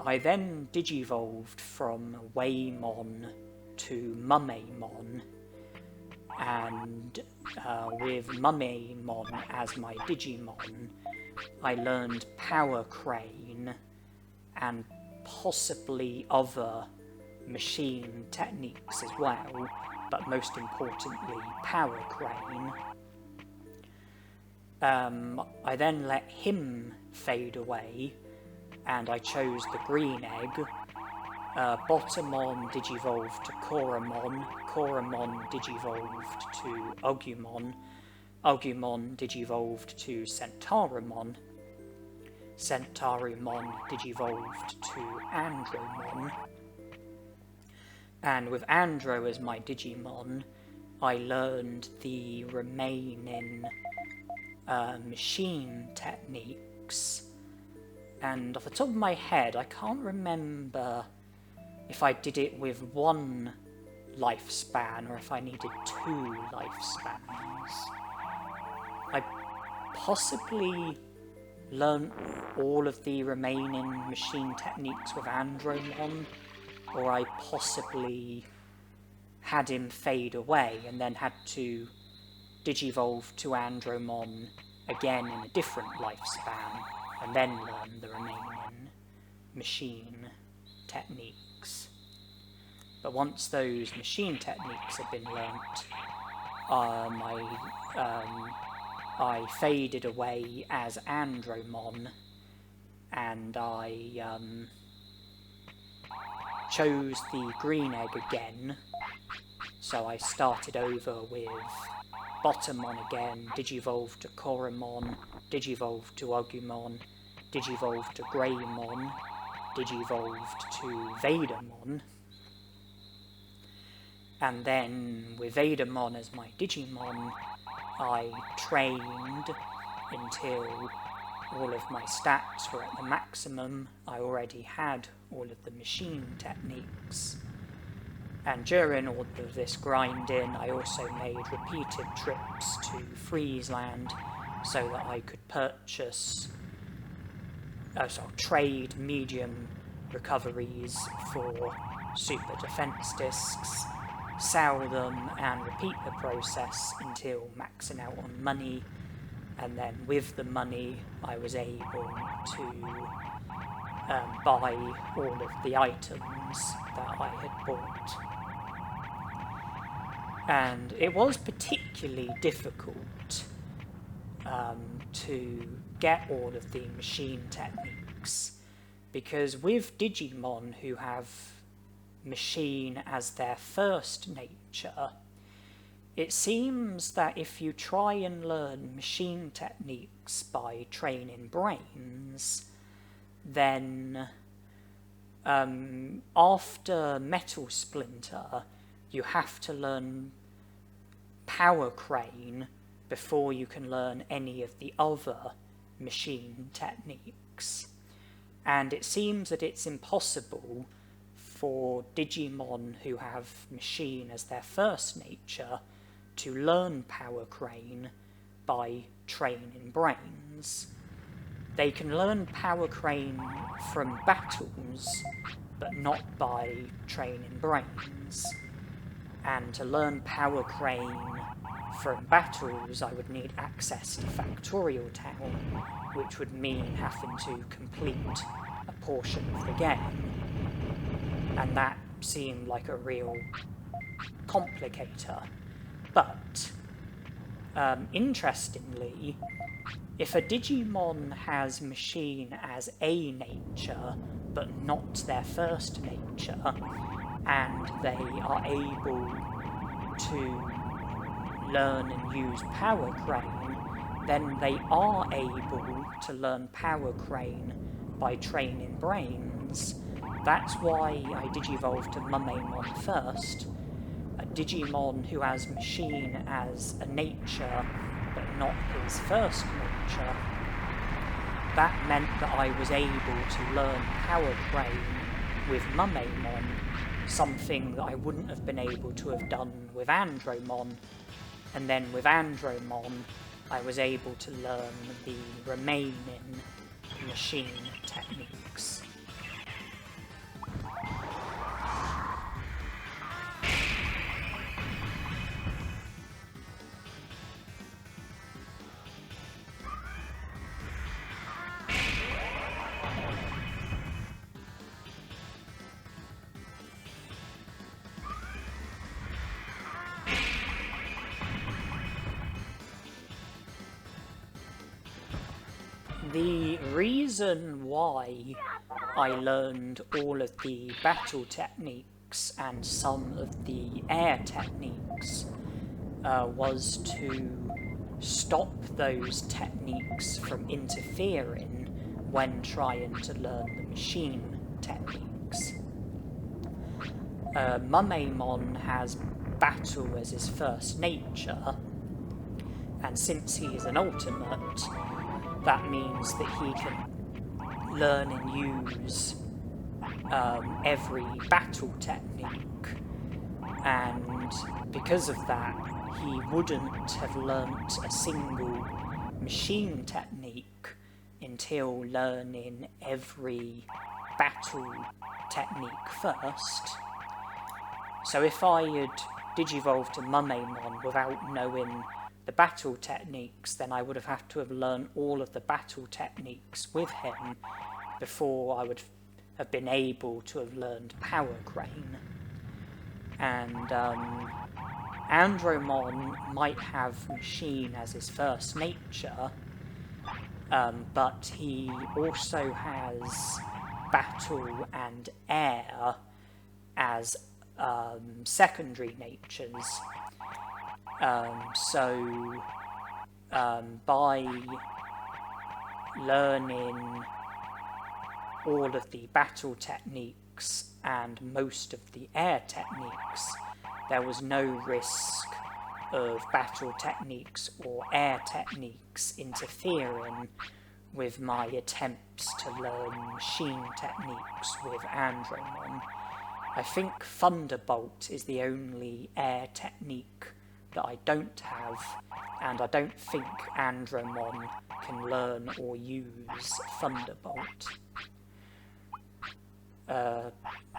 I then digivolved from Vegiemon to Mummamon, and with Mummamon as my Digimon, I learned Power Crane and possibly other machine techniques as well, but most importantly Power Crane. I then let him fade away, and I chose the green egg. Bottomon digivolved to Coramon, Coramon digivolved to Agumon, Agumon digivolved to Centaurimon, Centaurimon digivolved to Andromon, and with Andro as my Digimon, I learned the remaining machine techniques, and off the top of my head I can't remember if I did it with 1 lifespan or if I needed 2 lifespans. I possibly learnt all of the remaining machine techniques with Andromon, or I possibly had him fade away and then had to digivolve to Andromon again in a different lifespan and then learn the remaining machine techniques. But once those machine techniques had been learnt, I faded away as Andromon, and I chose the green egg again. So I started over with Bottomon again, Digivolve to Coromon, Digivolve to Agumon, Digivolve to Greymon, Digivolved to Vegiemon, and then with Vegiemon as my Digimon, I trained until all of my stats were at the maximum. I already had all of the machine techniques. And during all of this grinding, I also made repeated trips to Friesland so that I could purchase, trade medium recoveries for super defense discs, sell them and repeat the process until maxing out on money, and then with the money I was able to buy all of the items that I had bought. And it was particularly difficult to get all of the machine techniques, because with Digimon who have machine as their first nature, it seems that if you try and learn machine techniques by training brains, then after Metal Splinter you have to learn Power Crane before you can learn any of the other machine techniques. And it seems that it's impossible for Digimon who have machine as their first nature to learn Power Crane by training brains. They can learn Power Crane from battles, but not by training brains. And to learn Power Crane from battles, I would need access to Factorial Town, which would mean having to complete a portion of the game. And that seemed like a real complicator. But, interestingly, if a Digimon has machine as a nature, but not their first nature, and they are able to learn and use Power Crane, then they are able to learn Power Crane by training brains. That's why I Digivolved to Meramon first, a Digimon who has machine as a nature, but not his first nature. That meant that I was able to learn Power Crane with Meramon, something that I wouldn't have been able to have done with Andromon, and then with Andromon I was able to learn the remaining machine techniques. The reason why I learned all of the battle techniques and some of the air techniques was to stop those techniques from interfering when trying to learn the machine techniques. Meramon has battle as his first nature, and since he is an ultimate, that means that he can learn and use every battle technique, and because of that he wouldn't have learnt a single machine technique until learning every battle technique first. So if I had Digivolved to Meramon without knowing the battle techniques, then I would have had to have learned all of the battle techniques with him before I would have been able to have learned Power Crane. And Andromon might have machine as his first nature, but he also has battle and air as secondary natures. By learning all of the battle techniques and most of the air techniques, there was no risk of battle techniques or air techniques interfering with my attempts to learn machine techniques with Andromon. I think Thunderbolt is the only air technique that I don't have, and I don't think Andromon can learn or use Thunderbolt.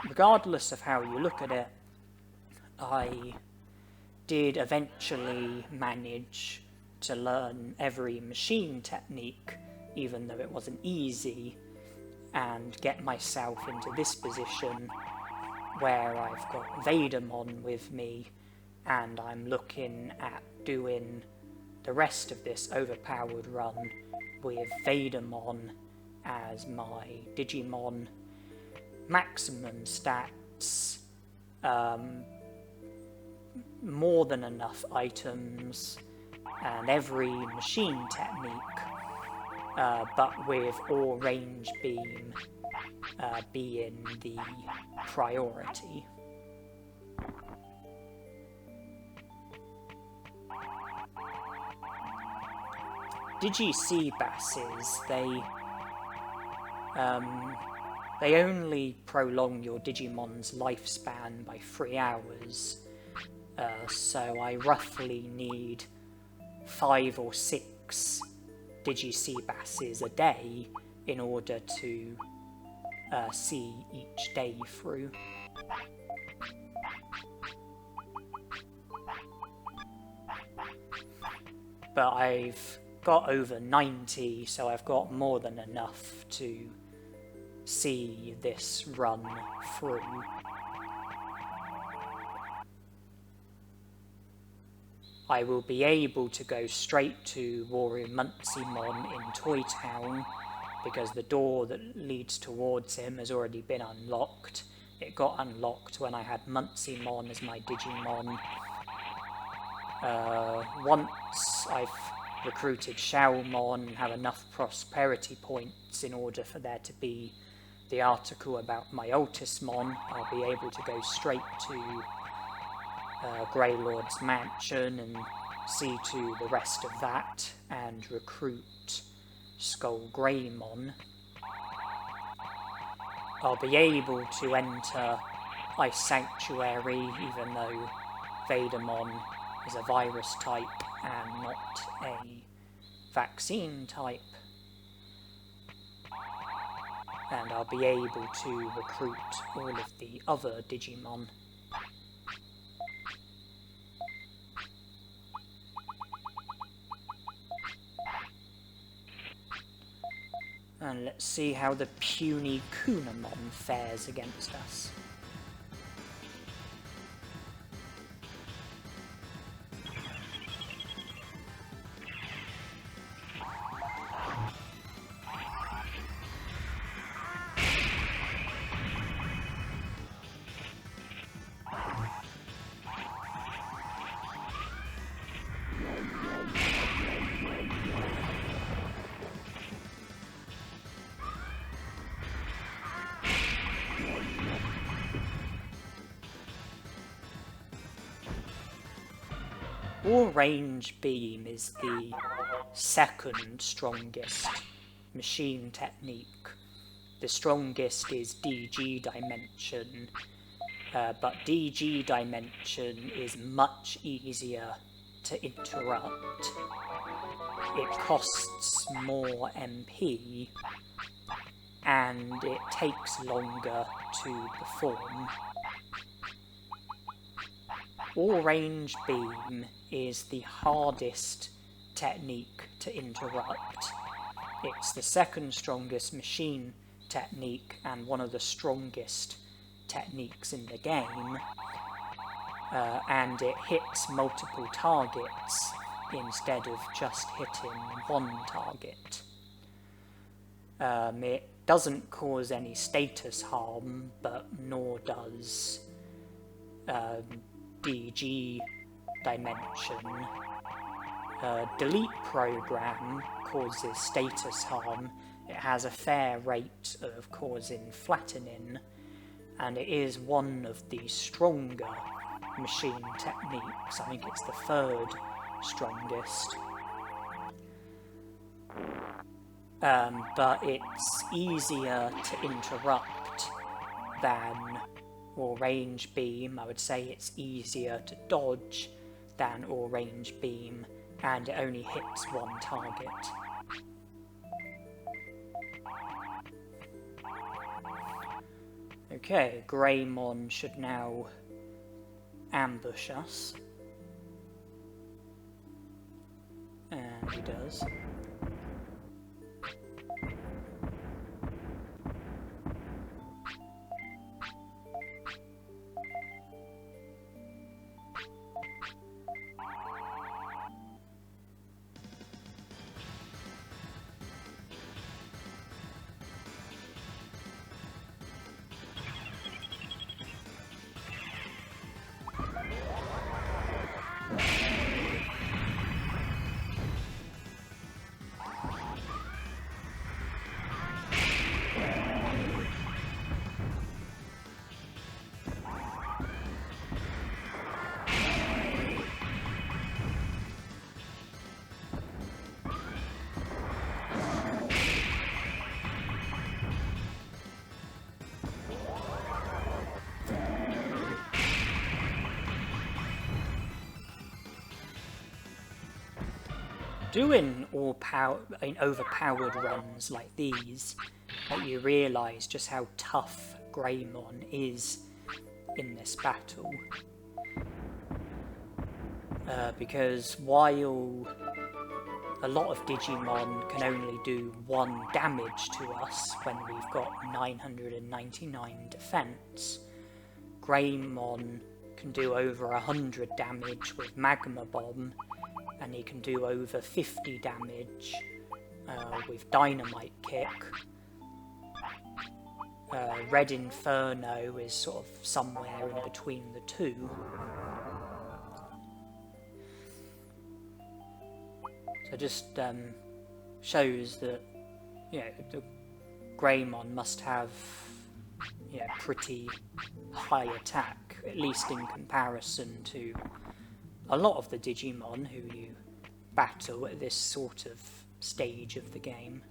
Regardless of how you look at it, I did eventually manage to learn every machine technique, even though it wasn't easy, and get myself into this position where I've got Vegiemon with me, and I'm looking at doing the rest of this Overpowered Run with Vegiemon as my Digimon, maximum stats, more than enough items, and every machine technique, but with all range beam being the priority. Digi-Seabasses, they only prolong your Digimon's lifespan by 3 hours, so I roughly need 5 or 6 Digi-Seabasses a day in order to see each day through. But I've got over 90, so I've got more than enough to see this run through. I will be able to go straight to Piximon in Toy Town, because the door that leads towards him has already been unlocked. It got unlocked when I had Piximon as my Digimon. Once I've recruited Xiaomon and have enough prosperity points in order for there to be the article about my Ultismon, I'll be able to go straight to Greylord's mansion and see to the rest of that and recruit Skull Greymon. I'll be able to enter Ice Sanctuary even though Vegiemon is a virus type and not a vaccine type. And I'll be able to recruit all of the other Digimon. And let's see how the puny Kunamon fares against us. All range beam is the second strongest machine technique. The strongest is DG Dimension, but DG Dimension is much easier to interrupt. It costs more MP, and it takes longer to perform. All range beam is the hardest technique to interrupt. It's the second strongest machine technique and one of the strongest techniques in the game, and it hits multiple targets instead of just hitting one target. It doesn't cause any status harm, but nor does DG dimension, delete program causes status harm. It has a fair rate of causing flattening, and it is one of the stronger machine techniques. I think it's the third strongest. But it's easier to interrupt than or range beam. I would say it's easier to dodge than or range beam, and it only hits one target. Okay, Greymon should now ambush us. And he does. Doing overpowered runs like these, that you realise just how tough Greymon is in this battle. Because while a lot of Digimon can only do 1 damage to us when we've got 999 defense, Greymon can do over 100 damage with Magma Bomb, and he can do over 50 damage with Dynamite Kick. Red Inferno is sort of somewhere in between the two. So just shows that, you know, the Greymon must have, you know, pretty high attack, at least in comparison to a lot of the Digimon who you battle at this sort of stage of the game.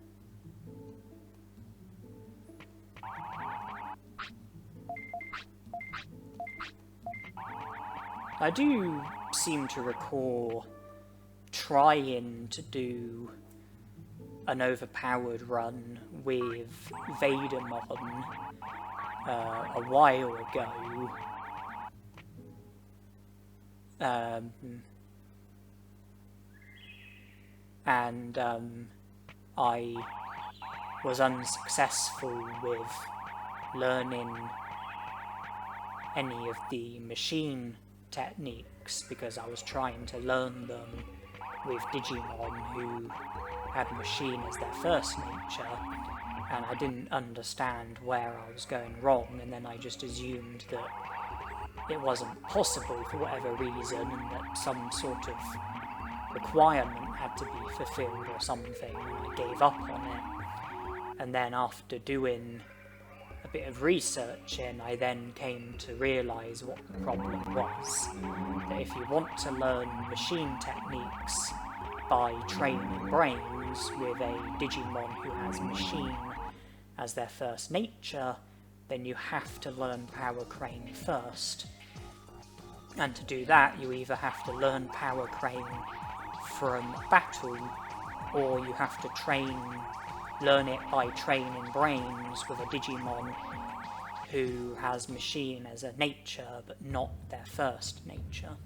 I do seem to recall trying to do an overpowered run with Vegiemon a while ago. And I was unsuccessful with learning any of the machine techniques because I was trying to learn them with Digimon who had machine as their first nature, and I didn't understand where I was going wrong, and then I just assumed that it wasn't possible for whatever reason, and that some sort of requirement had to be fulfilled or something, and I gave up on it. And then after doing a bit of researching, I then came to realise what the problem was. That if you want to learn machine techniques by training brains with a Digimon who has machine as their first nature, then you have to learn Power Crane first. And to do that, you either have to learn Power Crane from battle, or you have to learn it by training brains with a Digimon who has machine as a nature, but not their first nature.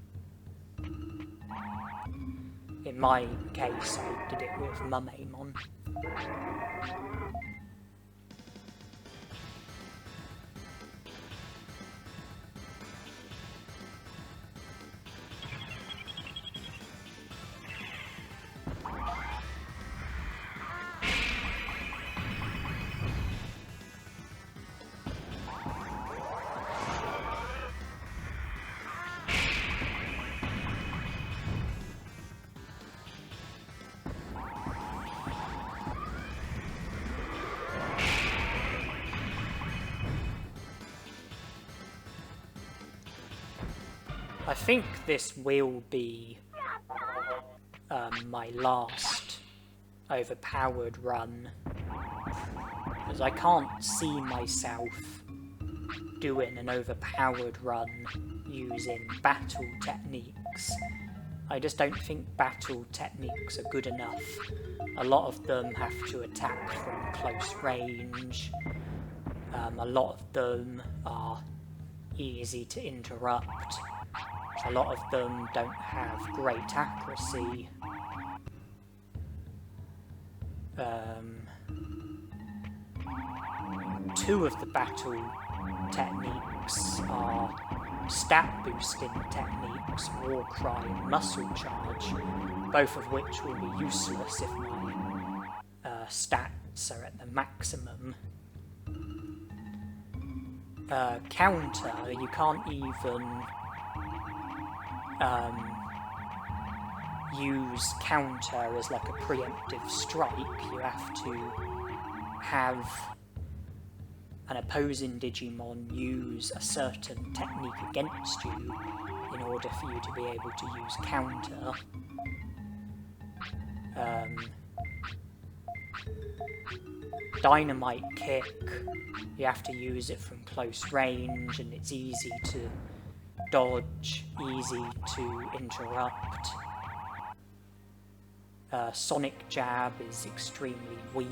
In my case, I did it with Meramon. I think this will be my last overpowered run, because I can't see myself doing an overpowered run using battle techniques. I just don't think battle techniques are good enough. A lot of them have to attack from close range. A lot of them are easy to interrupt. A lot of them don't have great accuracy. Two of the battle techniques are stat boosting techniques, War Cry and Muscle Charge, both of which will be useless if my stats are at the maximum. Counter, you can't even use counter as like a preemptive strike. You have to have an opposing Digimon use a certain technique against you in order for you to be able to use counter. Dynamite Kick, you have to use it from close range, and it's easy to dodge, easy to interrupt. Sonic Jab is extremely weak.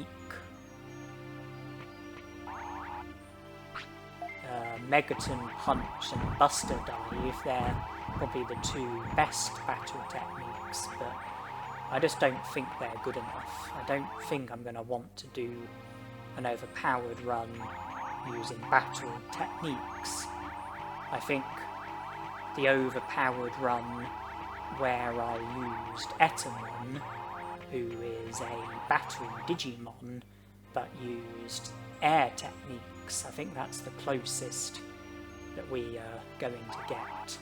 Megaton Punch and Buster Dive, they're probably the two best battle techniques, but I just don't think they're good enough. I don't think I'm going to want to do an overpowered run using battle techniques. I think the overpowered run where I used Etamon, who is a battle Digimon, but used air techniques, I think that's the closest that we are going to get.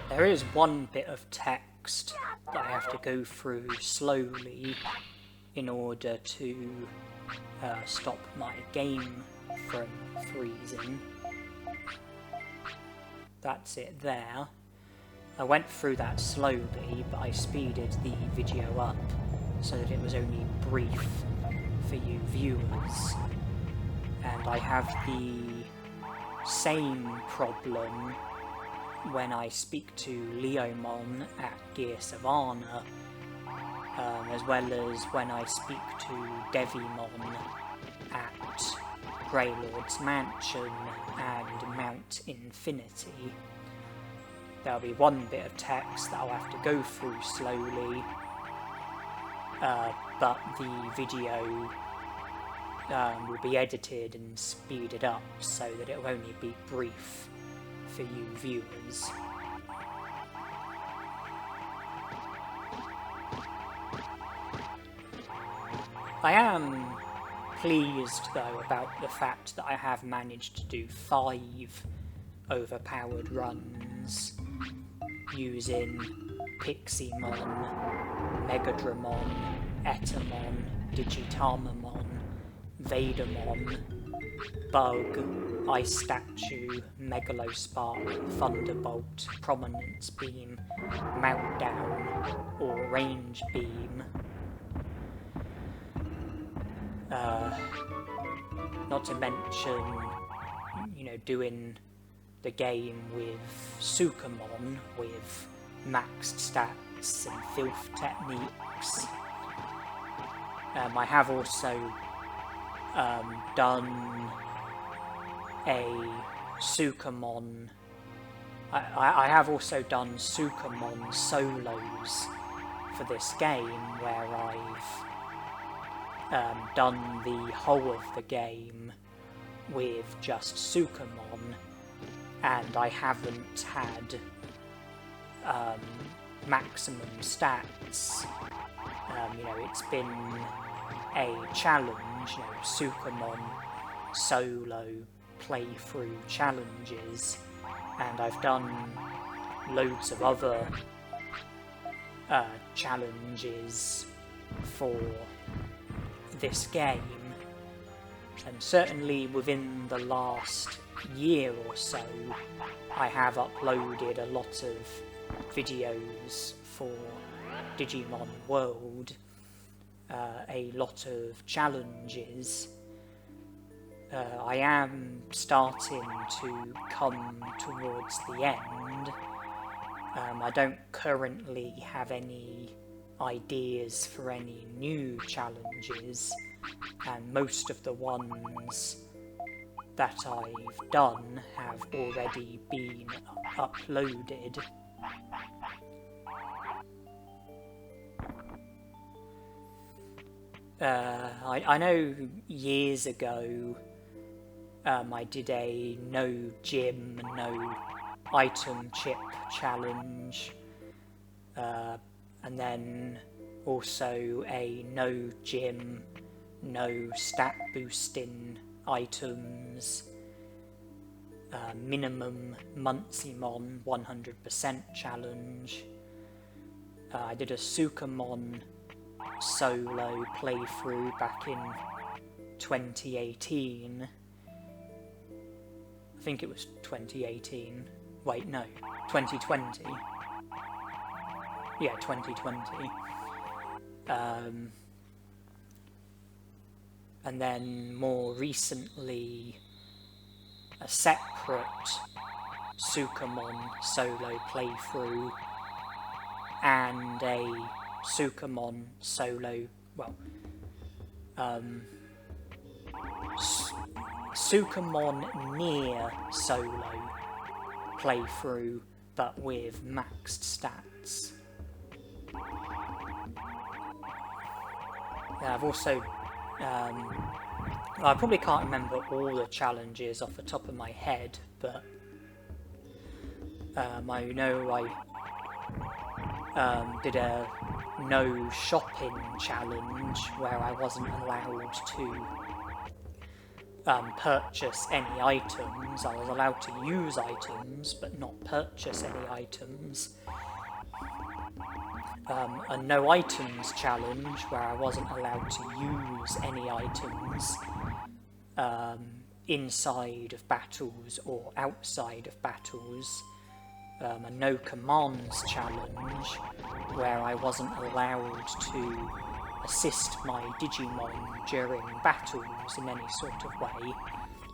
There is one bit of text that I have to go through slowly in order to stop my game from freezing. That's it there. I went through that slowly, but I speeded the video up so that it was only brief for you viewers. And I have the same problem when I speak to Leomon at Gear Savannah, as well as when I speak to Devimon at Greylord's Mansion and Mount Infinity. There'll be one bit of text that I'll have to go through slowly, but the video will be edited and speeded up so that it will only be brief for you viewers. I am pleased, though, about the fact that I have managed to do 5 overpowered runs using Piximon, Megadramon, Etamon, Digitamon, Vegiemon, Bug, Ice Statue, Megalospark, Thunderbolt, Prominence Beam, Meltdown, or Range Beam. Not to mention, you know, doing the game with Sukamon with maxed stats and filth techniques. I have also done a Sukamon. I have also done Sukamon solos for this game, where I've done the whole of the game with just Sukamon, and I haven't had maximum stats. You know, it's been a challenge, you know, Sukamon solo playthrough challenges, and I've done loads of other challenges for this game, and certainly within the last year or so I have uploaded a lot of videos for Digimon World, a lot of challenges. I am starting to come towards the end. I don't currently have any ideas for any new challenges, and most of the ones that I've done have already been uploaded. I know years ago I did a no gym, no item chip challenge, and then also a no gym, no stat boosting items, minimum Piximon 100% challenge. I did a Sukamon solo playthrough back in 2018. I think it was 2018. Wait, no, 2020. Yeah, 2020. And then more recently, a separate Sukamon solo playthrough and a Sukamon solo, well, Sukamon near solo playthrough, but with maxed stats. I've also, I probably can't remember all the challenges off the top of my head, but I know I did a no shopping challenge where I wasn't allowed to purchase any items. I was allowed to use items but not purchase any items. A no items challenge where I wasn't allowed to use any items inside of battles or outside of battles. A no commands challenge where I wasn't allowed to assist my Digimon during battles in any sort of way,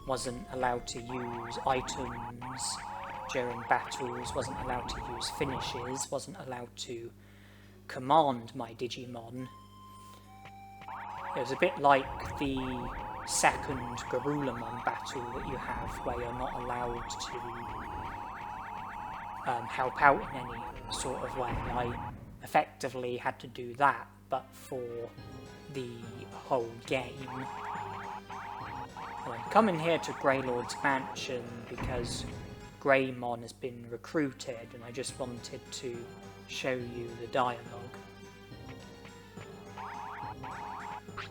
wasn't allowed to use items during battles, wasn't allowed to use finishes, wasn't allowed to command my Digimon. It was a bit like the second Yuramon battle that you have, where you're not allowed to help out in any sort of way. I effectively had to do that, but for the whole game. I'm coming here to Greylord's Mansion because Greymon has been recruited, and I just wanted to show you the dialogue. 'Cause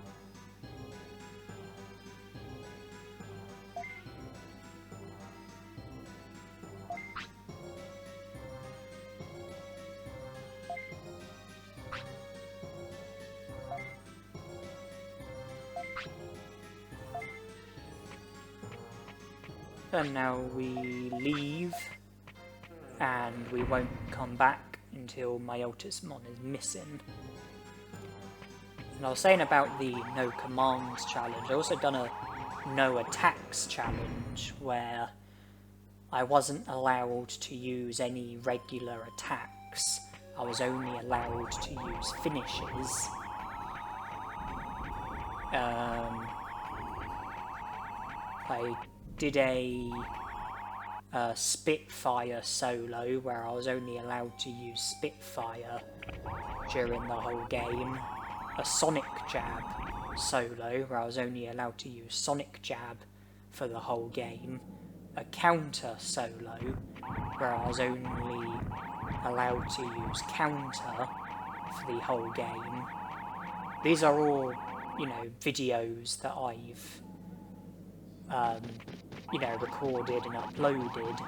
And now we leave, and we won't come back until my Piximon is missing. And I was saying about the no commands challenge, I also done a no attacks challenge where I wasn't allowed to use any regular attacks. I was only allowed to use finishes. I did a Spitfire solo where I was only allowed to use Spitfire during the whole game. A Sonic Jab solo where I was only allowed to use Sonic Jab for the whole game. A Counter solo where I was only allowed to use Counter for the whole game. These are all, you know, videos that I've you know, recorded and uploaded.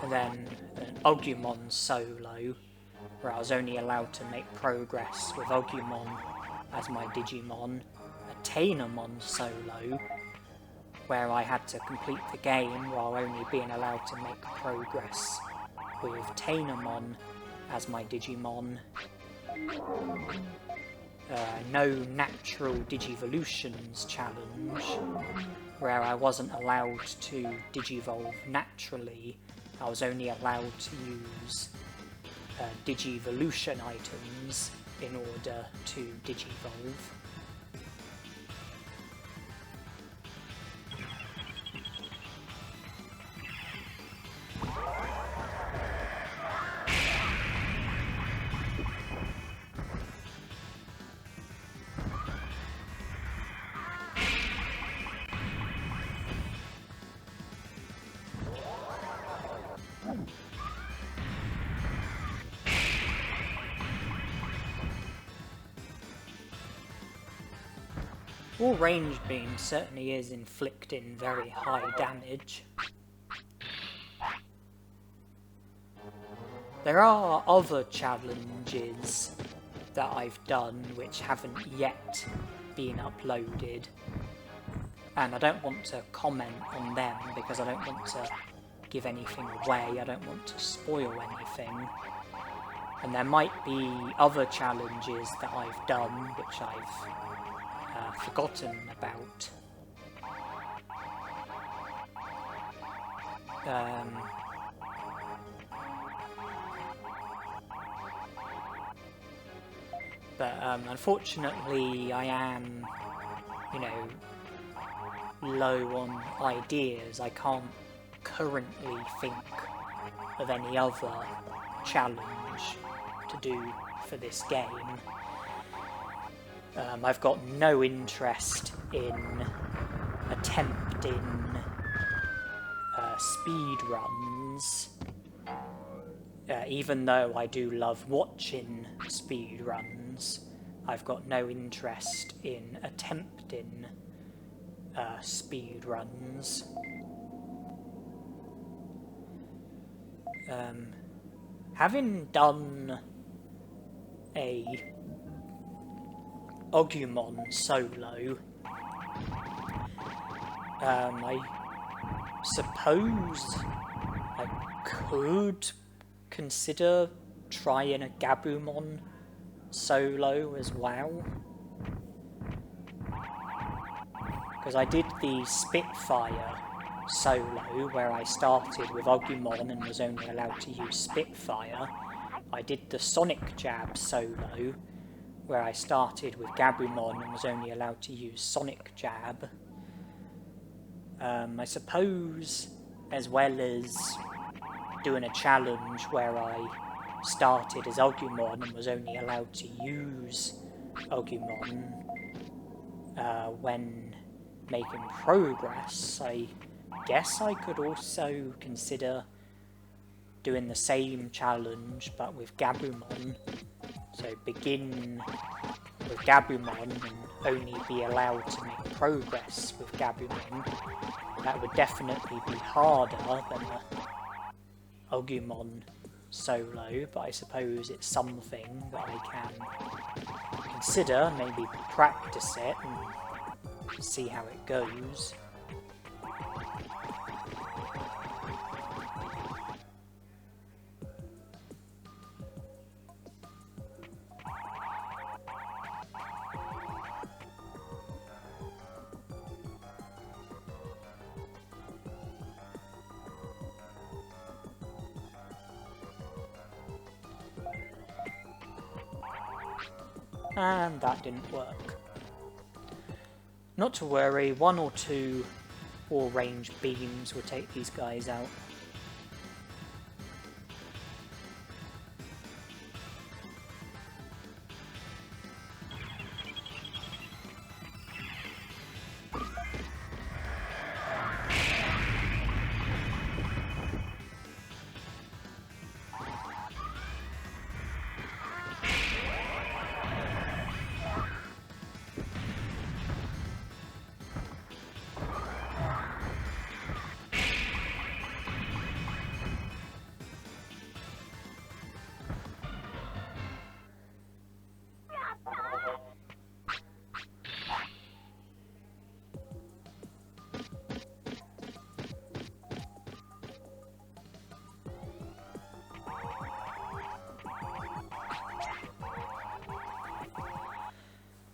And then an Agumon solo, where I was only allowed to make progress with Agumon as my Digimon. A Tanemon solo, where I had to complete the game while only being allowed to make progress with Tanemon as my Digimon. No Natural Digivolutions challenge, where I wasn't allowed to Digivolve naturally. I was only allowed to use Digivolution items in order to Digivolve. All range beam certainly is inflicting very high damage. There are other challenges that I've done which haven't yet been uploaded, and I don't want to comment on them because I don't want to give anything away, I don't want to spoil anything. And there might be other challenges that I've done which I've forgotten about. But unfortunately I am, you know, low on ideas. I can't currently think of any other challenge to do for this game. I've got no interest in attempting speed runs, even though I do love watching speed runs. I've got no interest in attempting speed runs. Having done a Agumon solo, I suppose I could consider trying a Gabumon solo as well, because I did the Spitfire solo where I started with Agumon and was only allowed to use Spitfire. I did the Sonic Jab solo where I started with Gabumon and was only allowed to use Sonic Jab. I suppose, as well as doing a challenge where I started as Agumon and was only allowed to use Agumon when making progress, I guess I could also consider doing the same challenge but with Gabumon. So begin with Gabumon and only be allowed to make progress with Gabumon. That would definitely be harder than a Agumon solo, but I suppose it's something that I can consider, maybe practice it and see how it goes. And that didn't work. Not to worry, 1 or 2 all-range beams will take these guys out.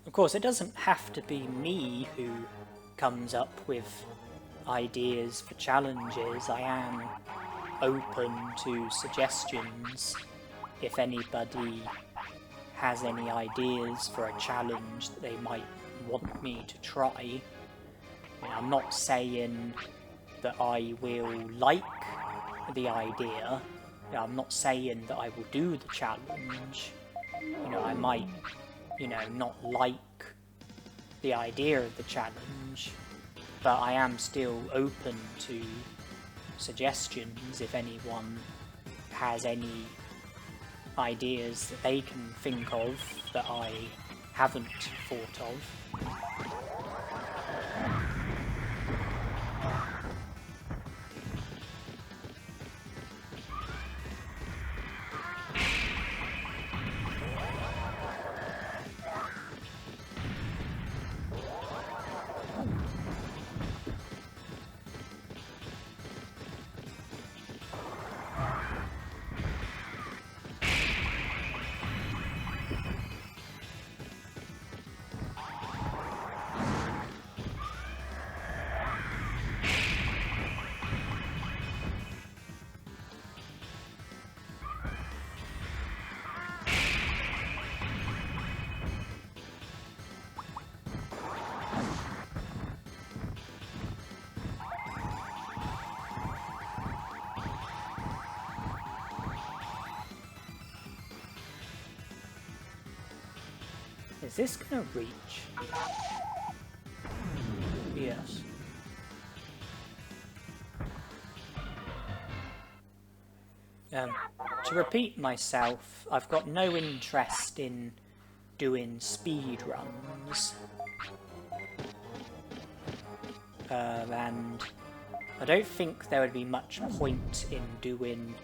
Of course, it doesn't have to be me who comes up with ideas for challenges. I am open to suggestions. If anybody has any ideas for a challenge that they might want me to try, I'm not saying that I will like the idea. I'm not saying that I will do the challenge. I might not like the idea of the challenge, but I am still open to suggestions if anyone has any ideas that they can think of that I haven't thought of. Is this gonna reach? Yes. To repeat myself, I've got no interest in doing speed runs. And I don't think there would be much point in doing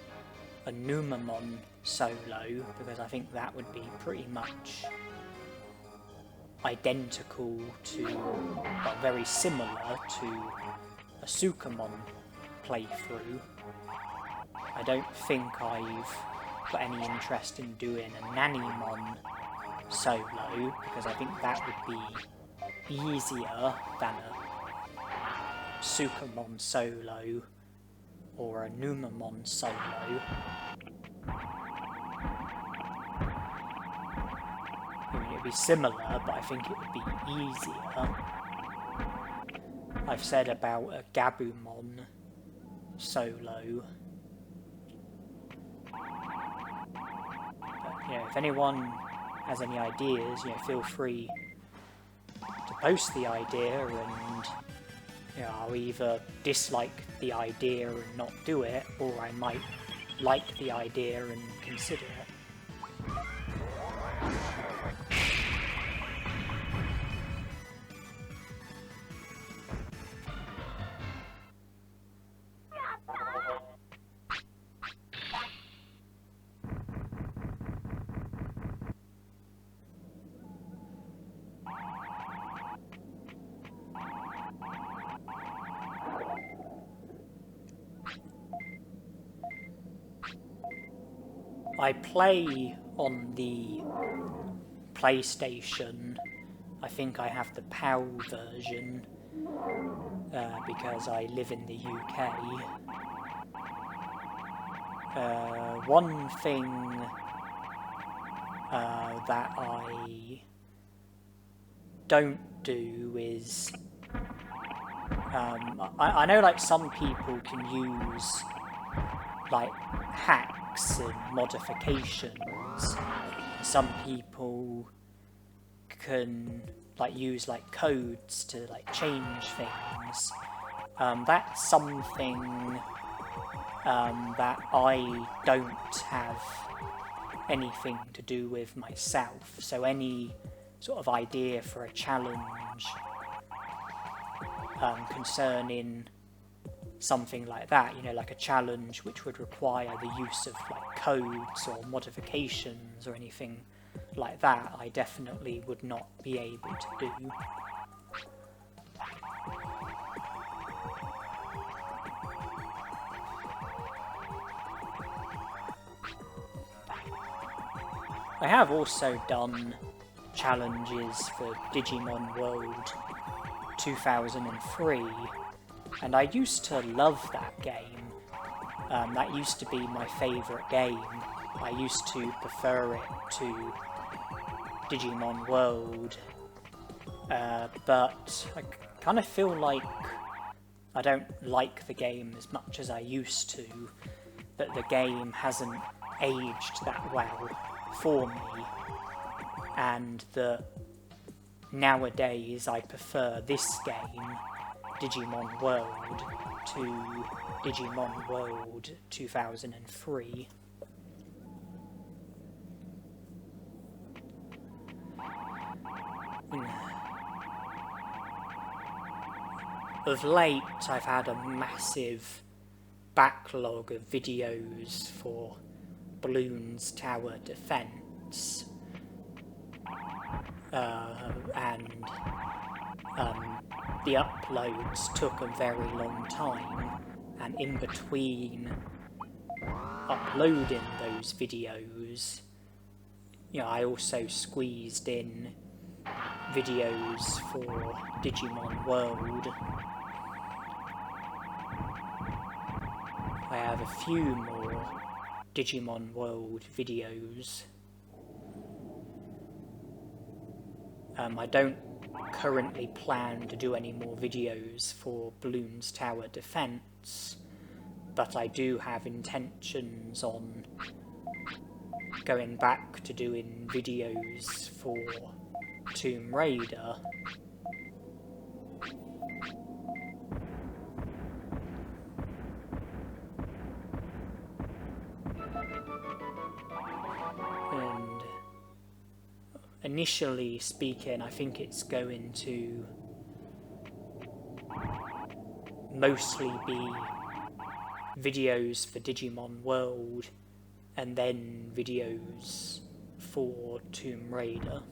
a Numamon solo, because I think that would be pretty much identical to, well, very similar to a Sukamon playthrough. I don't think I've got any interest in doing a Tanemon solo, because I think that would be easier than a Sukamon solo or a Numamon solo. It'd be similar, but I think it would be easier. I've said about a Agumon solo. But, if anyone has any ideas, feel free to post the idea, and I'll either dislike the idea and not do it, or I might like the idea and consider it. I play on the PlayStation. I think I have the PAL version because I live in the UK. One thing that I don't do is I know like some people can use like hacks and modifications. Some people can like use like codes to like change things. That's something that I don't have anything to do with myself. So any sort of idea for a challenge concerning something like that, you know, like a challenge which would require the use of like codes or modifications or anything like that, I definitely would not be able to do. I have also done challenges for Digimon World 2003, and I used to love that game. That used to be my favourite game. I used to prefer it to Digimon World, but I kind of feel like I don't like the game as much as I used to, that the game hasn't aged that well for me, and that nowadays I prefer this game, Digimon World, to Digimon World 2003. Of late, I've had a massive backlog of videos for Bloons Tower Defense, and the uploads took a very long time, and in between uploading those videos, you know, I also squeezed in videos for Digimon World. I have a few more Digimon World videos. I don't currently plan to do any more videos for Bloons Tower Defense, but I do have intentions on going back to doing videos for Tomb Raider. And initially speaking, I think it's going to mostly be videos for Digimon World and then videos for Tomb Raider.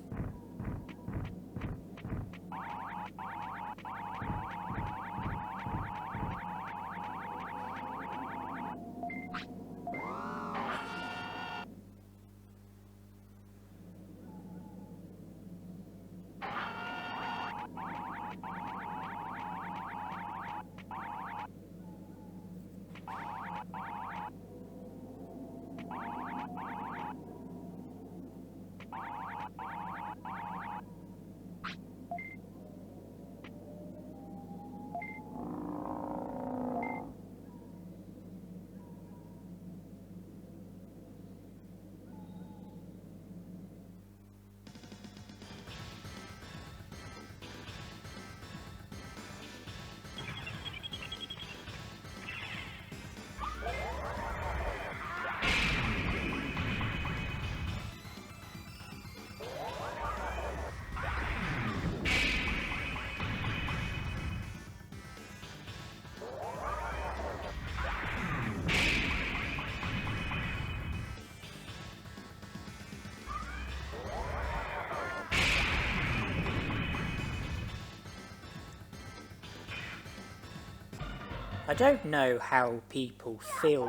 I don't know how people feel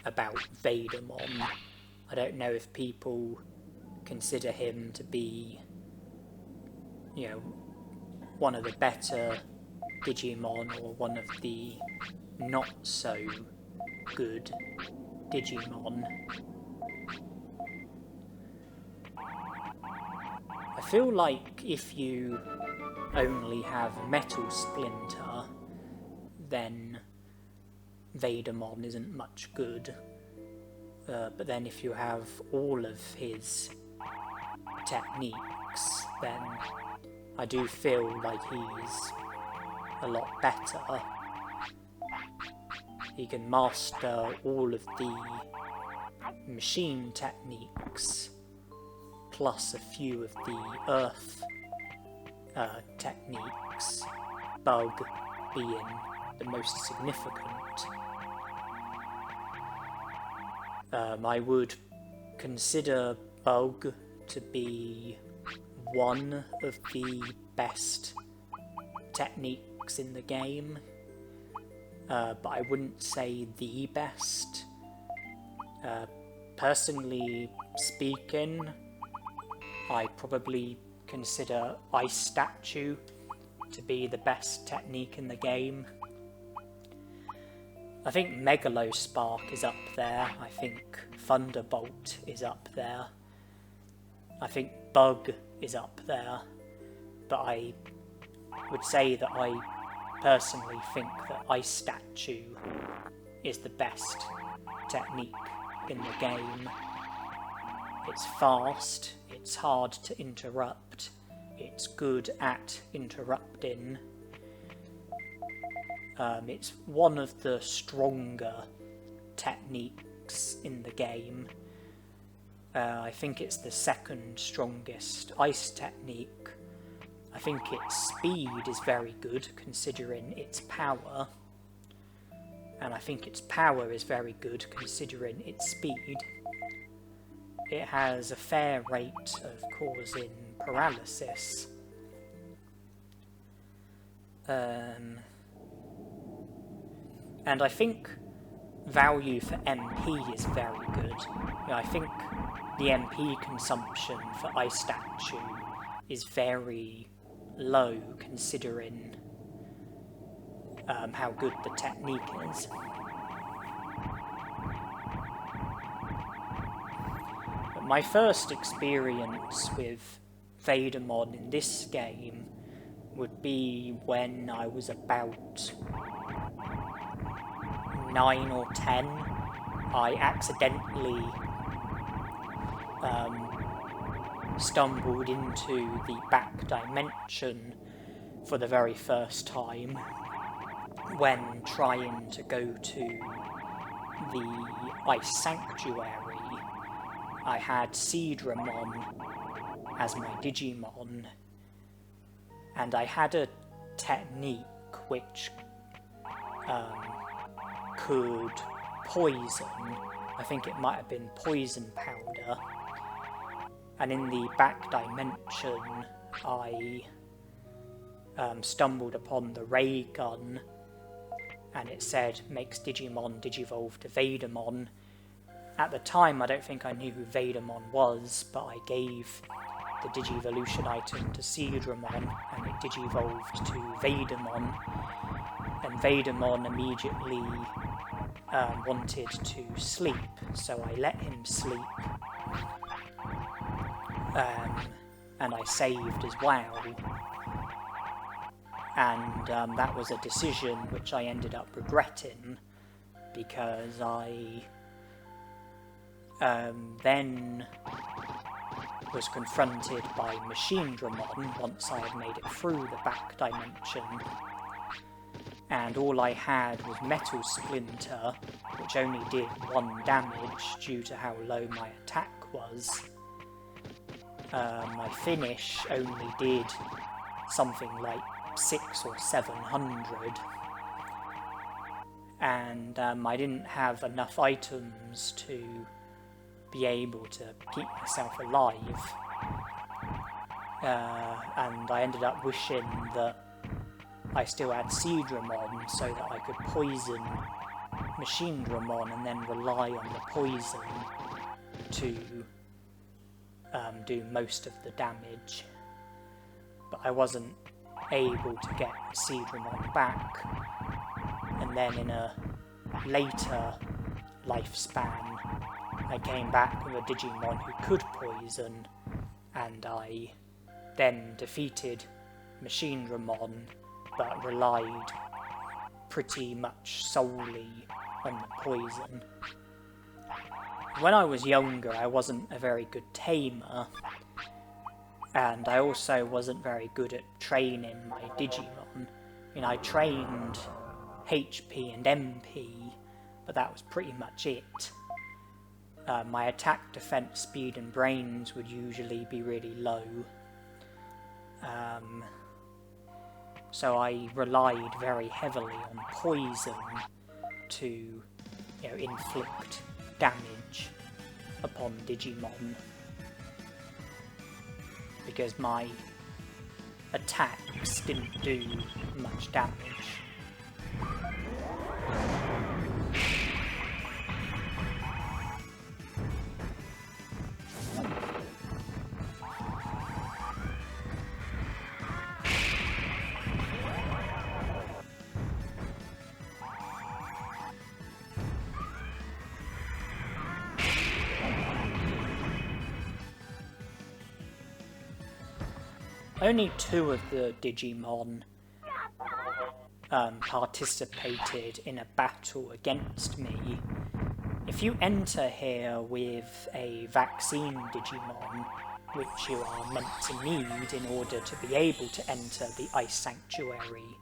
about Vegiemon. I don't know if people consider him to be, you know, one of the better Digimon or one of the not so good Digimon. I feel like if you only have Metal Splinter, then Vegiemon isn't much good. But then if you have all of his techniques, then I do feel like he's a lot better. He can master all of the machine techniques, plus a few of the earth techniques, Bug being the most significant. I would consider Bug to be one of the best techniques in the game, but I wouldn't say the best. Personally speaking, I probably consider Ice Statue to be the best technique in the game. I think Megalospark is up there, I think Thunderbolt is up there, I think Bug is up there, but I would say that I personally think that Ice Statue is the best technique in the game. It's fast, it's hard to interrupt, it's good at interrupting. It's one of the stronger techniques in the game. I think it's the second strongest ice technique. I think its speed is very good considering its power. And I think its power is very good considering its speed. It has a fair rate of causing paralysis. And I think value for MP is very good. I think the MP consumption for Ice Statue is very low considering how good the technique is. But my first experience with Vegiemon in this game would be when I was about 9 or 10. I accidentally stumbled into the back dimension for the very first time when trying to go to the Ice Sanctuary. I had Yuramon as my Digimon, and I had a technique which could poison. I think it might have been poison powder. And in the back dimension, I stumbled upon the ray gun, and it said makes Digimon digivolve to Vegiemon. At the time, I don't think I knew who Vegiemon was, but I gave the Digivolution item to Yuramon, and it digivolved to Vegiemon. And Vegiemon immediately wanted to sleep, so I let him sleep. And I saved as well. And that was a decision which I ended up regretting, because I then was confronted by Machine Dramon once I had made it through the back dimension. And all I had was Metal Splinter, which only did 1 damage due to how low my attack was. My finish only did something like 600 or 700. And I didn't have enough items to be able to keep myself alive. And I ended up wishing that I still had Yuramon so that I could poison Machine Dramon and then rely on the poison to do most of the damage, but I wasn't able to get Seedramon back, and then in a later lifespan I came back with a Digimon who could poison, and I then defeated Machineramon, but relied pretty much solely on the poison. When I was younger, I wasn't a very good tamer, and I also wasn't very good at training my Digimon. I mean, I trained HP and MP, but that was pretty much it. My attack, defense, speed and brains would usually be really low. So I relied very heavily on poison to, inflict damage upon Digimon, because my attacks didn't do much damage. Only 2 of the Digimon participated in a battle against me. If you enter here with a vaccine Digimon, which you are meant to need in order to be able to enter the Ice Sanctuary,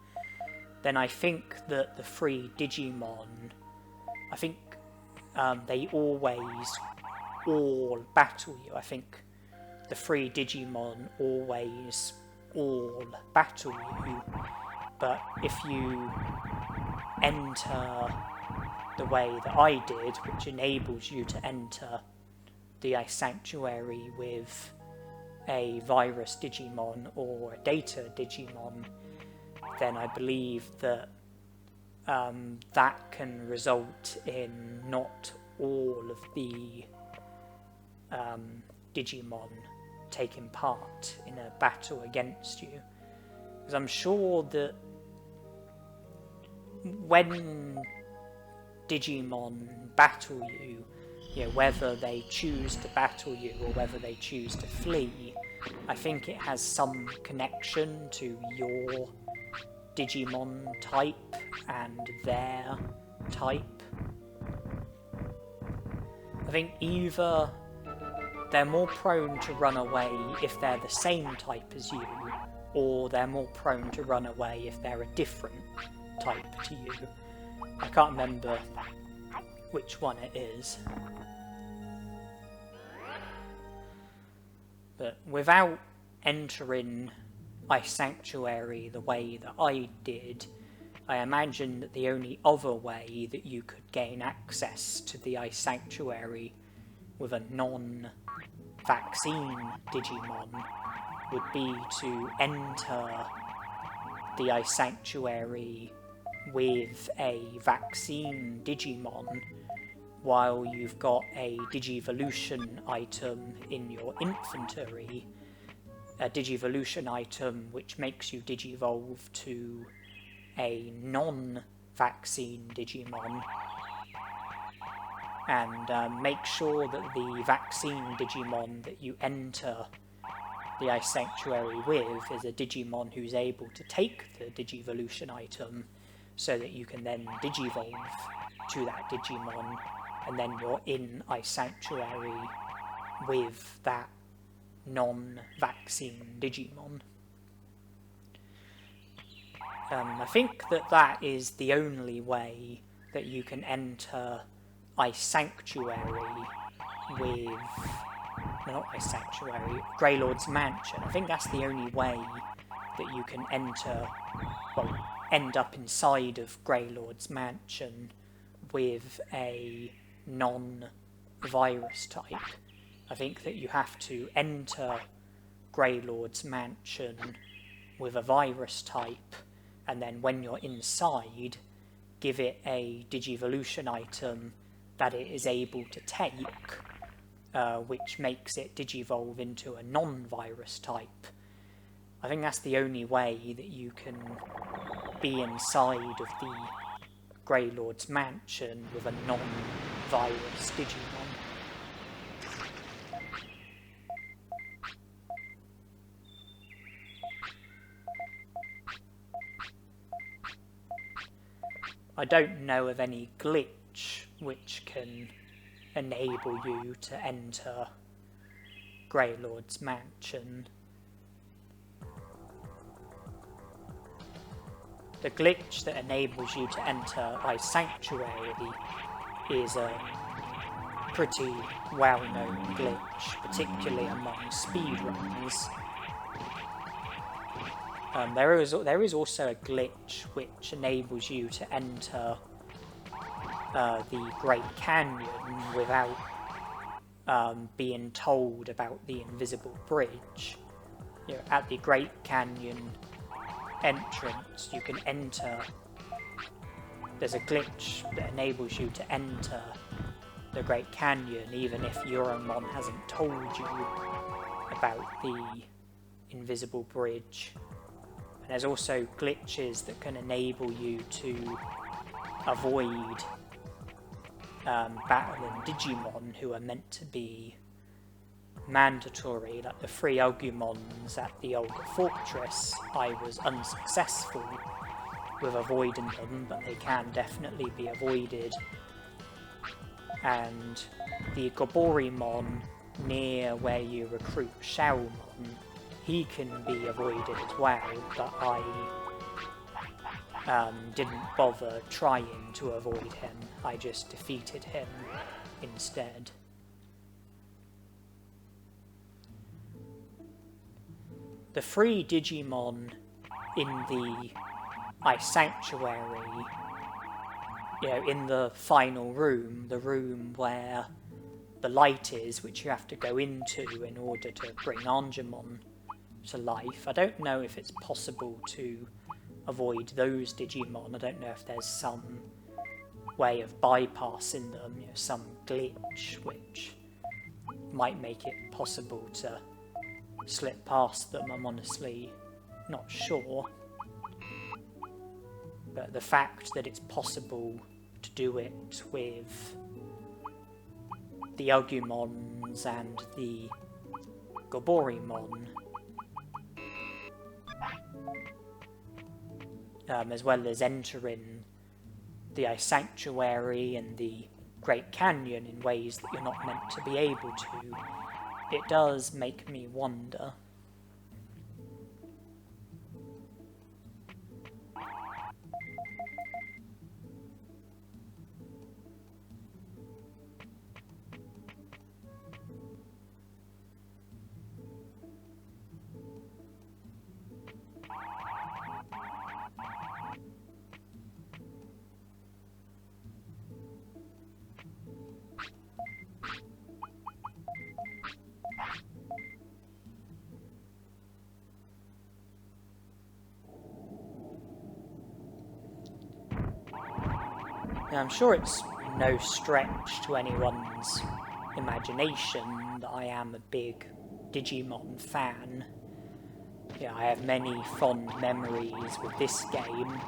then I think that the 3 Digimon, they always all battle you. I think the 3 Digimon always all battle you, but if you enter the way that I did, which enables you to enter the Ice Sanctuary with a Virus Digimon or a Data Digimon, then I believe that that can result in not all of the Digimon taking part in a battle against you. Because I'm sure that when Digimon battle you, whether they choose to battle you or whether they choose to flee, I think it has some connection to your Digimon type and their type. I think either they're more prone to run away if they're the same type as you, or they're more prone to run away if they're a different type to you. I can't remember which one it is. But without entering Ice Sanctuary the way that I did, I imagine that the only other way that you could gain access to the Ice Sanctuary with a non-vaccine Digimon would be to enter the Ice Sanctuary with a vaccine Digimon while you've got a Digivolution item in your inventory, a Digivolution item which makes you Digivolve to a non-vaccine Digimon, and make sure that the vaccine Digimon that you enter the Ice Sanctuary with is a Digimon who's able to take the Digivolution item, so that you can then Digivolve to that Digimon, and then you're in Ice Sanctuary with that non-vaccine Digimon. I think that that is the only way that you can enter Ice Sanctuary with... not Ice Sanctuary, Greylord's Mansion. I think that's the only way that you can enter, well, end up inside of Greylord's Mansion with a non-virus type. I think that you have to enter Greylord's Mansion with a virus type, and then when you're inside, give it a Digivolution item that it is able to take, which makes it digivolve into a non-virus type. I think that's the only way that you can be inside of the Grey Lord's mansion with a non-virus Digimon. I don't know of any glitch which can enable you to enter Grey Lord's mansion. The glitch that enables you to enter I Sanctuary is a pretty well-known glitch, particularly among speedrunners. There is also a glitch which enables you to enter the Great Canyon without being told about the invisible bridge. You know, at the Great Canyon entrance, you can enter. There's a glitch that enables you to enter the Great Canyon even if Yuramon hasn't told you about the invisible bridge. And there's also glitches that can enable you to avoid battling Digimon who are meant to be mandatory, like the 3 Agumons at the Olga Fortress. I was unsuccessful with avoiding them, but they can definitely be avoided. And the Goborimon near where you recruit Shaomon, he can be avoided as well, but I didn't bother trying to avoid him. I just defeated him instead. The 3 Digimon in the I Sanctuary, you know, in the final room, the room where the light is, which you have to go into in order to bring Agumon to life. I don't know if it's possible to avoid those Digimon. I don't know if there's some way of bypassing them, you know, some glitch which might make it possible to slip past them. I'm honestly not sure. But the fact that it's possible to do it with the Agumons and the Goborimon, as well as entering the I Sanctuary and the Great Canyon in ways that you're not meant to be able to, it does make me wonder. Now, I'm sure it's no stretch to anyone's imagination that I am a big Digimon fan. Yeah, I have many fond memories with this game,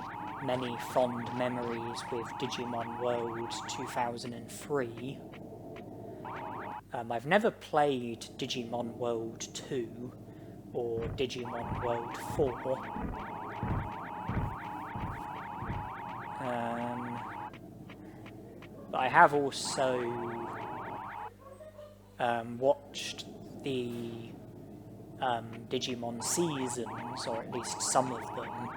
many fond memories with Digimon World 2003. I've never played Digimon World 2 or Digimon World 4. But I have also watched the Digimon seasons, or at least some of them,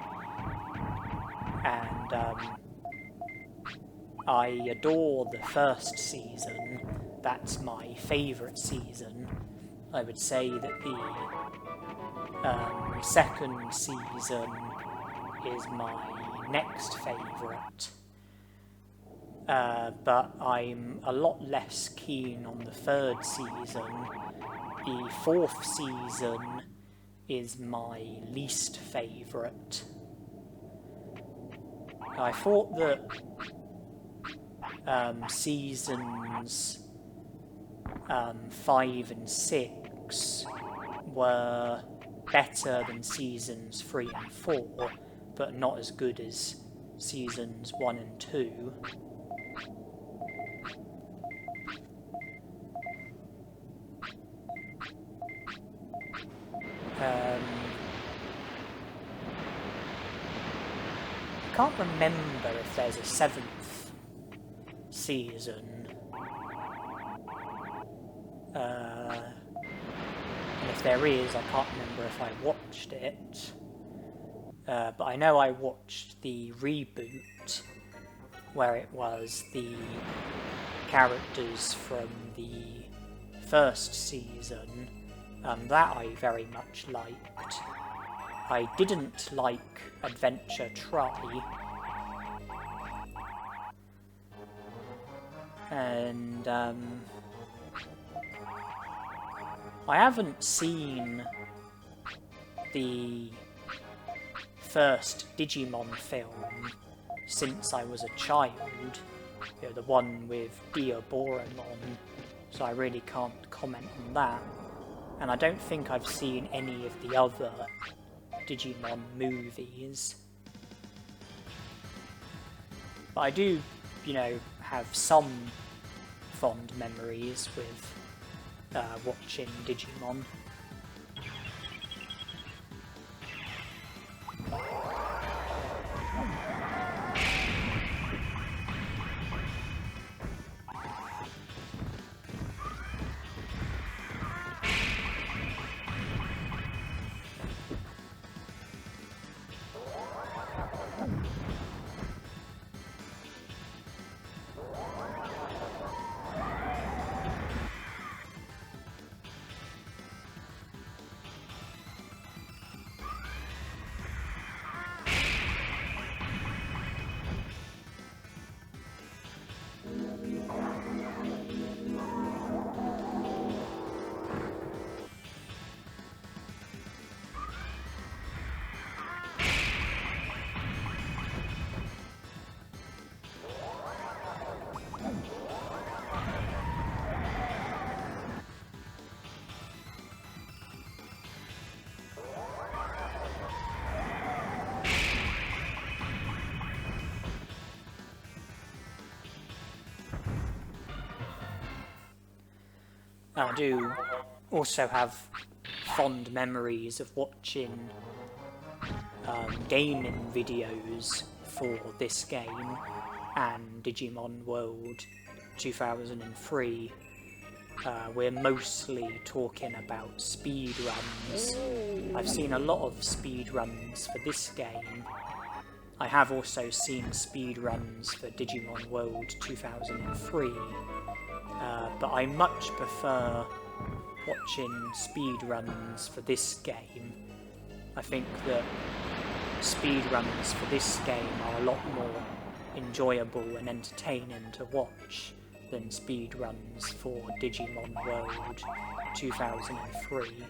and I adore the first season. That's my favourite season. I would say that the second season is my next favourite. But I'm a lot less keen on the third season. The fourth season is my least favourite. I thought that seasons 5 and 6 were better than seasons 3 and 4, but not as good as seasons 1 and 2. I can't remember if there's a 7th season. And if there is, I can't remember if I watched it. But I know I watched the reboot, where it was the characters from the first season. That I very much liked. I didn't like Adventure Try. And I haven't seen the first Digimon film since I was a child, you know, the one with Yuramon, so I really can't comment on that. And I don't think I've seen any of the other Digimon movies. But I do, you know, have some fond memories with watching Digimon. I do also have fond memories of watching gaming videos for this game and Digimon World 2003. We're mostly talking about speedruns. I've seen a lot of speedruns for this game. I have also seen speedruns for Digimon World 2003. But I much prefer watching speedruns for this game. I think that speedruns for this game are a lot more enjoyable and entertaining to watch than speedruns for Digimon World 2003.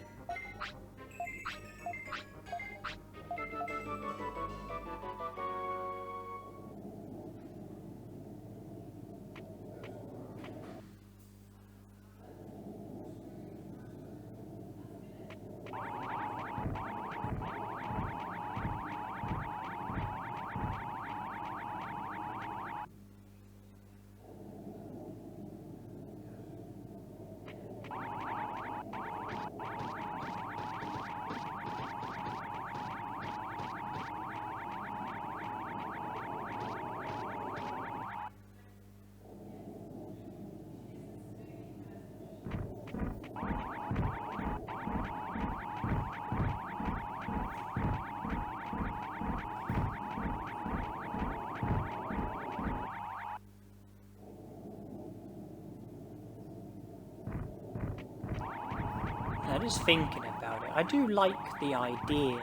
Now, just thinking about it, I do like the idea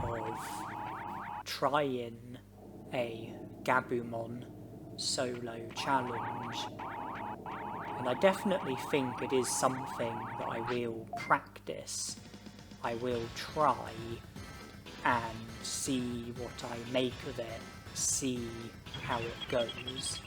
of trying a Agumon solo challenge, and I definitely think it is something that I will practice. I will try and see what I make of it, see how it goes.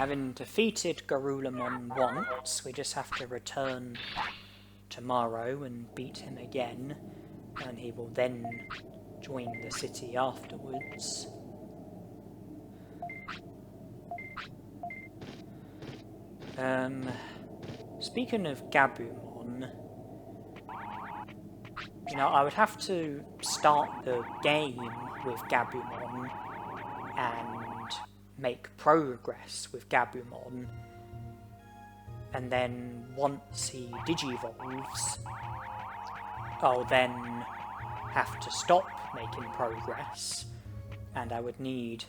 having defeated Garurumon once, we just have to return tomorrow and beat him again, and he will then join the city afterwards. Speaking of Gabumon, you know, I would have to start the game with Gabumon and make progress with Gabumon, and then once he digivolves, I'll then have to stop making progress, and I would need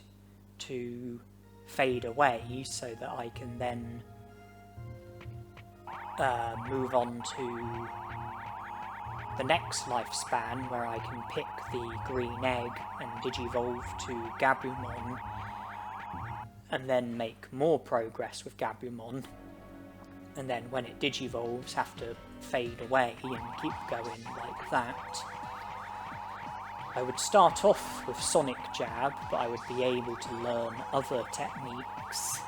to fade away so that I can then move on to the next lifespan, where I can pick the green egg and digivolve to Gabumon, and then make more progress with Gabumon, and then when it digivolves have to fade away and keep going like that. I would start off with Sonic Jab, but I would be able to learn other techniques.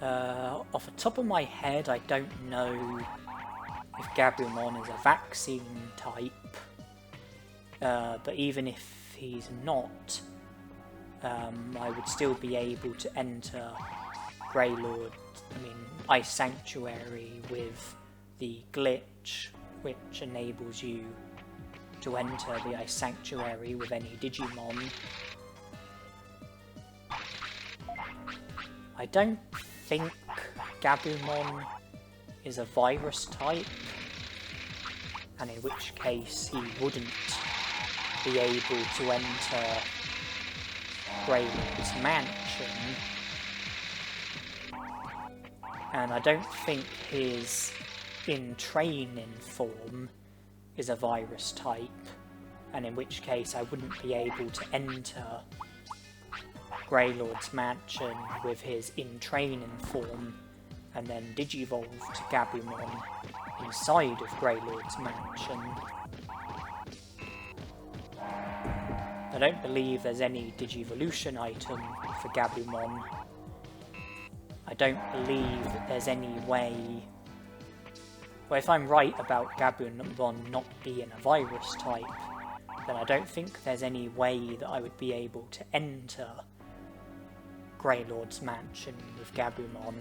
Off the top of my head, I don't know if Gabumon is a vaccine type, but even if he's not, I would still be able to enter Ice Sanctuary with the glitch, which enables you to enter the Ice Sanctuary with any Digimon. I don't think Gabumon is a virus type, and in which case he wouldn't be able to enter Greylord's mansion, and I don't think his in training form is a virus type, and in which case I wouldn't be able to enter Greylord's mansion with his in training form and then digivolve to Gabumon inside of Greylord's mansion. I don't believe there's any Digivolution item for Gabumon. I don't believe that there's any way... Well, if I'm right about Gabumon not being a virus type, then I don't think there's any way that I would be able to enter Greylord's mansion with Gabumon,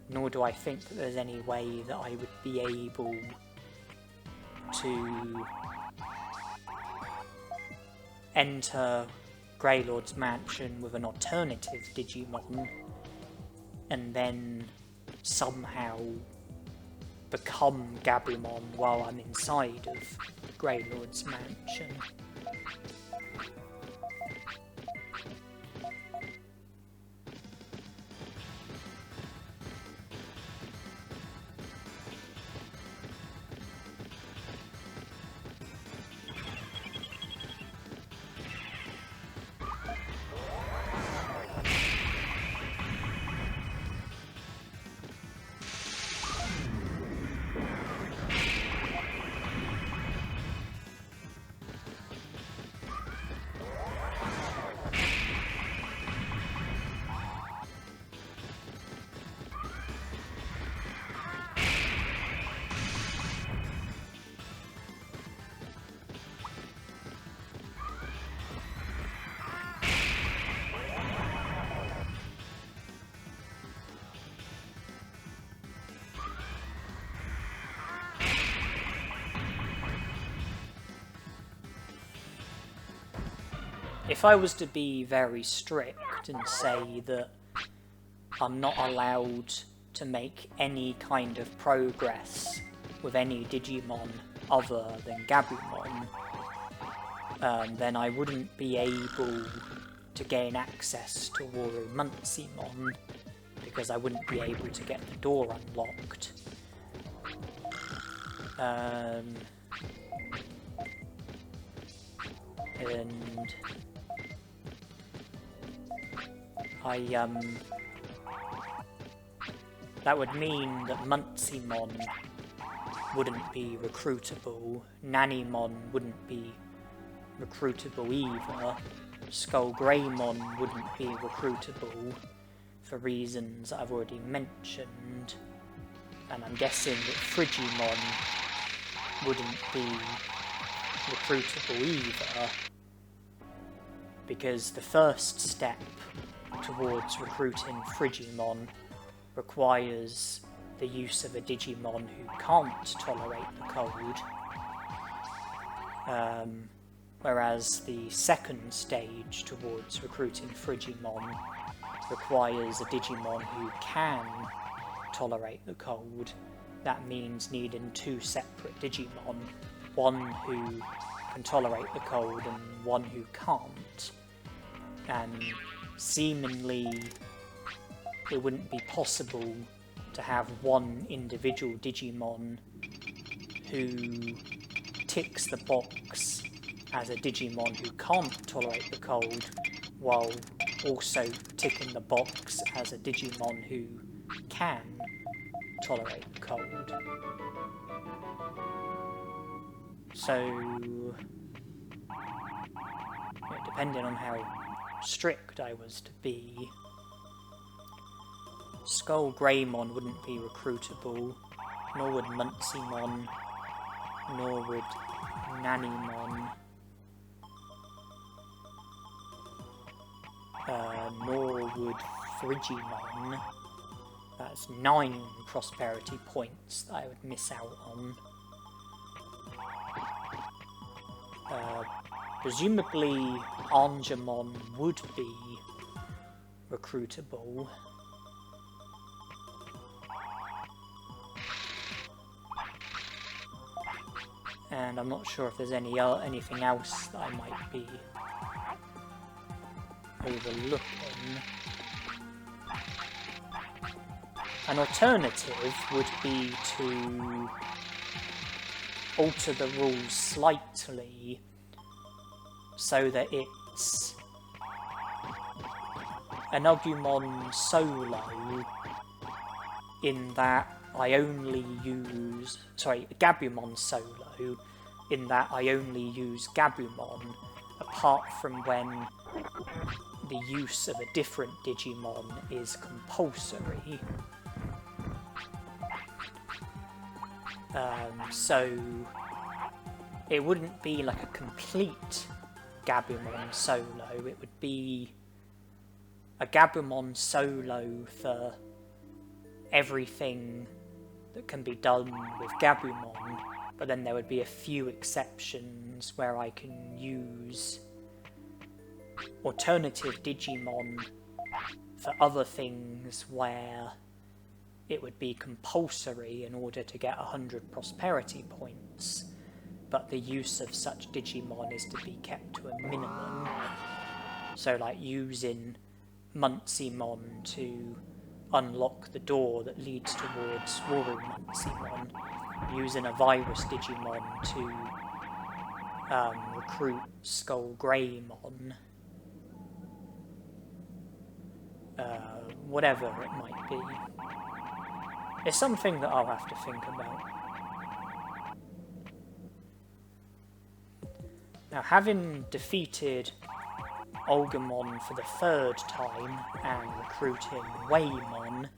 nor do I think that there's any way that I would be able to enter Greylord's mansion with an alternative Digimon and then somehow become Gabumon while I'm inside of Greylord's mansion. If I was to be very strict and say that I'm not allowed to make any kind of progress with any Digimon other than Gabumon, then I wouldn't be able to gain access to Muncimon, because I wouldn't be able to get the door unlocked. And that would mean that Muncimon wouldn't be recruitable, Tanemon wouldn't be recruitable either, Skullgreymon wouldn't be recruitable, for reasons I've already mentioned, and I'm guessing that Frigimon wouldn't be recruitable either, because the first step towards recruiting Frigimon requires the use of a Digimon who can't tolerate the cold, whereas the second stage towards recruiting Frigimon requires a Digimon who can tolerate the cold. That means needing two separate Digimon, one who can tolerate the cold and one who can't. And seemingly it wouldn't be possible to have one individual Digimon who ticks the box as a Digimon who can't tolerate the cold, while also ticking the box as a Digimon who can tolerate the cold. So, depending on how strict I was to be, Skull Greymon wouldn't be recruitable, nor would Muncimon, nor would Nanimon, nor would Frigimon. That's 9 prosperity points that I would miss out on. Presumably Agumon would be recruitable. And I'm not sure if there's anything else that I might be overlooking. An alternative would be to alter the rules slightly so that it's an Agumon solo in that I only use... sorry, Gabumon solo in that I only use Gabumon apart from when the use of a different Digimon is compulsory. So it wouldn't be like a complete Gabumon solo, it would be a Gabumon solo for everything that can be done with Gabumon, but then there would be a few exceptions where I can use alternative Digimon for other things where it would be compulsory in order to get 100 prosperity points, but the use of such Digimon is to be kept to a minimum. So like using Muncimon to unlock the door that leads towards Woru Muncimon, using a virus Digimon to recruit Skull Greymon, whatever it might be. It's something that I'll have to think about. Now, having defeated Agumon for the 3rd time and recruiting Waymon,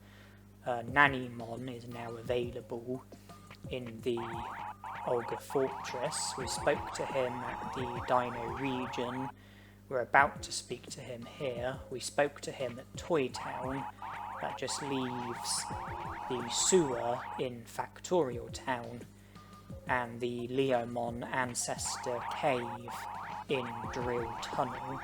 Nanimon is now available in the Olga Fortress. We spoke to him at the Dino region. We're about to speak to him here. We spoke to him at Toy Town. That just leaves the sewer in Factorial Town and the Leomon Ancestor Cave in Drill Tunnel.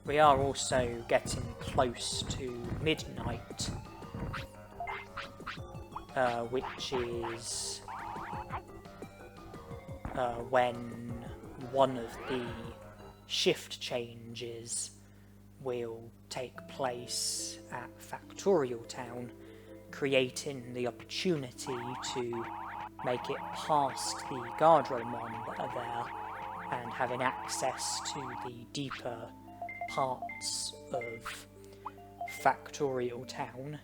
We are also getting close to midnight, which is when one of the shift changes will take place at Factorial Town, creating the opportunity to make it past the Guardromon that are there and having access to the deeper parts of Factorial Town.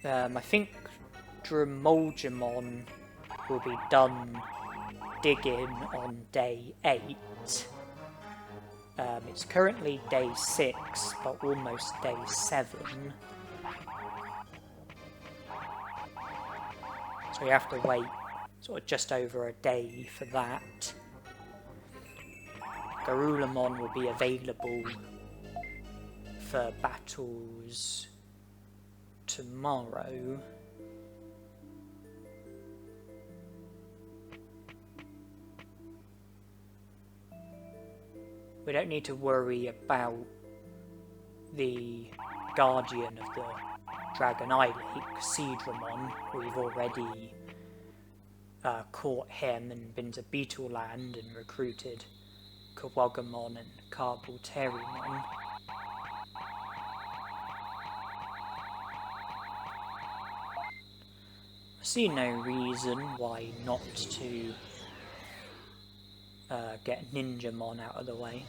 I think Dramogemon will be done digging on day 8. It's currently day 6, but almost day 7. So you have to wait sort of just over a day for that. Yuramon will be available for battles tomorrow. We don't need to worry about the Guardian of the Dragon Eye Lake, Seedramon. We've already caught him and been to Beetle Land and recruited Agumon and Tanemon. I see no reason why not to get Ninjamon out of the way.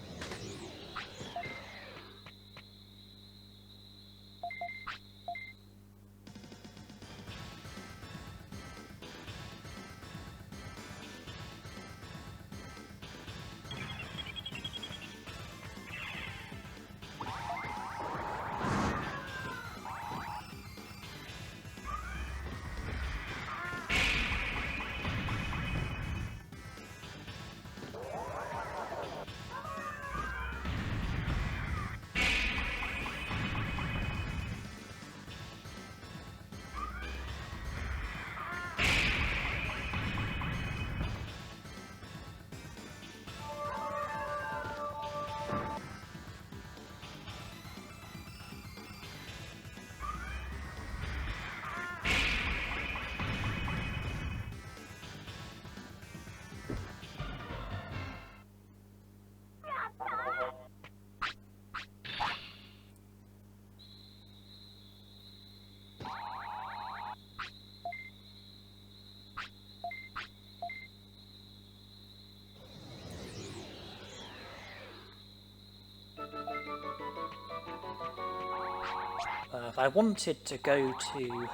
If I wanted to go to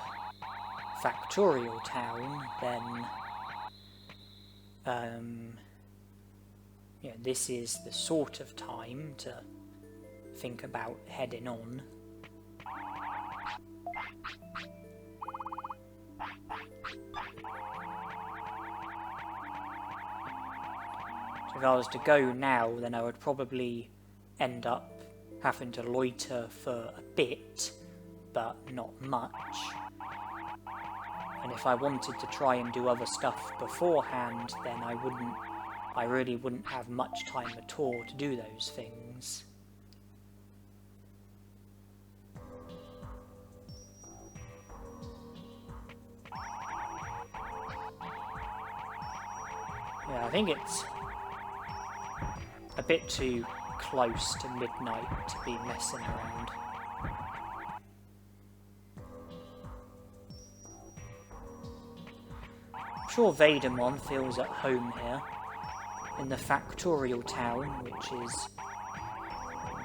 Factorial Town, then yeah, this is the sort of time to think about heading on. So if I was to go now, then I would probably end up having to loiter for a bit, but not much. And if I wanted to try and do other stuff beforehand, then I really wouldn't have much time at all to do those things. Yeah, I think it's a bit too close to midnight to be messing around. I'm sure Vegiemon feels at home here, in the Factorial Town, which is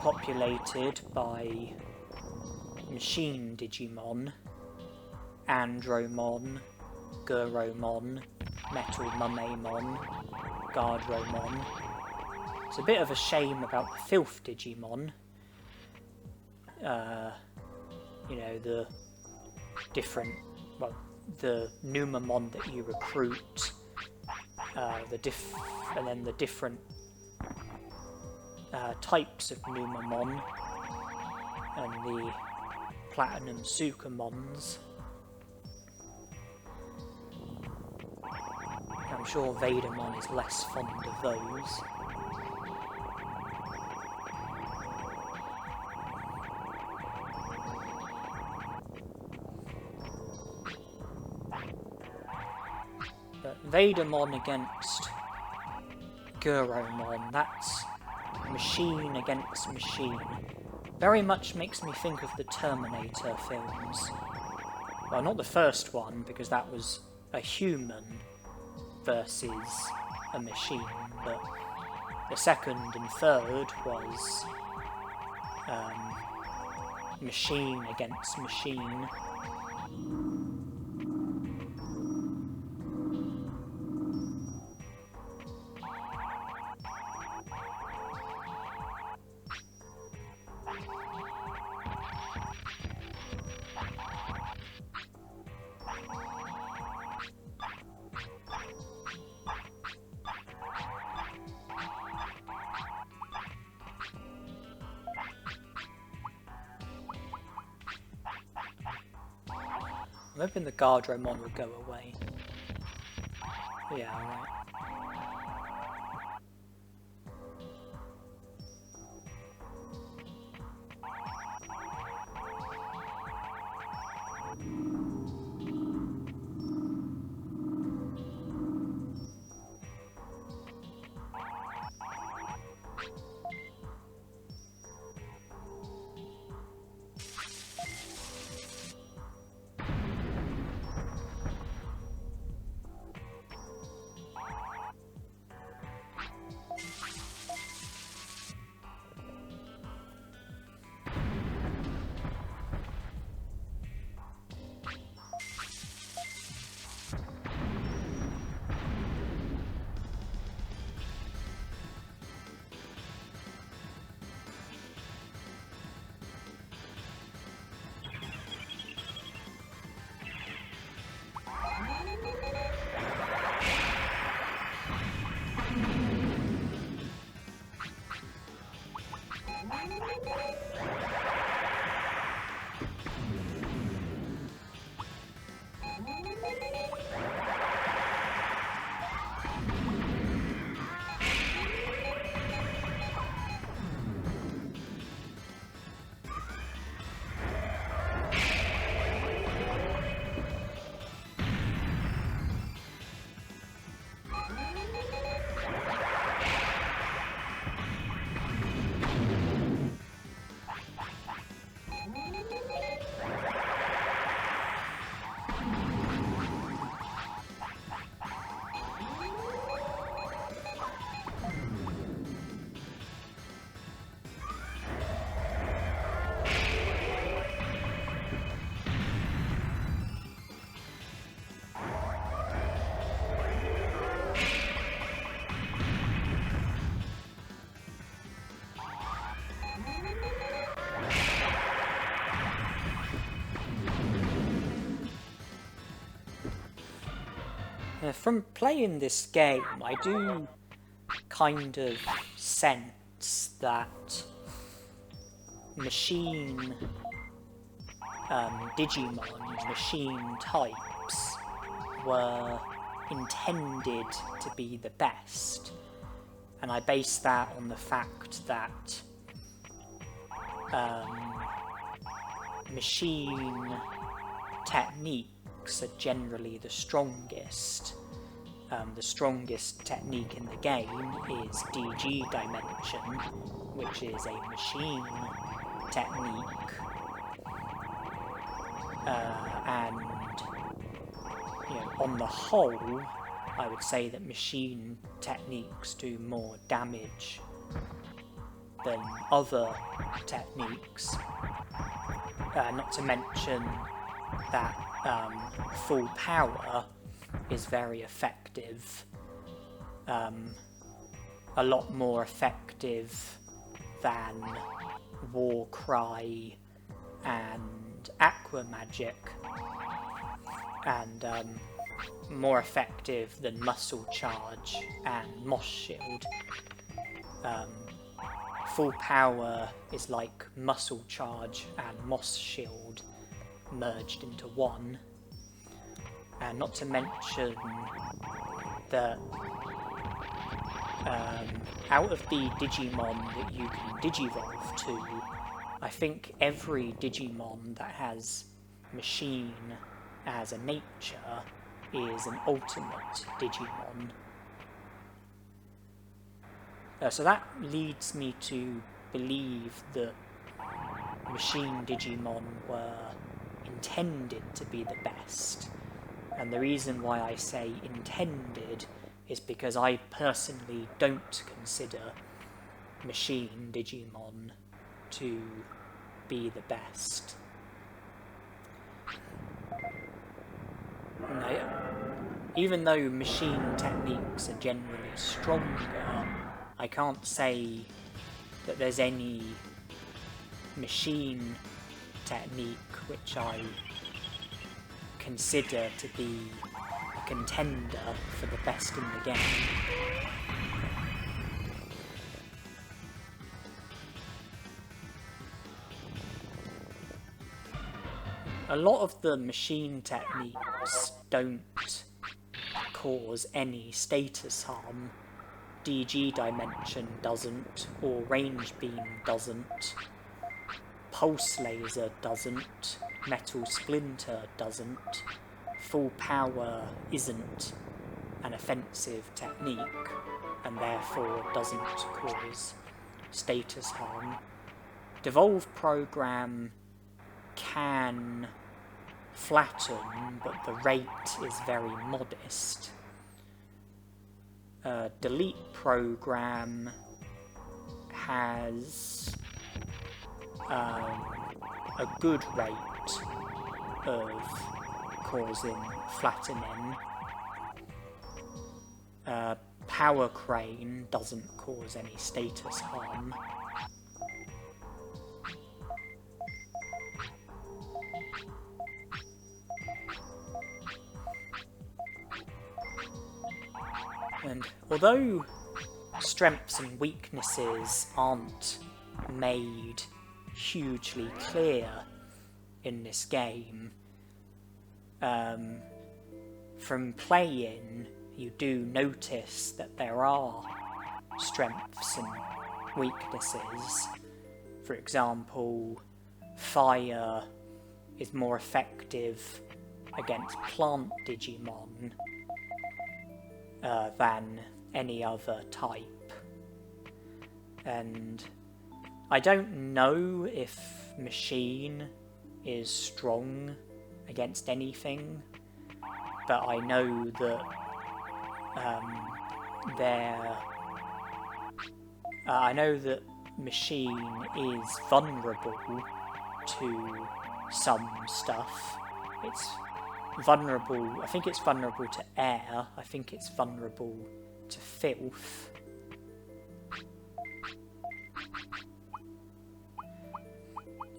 populated by Machine Digimon, Andromon, Guromon, Metal Mumemon, Guardromon. It's a bit of a shame about the Filth Digimon. You know, the different, well, the Numamon that you recruit, and then the different types of Numamon, and the Platinum Sukamons. I'm sure Vegiemon is less fond of those. But Vegiemon against Guromon, that's machine against machine. Very much makes me think of the Terminator films. Well, not the first one, because that was a human versus a machine, but the second and third was machine against machine. I'm hoping the Guardromon will go away. Yeah, alright. From playing this game, I do kind of sense that machine Digimon, machine types, were intended to be the best. And I base that on the fact that machine techniques are generally the strongest. The strongest technique in the game is DG Dimension, which is a machine technique, and on the whole, I would say that machine techniques do more damage than other techniques. Not to mention that full power is very effective, a lot more effective than War Cry and Aqua Magic, and more effective than Muscle Charge and Moss Shield. Full power is like Muscle Charge and Moss Shield merged into one. And not to mention that out of the Digimon that you can Digivolve to, I think every Digimon that has machine as a nature is an ultimate Digimon. So that leads me to believe that machine Digimon were intended to be the best. And the reason why I say intended is because I personally don't consider machine Digimon to be the best. Even though machine techniques are generally stronger, I can't say that there's any machine technique which I consider to be a contender for the best in the game. a lot of the machine techniques don't cause any status harm. DG Dimension doesn't, or Range Beam doesn't, Pulse Laser doesn't, Metal Splinter doesn't, Full Power isn't an offensive technique, and therefore doesn't cause status harm. Devolve Program can flatten, but the rate is very modest. Delete Program has a good rate of causing flattening. Power Crane doesn't cause any status harm. And although strengths and weaknesses aren't made hugely clear in this game, from playing you do notice that there are strengths and weaknesses. For example, fire is more effective against plant Digimon than any other type. And I don't know if machine is strong against anything, but I know that I know that machine is vulnerable to some stuff. It's vulnerable, I think it's vulnerable to air, I think it's vulnerable to filth.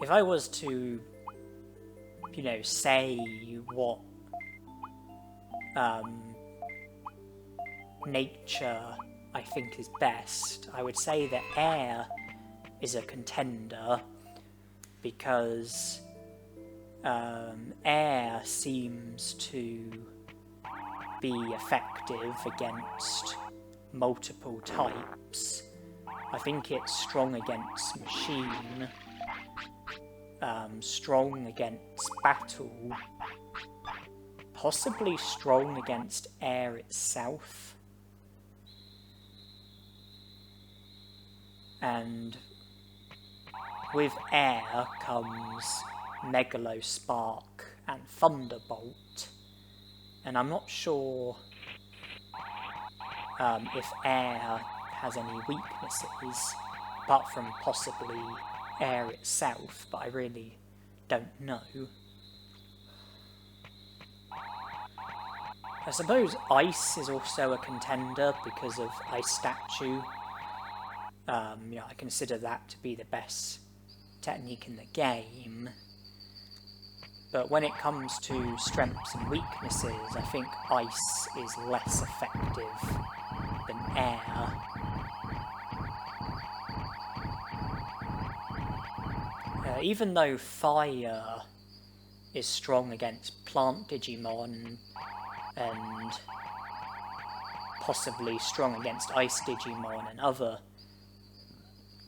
If I was to, you know, say what nature I think is best, I would say that air is a contender, because air seems to be effective against multiple types. I think it's strong against machine, strong against battle, possibly strong against air itself. And with air comes Megalospark and Thunderbolt, and I'm not sure if air has any weaknesses, apart from possibly air itself, but I really don't know. I suppose ice is also a contender because of Ice Statue. You know, I consider that to be the best technique in the game. But when it comes to strengths and weaknesses, I think ice is less effective than air. Even though fire is strong against plant Digimon and possibly strong against ice Digimon and other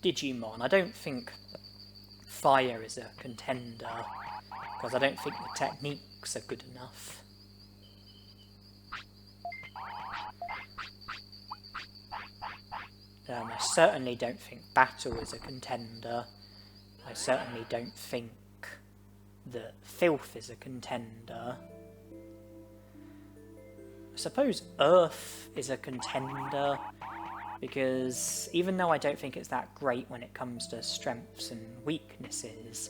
Digimon, I don't think fire is a contender, because I don't think the techniques are good enough. I certainly don't think battle is a contender. I certainly don't think that filth is a contender. I suppose earth is a contender, because even though I don't think it's that great when it comes to strengths and weaknesses,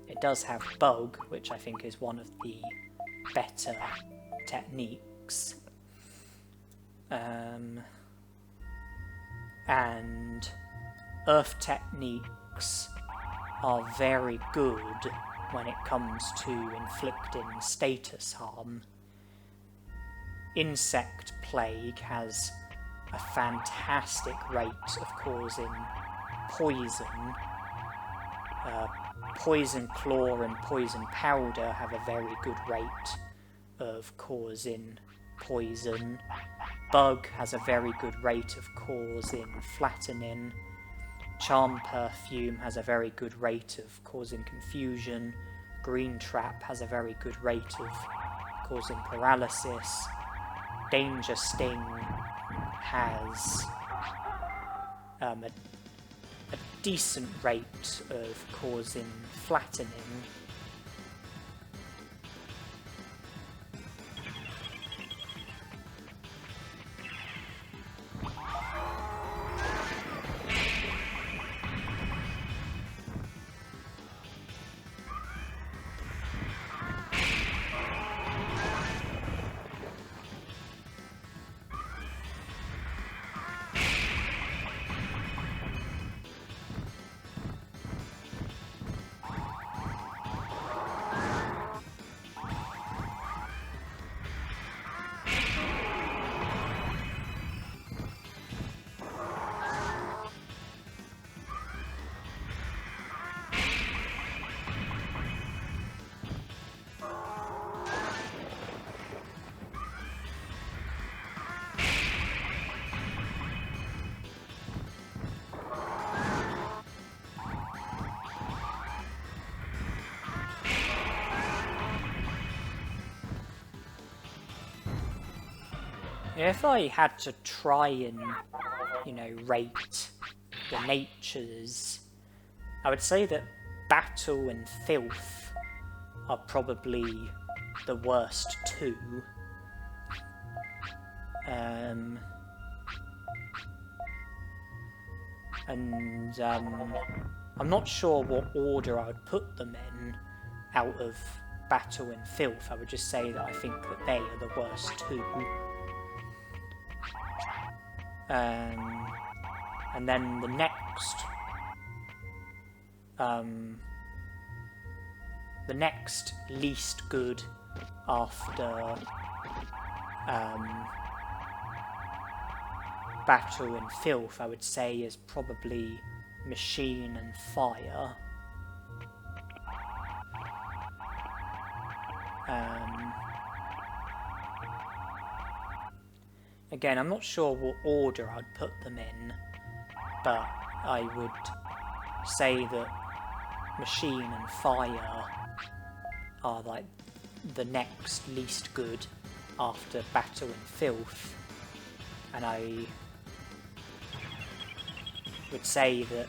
it does have bug, which I think is one of the better techniques. And earth techniques are very good when it comes to inflicting status harm. Insect Plague has a fantastic rate of causing poison. Poison Claw and Poison Powder have a very good rate of causing poison. Bug has a very good rate of causing flattening. Charm Perfume has a very good rate of causing confusion. Green Trap has a very good rate of causing paralysis. Danger Sting has a decent rate of causing flattening. If I had to try and, rate the natures, I would say that Battle and Filth are probably the worst two. I'm not sure what order I would put them in out of Battle and Filth. I would just say that I think that they are the worst two. And then the next least good after Battle and Filth, I would say, is probably Machine and Fire. Again, I'm not sure what order I'd put them in, but I would say that Machine and Fire are like the next least good after Battle and Filth, and I would say that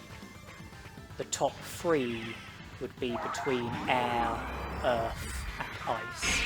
the top three would be between Air, Earth and Ice.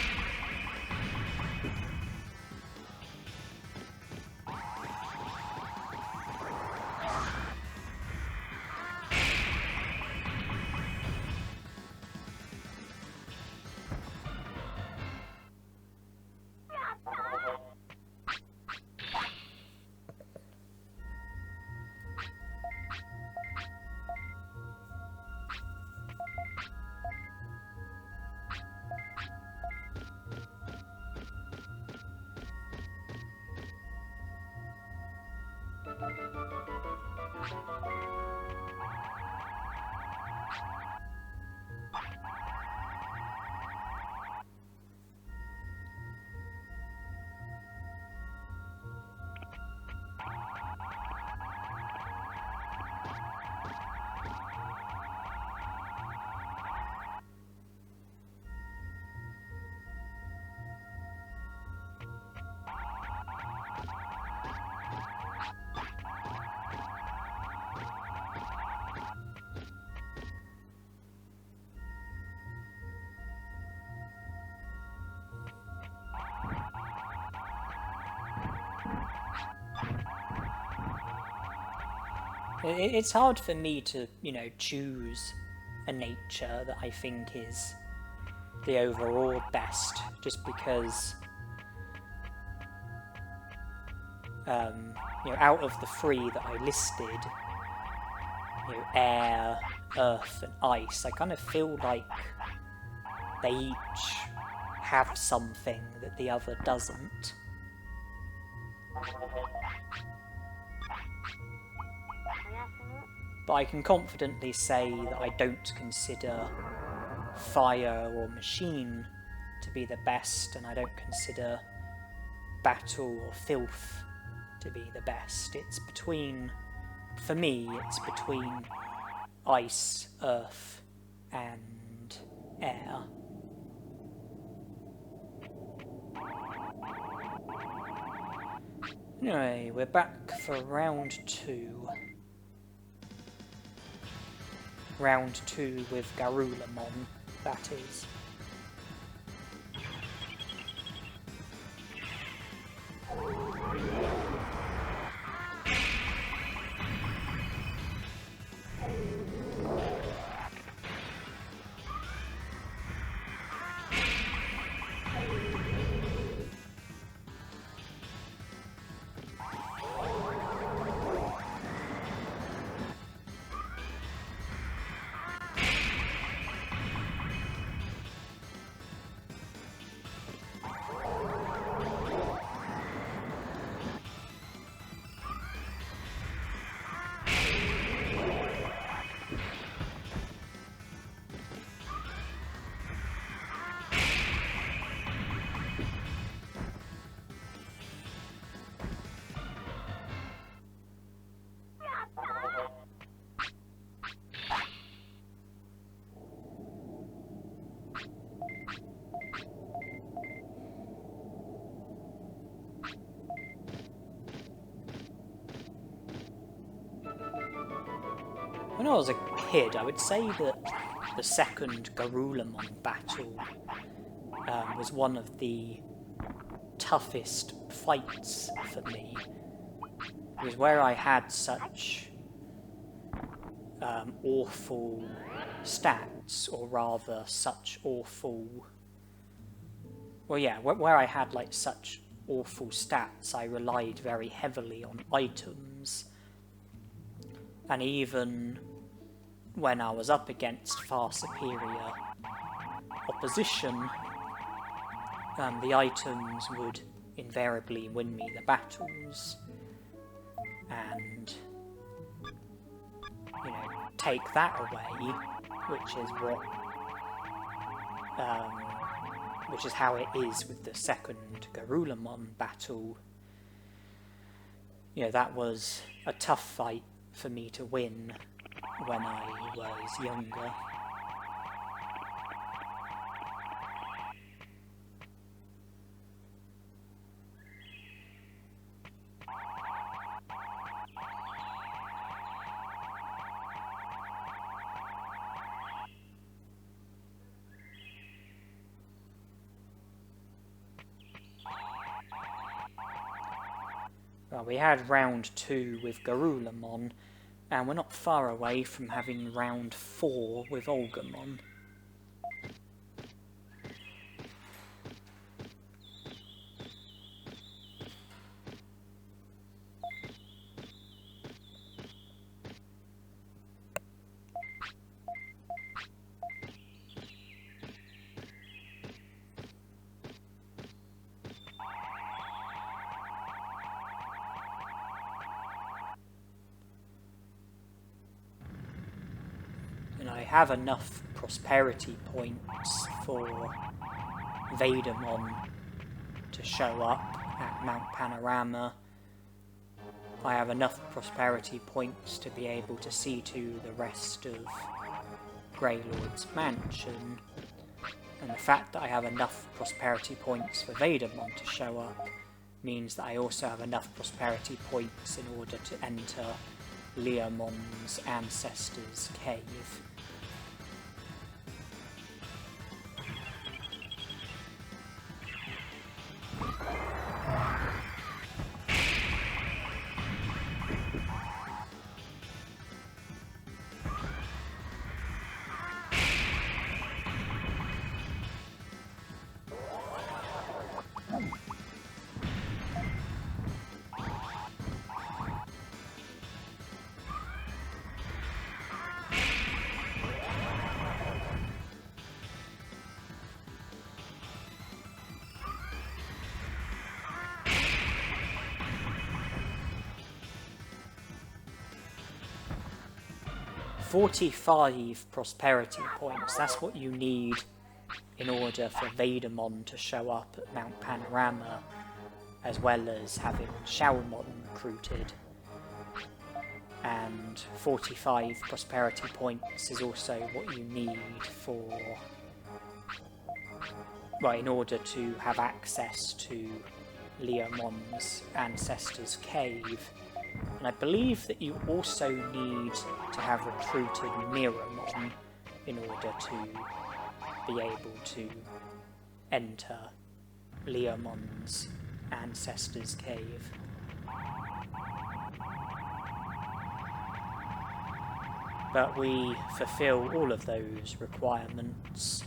It's hard for me to, choose a nature that I think is the overall best, just because, out of the three that I listed, Air, Earth and Ice, I kind of feel like they each have something that the other doesn't. but I can confidently say that I don't consider fire or machine to be the best, and I don't consider battle or filth to be the best. It's between, for me, it's between ice, earth, and air. Anyway, we're back for round 2. Round 2 with Yuramon, that is. When I was a kid, I would say that the second Yuramon battle was one of the toughest fights for me. It was where I had such awful stats, or rather such awful... Well, yeah, where I had like such awful stats, I relied very heavily on items. And even when I was up against far superior opposition, the items would invariably win me the battles. And, you know, take that away, which is how it is with the second Yuramon battle. You know, that was a tough fight for me to win when I was younger. Well, we had round 2 with Yuramon, and we're not far away from having round 4 with Agumon. And I have enough prosperity points for Vegiemon to show up at Mount Panorama. I have enough prosperity points to be able to see to the rest of Greylord's mansion. And the fact that I have enough prosperity points for Vegiemon to show up means that I also have enough prosperity points in order to enter Yuramon's ancestor's cave. 45 prosperity points, that's what you need in order for Vegiemon to show up at Mount Panorama, as well as having Showermon recruited. And 45 prosperity points is also what you need for, well, in order to have access to Yuramon's ancestor's cave. And I believe that you also need to have recruited Meramon in order to be able to enter Yuramon's ancestor's cave. But we fulfill all of those requirements,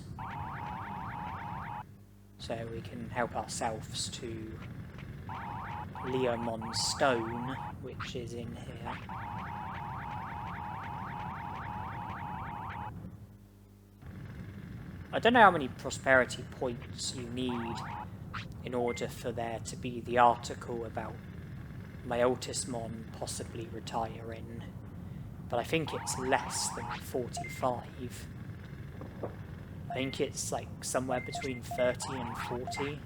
so we can help ourselves to Yuramon's stone, which is in here. I don't know how many prosperity points you need in order for there to be the article about Piximon possibly retiring, but I think it's less than 45. I think it's like somewhere between 30 and 40.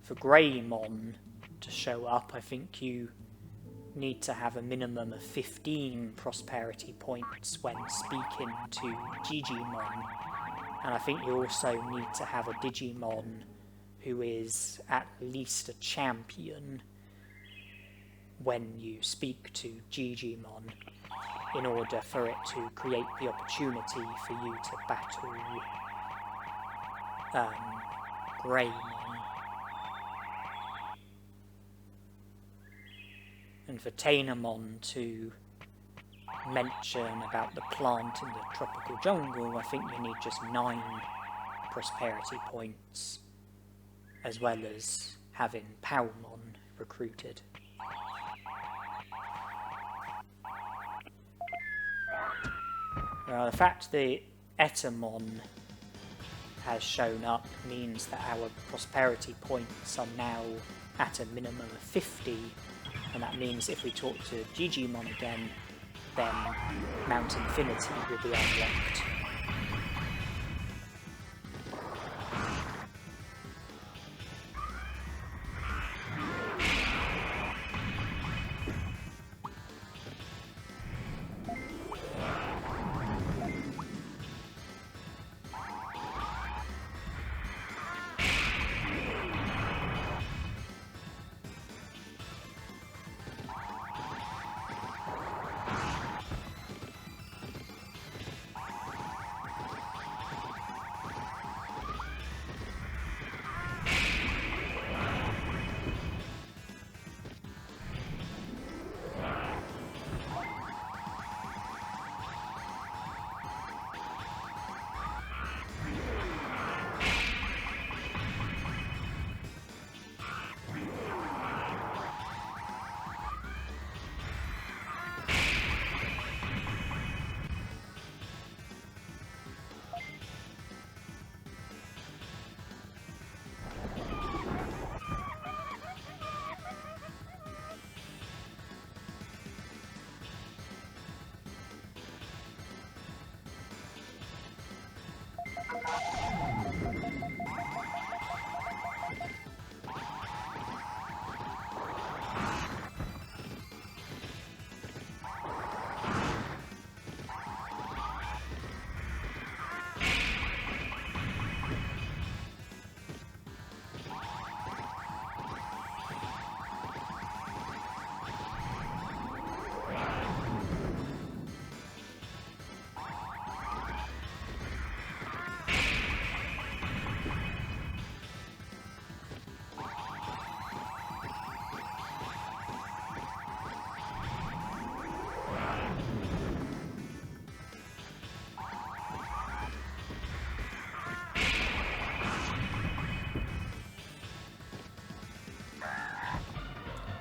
For Greymon to show up, I think you need to have a minimum of 15 prosperity points when speaking to Digimon. And I think you also need to have a Digimon who is at least a champion when you speak to Digimon, in order for it to create the opportunity for you to battle Greymon. And for Tanemon to mention about the plant in the tropical jungle, I think you need just 9 prosperity points, as well as having Palmon recruited. The fact that Etamon has shown up means that our prosperity points are now at a minimum of 50, and that means if we talk to Digimon again, then Mount Infinity will be unlocked.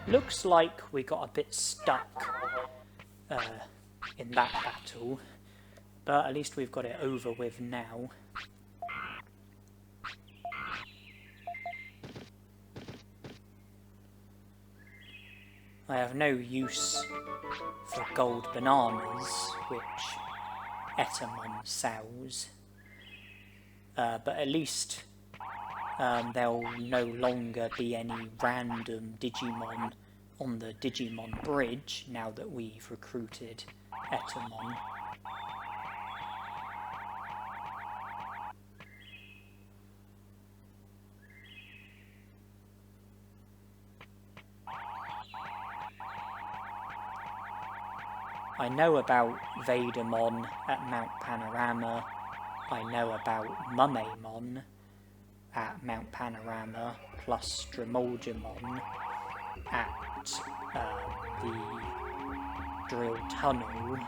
Looks like we got a bit stuck in that battle, But at least we've got it over with now. I have no use for gold bananas, which Etamon sells. But at least there'll no longer be any random Digimon on the Digimon bridge now that we've recruited Etamon. I know about Vegiemon at Mount Panorama. I know about Meramon at Mount Panorama, plus Vegiemon at the drill tunnel.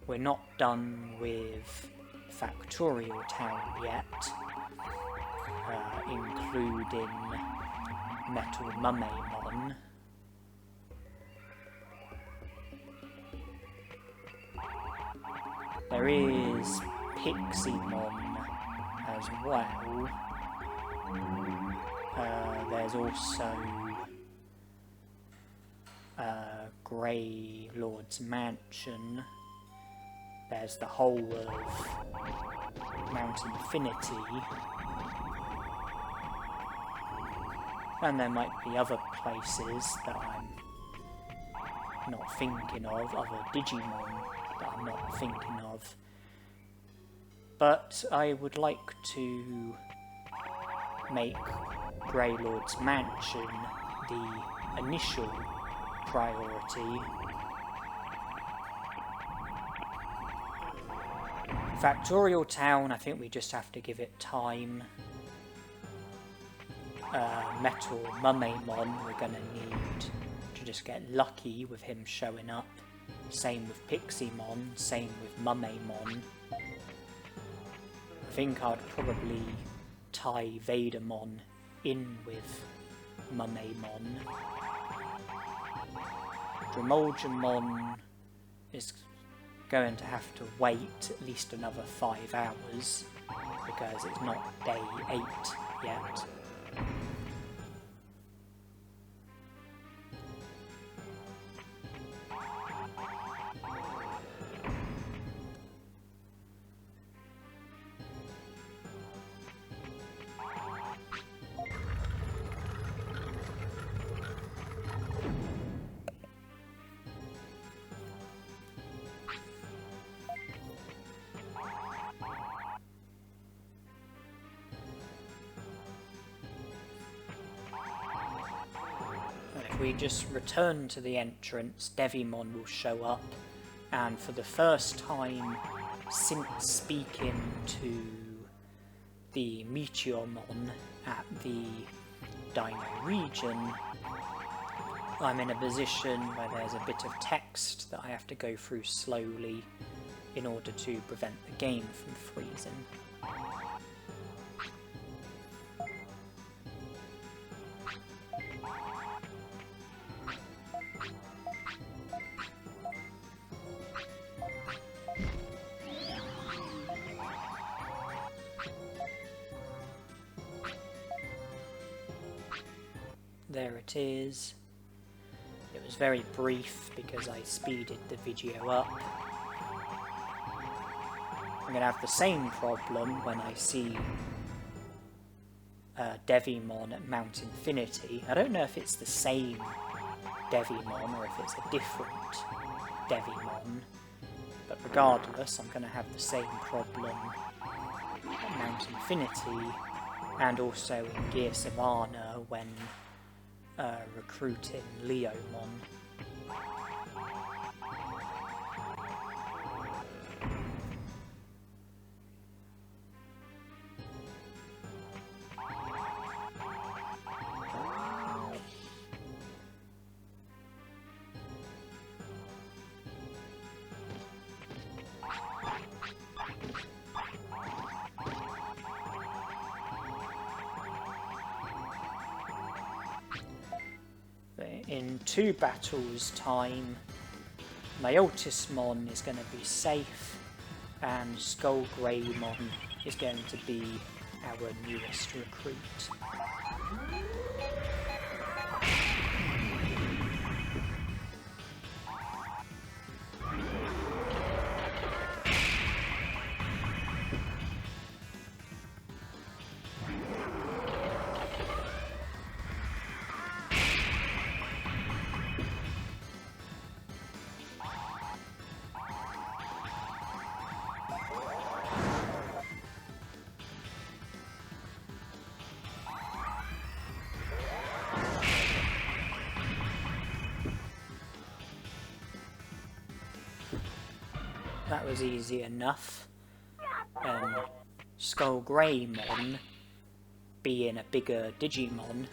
We're not done with Factorial Town yet, including Metal Meramon. There is Piximon as well. There's also Grey Lord's Mansion. There's the whole of Mount Infinity. And there might be other places that I'm not thinking of, other Digimon that I'm not thinking of. But I would like to make Grey Lord's Mansion the initial priority. Factorial Town, I think we just have to give it time. Metal Meramon, we're gonna need to just get lucky with him showing up. Same with Piximon, same with Meramon. I think I'd probably tie Vegiemon in with Meramon. Vegiemon is going to have to wait at least another 5 hours because it's not day 8 yet. If we just return to the entrance, Digimon will show up, and for the first time since speaking to the Meteormon at the Dino region, I'm in a position where there's a bit of text that I have to go through slowly in order to prevent the game from freezing. There it is. It was very brief because I speeded the video up. I'm going to have the same problem when I see Digimon at Mount Infinity. I don't know if it's the same Digimon or if it's a different Digimon, but regardless, I'm going to have the same problem at Mount Infinity and also in Gear Savannah when recruiting Leomon. In 2 battles time, my Ultismon is going to be safe, and Skull Greymon is going to be our newest recruit. That was easy enough. Skull Greymon, being a bigger Digimon,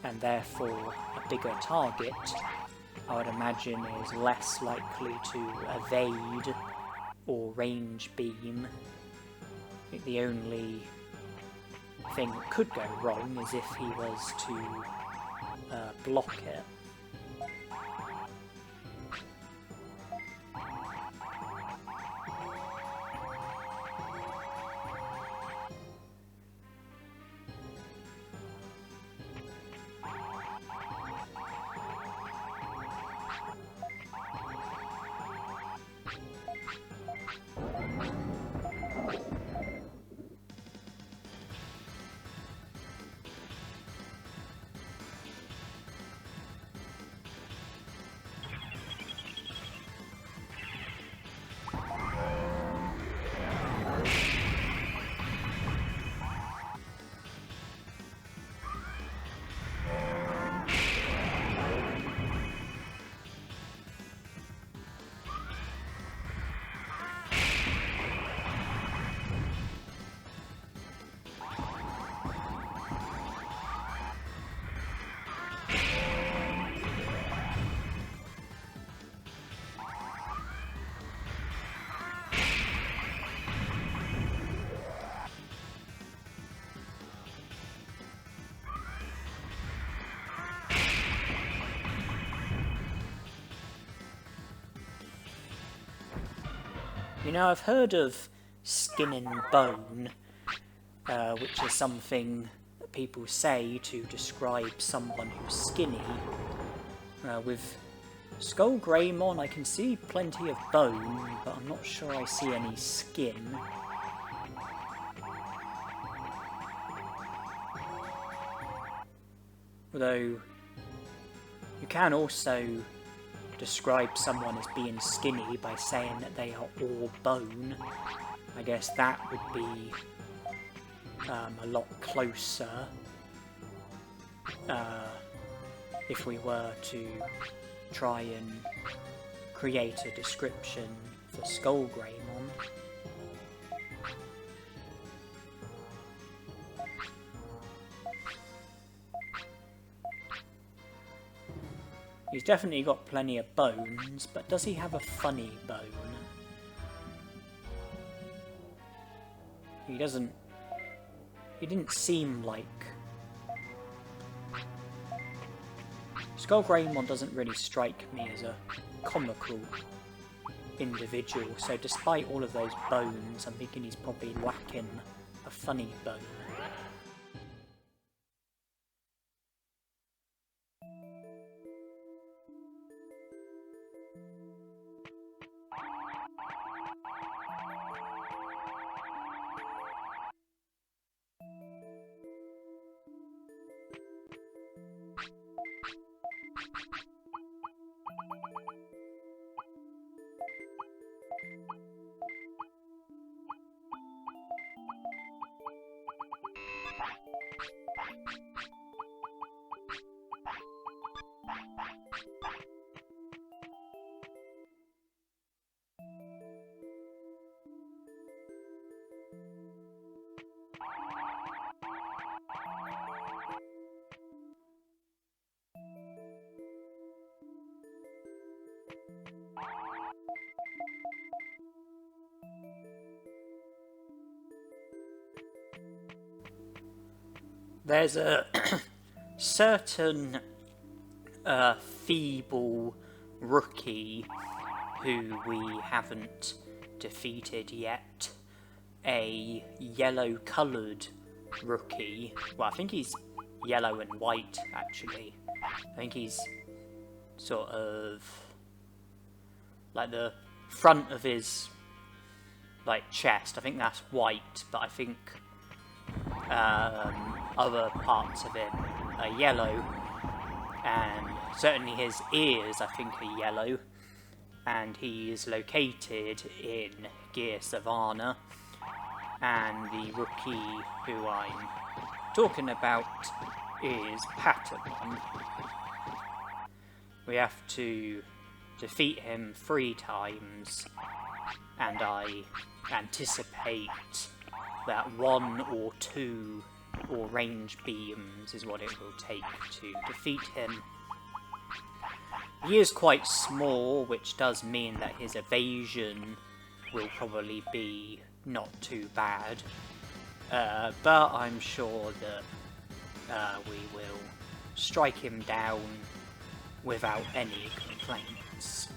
and therefore a bigger target, I would imagine is less likely to evade or range beam. I think the only thing that could go wrong is if he was to block it. You know, I've heard of skin and bone, which is something that people say to describe someone who's skinny. With Skull Greymon I can see plenty of bone, but I'm not sure I see any skin. Although, you can also describe someone as being skinny by saying that they are all bone. I guess that would be a lot closer if we were to try and create a description for Skull Greymon. He's definitely got plenty of bones, but does he have a funny bone? He didn't seem like... Skull Greymon doesn't really strike me as a comical individual, so despite all of those bones, I'm thinking he's probably lacking a funny bone. There's a certain feeble rookie who we haven't defeated yet a yellow-coloured rookie. Well, I think he's yellow and white, actually. I think he's sort of like the front of his like chest. I think that's white, but I think other parts of it are yellow, and certainly his ears I think are yellow, and he is located in Gear Savannah. And the rookie who I'm talking about is Patamon. We have to defeat him 3 times, and I anticipate that 1 or 2 or range beams is what it will take to defeat him. He is quite small, which does mean that his evasion will probably be not too bad, but I'm sure that we will strike him down without any complaints.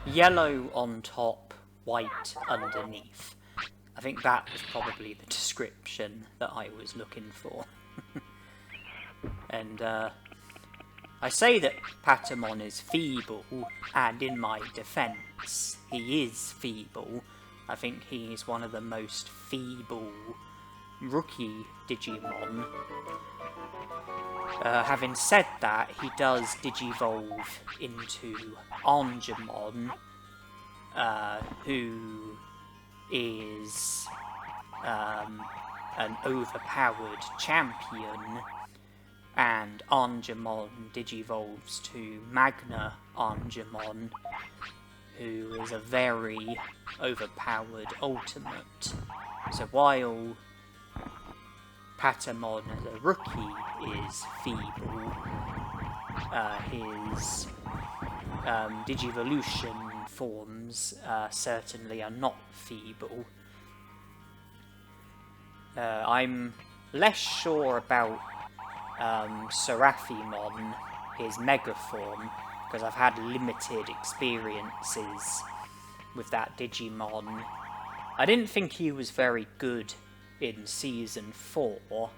Yellow on top, white underneath. I think that was probably the description that I was looking for. And I say that Patamon is feeble, and in my defence, he is feeble. I think he is one of the most feeble rookie Digimon. Having said that, he does Digivolve into Agumon, who is an overpowered champion, and Agumon digivolves to Magna Agumon, who is a very overpowered ultimate. So while Patamon as a rookie is feeble, his Digivolution forms certainly are not feeble. I'm less sure about Seraphimon, his Mega form, because I've had limited experiences with that Digimon. I didn't think he was very good in Season 4,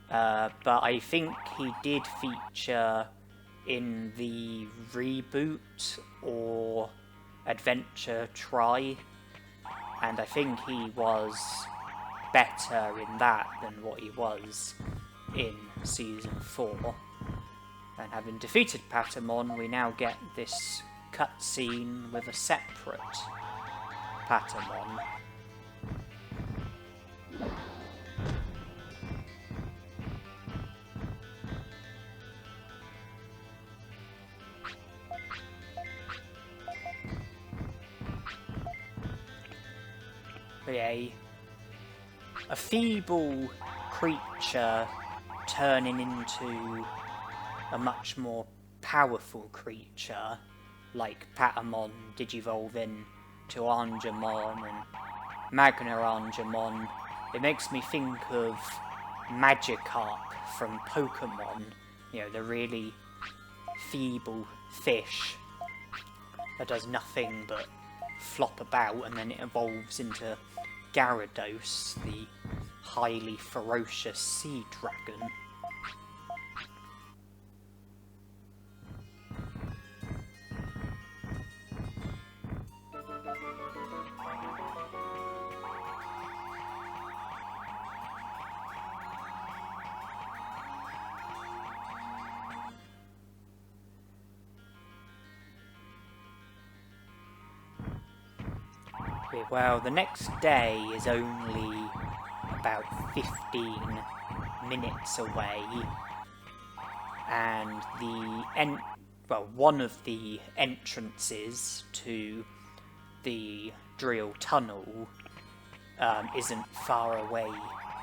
but I think he did feature in the reboot or Adventure Try, and I think he was better in that than what he was in Season 4. And having defeated Patamon, we now get this cutscene with a separate Patamon. A feeble creature turning into a much more powerful creature like Patamon Digivolving to Agumon and Magna-Agumon, it makes me think of Magikarp from Pokemon, you know, the really feeble fish that does nothing but flop about, and then it evolves into Gyarados, the highly ferocious sea dragon. Well, the next day is only about 15 minutes away, and one of the entrances to the drill tunnel isn't far away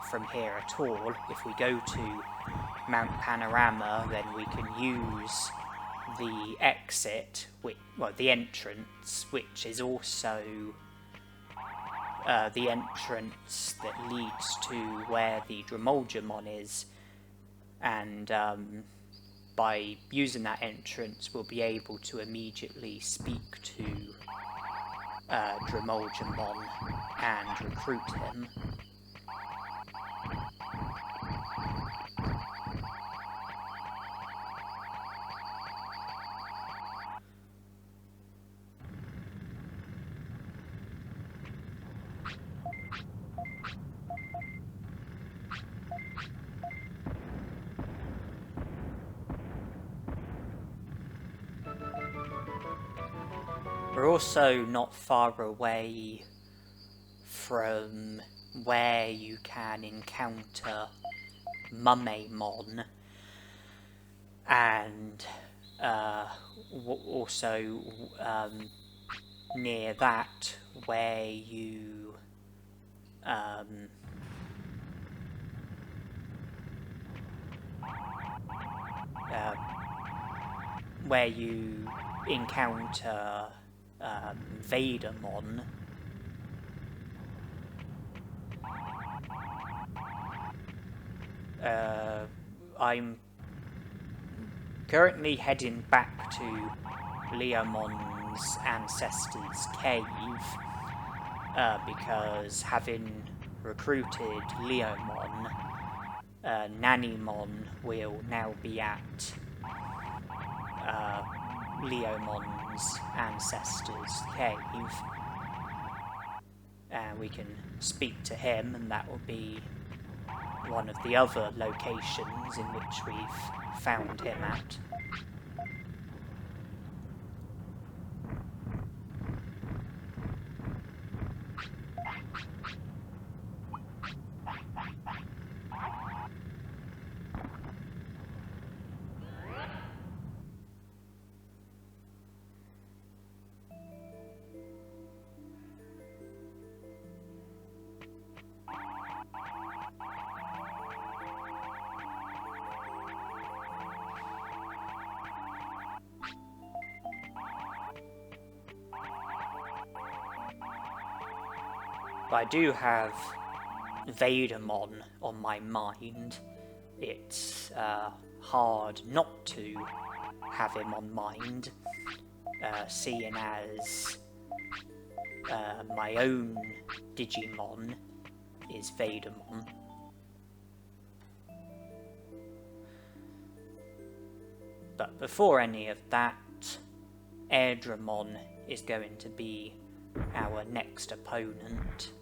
from here at all. If we go to Mount Panorama, then we can use the exit, the entrance, which is also the entrance that leads to where the Digivolve is, and by using that entrance we'll be able to immediately speak to Digivolve and recruit him. We're also not far away from where you can encounter Meramon, and also near that where you encounter Vegiemon. I'm currently heading back to Yuramon's ancestors' cave, because having recruited Yuramon, Tanemon will now be at Yuramon's ancestors' cave, and we can speak to him, and that will be one of the other locations in which we've found him at. But I do have Vegiemon on my mind. It's hard not to have him on mind, seeing as my own Digimon is Vegiemon. But before any of that, Agumon is going to be our next opponent.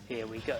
Here we go.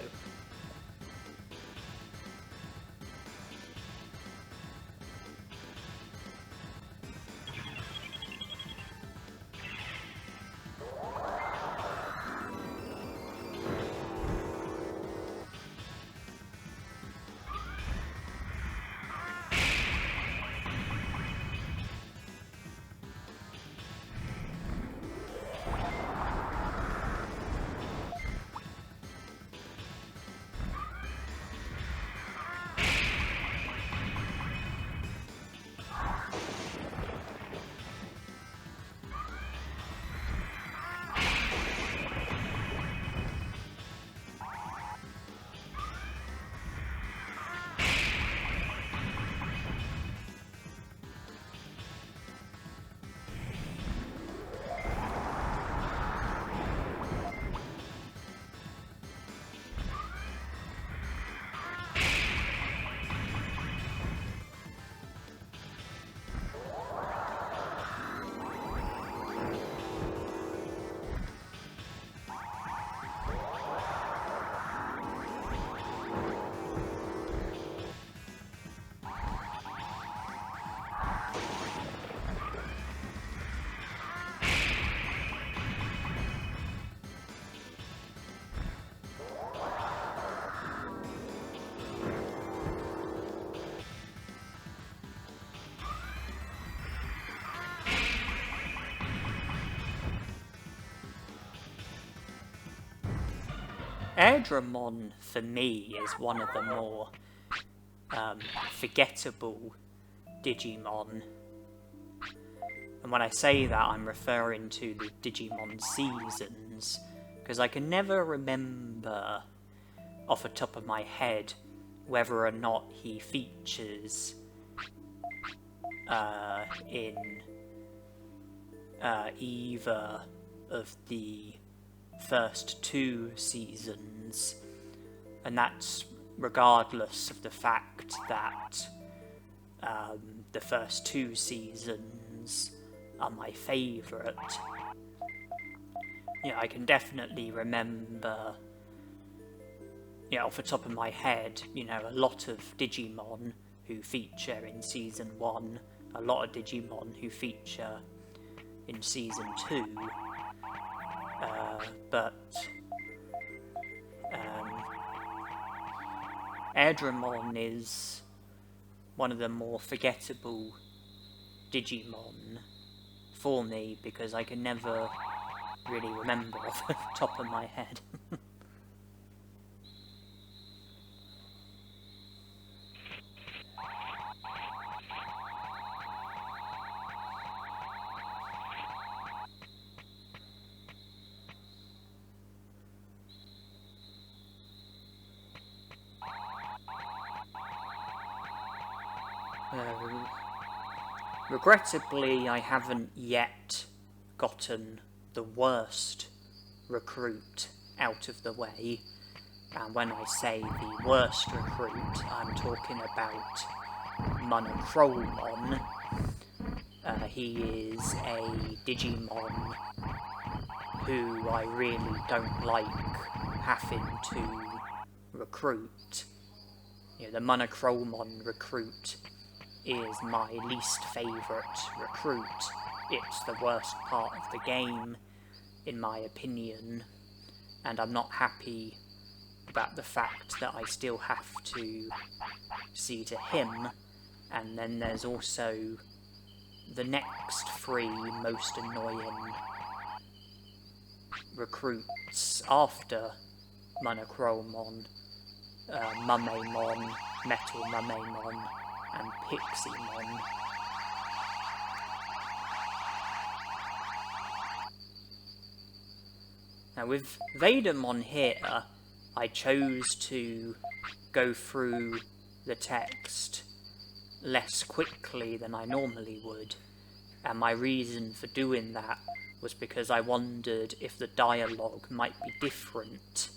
Agumon, for me, is one of the more forgettable Digimon. And when I say that, I'm referring to the Digimon seasons, because I can never remember off the top of my head whether or not he features in either of the first 2 seasons, and that's regardless of the fact that the first 2 seasons are my favourite. I can definitely remember, off the top of my head, a lot of Digimon who feature in Season 1, a lot of Digimon who feature in Season 2, but Agumon is one of the more forgettable Digimon for me, because I can never really remember off the top of my head. Regrettably, I haven't yet gotten the worst recruit out of the way, and when I say the worst recruit, I'm talking about Meramon. He is a Digimon who I really don't like having to recruit. The Meramon recruit is my least favourite recruit. It's the worst part of the game, in my opinion, and I'm not happy about the fact that I still have to see to him. And then there's also the next 3 most annoying recruits after Meramon: Mummemon, Metal Mummemon, and Piximon. Now with Vegiemon here, I chose to go through the text less quickly than I normally would, and my reason for doing that was because I wondered if the dialogue might be different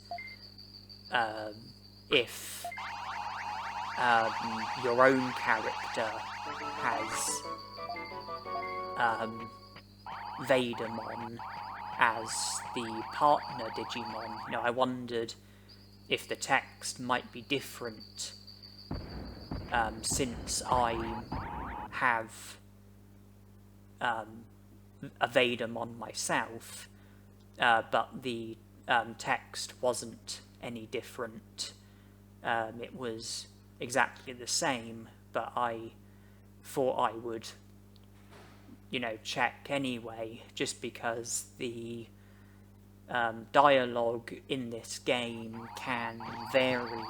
if your own character has Vegiemon as the partner Digimon. I wondered if the text might be different since I have a Vegiemon myself, but the text wasn't any different. It was exactly the same, but I thought I would, check anyway, just because the dialogue in this game can vary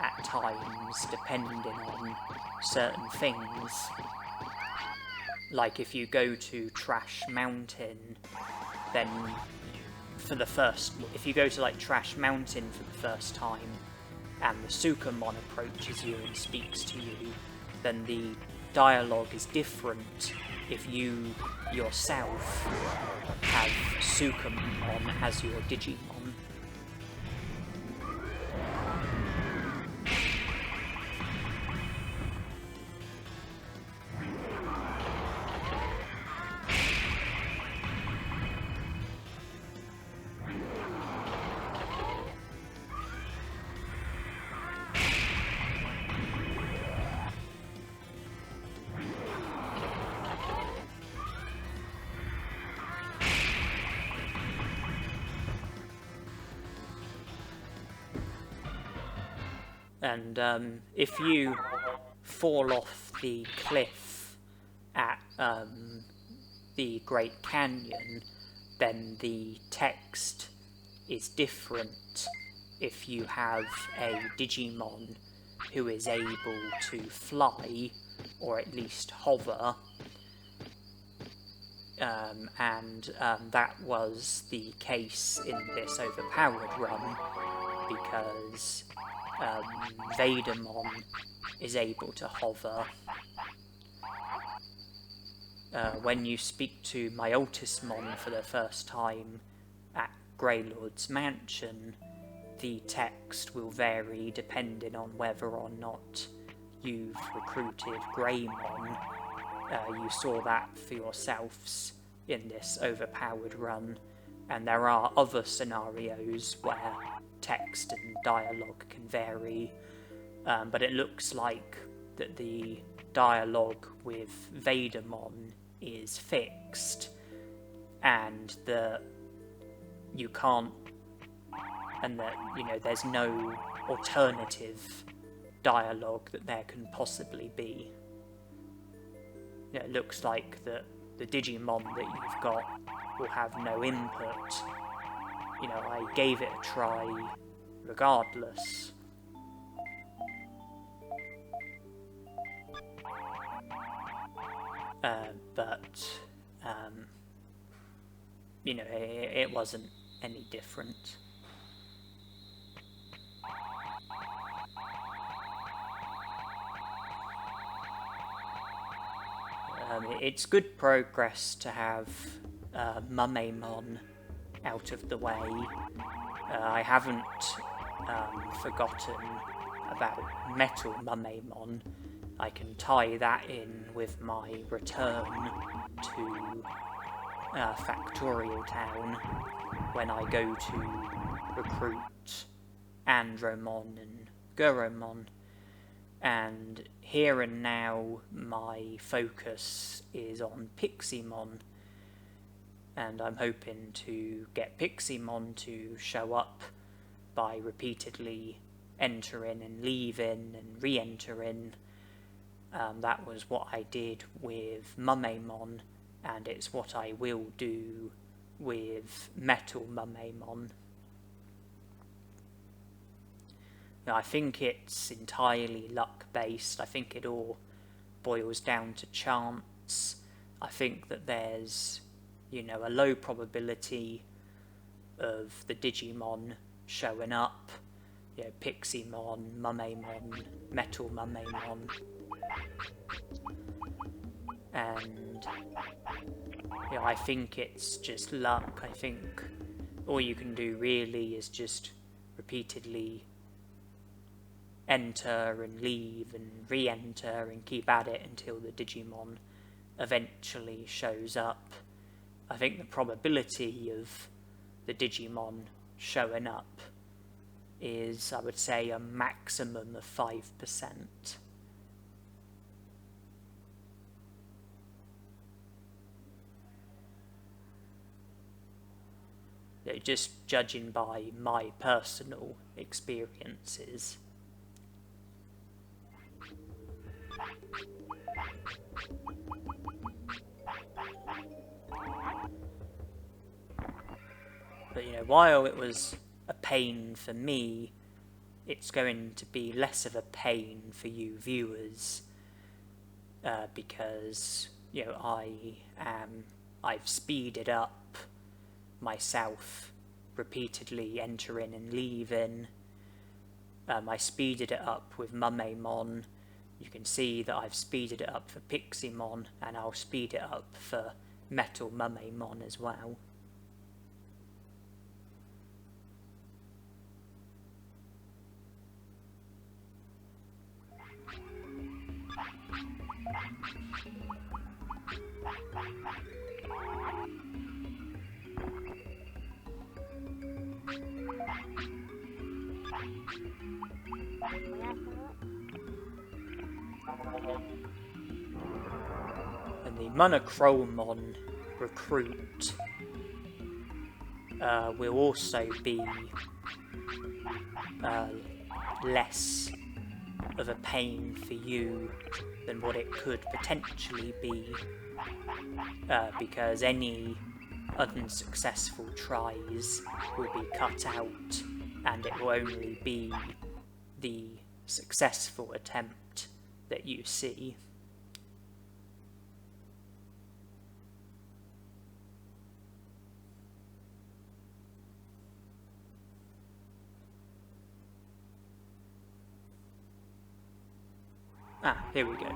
at times depending on certain things. Like if you go to Trash Mountain, then if you go to Trash Mountain for the first time, and the Sukamon approaches you and speaks to you, then the dialogue is different if you yourself have Sukamon as your Digimon. And if you fall off the cliff at the Great Canyon, then the text is different if you have a Digimon who is able to fly, or at least hover, and that was the case in this Overpowered Run, because Vegiemon is able to hover. When you speak to Myotismon for the first time at Greylord's mansion, the text will vary depending on whether or not you've recruited Greymon. You saw that for yourselves in this Overpowered Run, and there are other scenarios where text and dialogue can vary, but it looks like that the dialogue with Vegiemon is fixed, and that you can't, and that, you know, there's no alternative dialogue that there can possibly be. You know, it looks like that the Digimon that you've got will have no input. You know, I gave it a try regardless. But you know, it wasn't any different. It's good progress to have Maximising out of the way. I haven't forgotten about Metal Maximising. I can tie that in with my return to Factorial Town when I go to recruit Andromon and Gurumon. And here and now my focus is on Piximon, and I'm hoping to get Piximon to show up by repeatedly entering and leaving and re-entering. That was what I did with Maximising, and it's what I will do with Metal Maximising. Now, I think it's entirely luck-based. I think it all boils down to chance. I think that there's, you know, a low probability of the Digimon showing up. You know, Piximon, Maximising, Metal Maximising. And, you know, I think it's just luck. I think all you can do really is just repeatedly enter and leave and re-enter and keep at it until the Digimon eventually shows up. I think the probability of the Digimon showing up is, I would say, a maximum of 5%. You know, just judging by my personal experiences. But, you know, while it was a pain for me, it's going to be less of a pain for you viewers, because, you know, I've speeded up myself repeatedly entering and leaving. I speeded it up with Maximising. You can see that I've speeded it up for Piximon, and I'll speed it up for Metal Maximising as well. And the Monochromon recruit will also be less of a pain for you than what it could potentially be, because any unsuccessful tries will be cut out and it will only be the successful attempt that you see. Ah, here we go.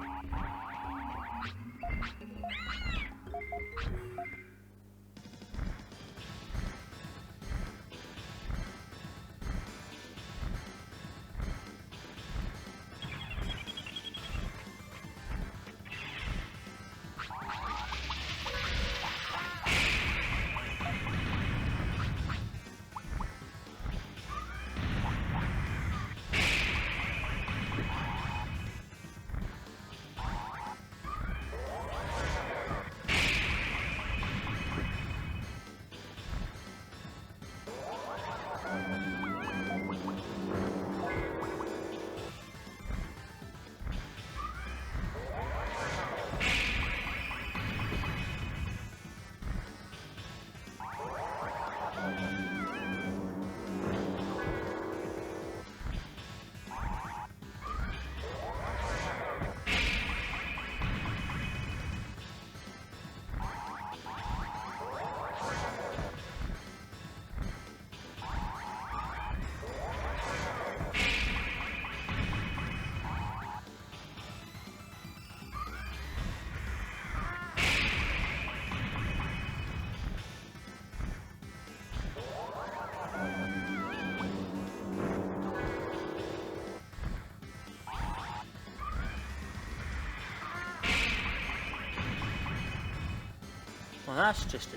Well, that's just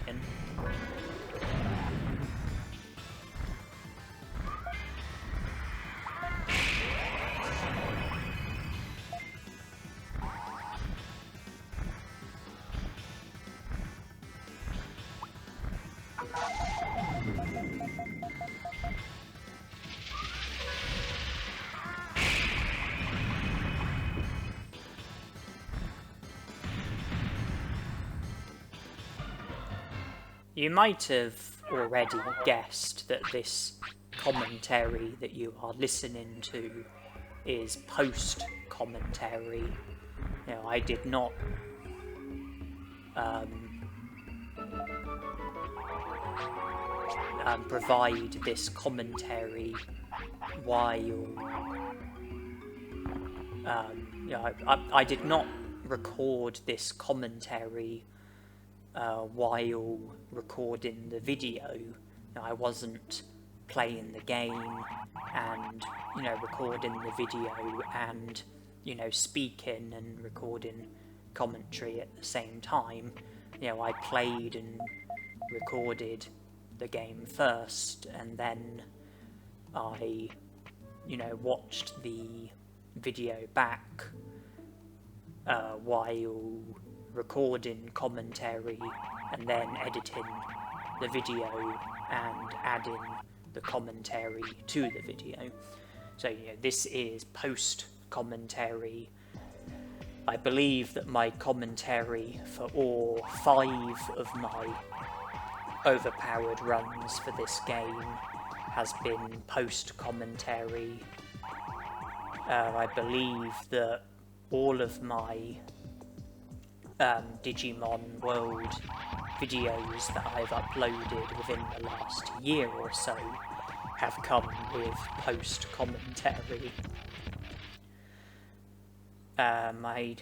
annoying. You might have already guessed that this commentary that you are listening to is post-commentary. You know, I did not provide this commentary while you know, I did not record this commentary while recording the video. You know, I wasn't playing the game and, you know, recording the video and, you know, speaking and recording commentary at the same time. You know, I played and recorded the game first, and then I, you know, watched the video back while recording commentary and then editing the video and adding the commentary to the video. So, you know, this is post-commentary. I believe that my commentary for all 5 of my overpowered runs for this game has been post-commentary. I believe that all of my Digimon World videos that I've uploaded within the last year or so have come with post-commentary. I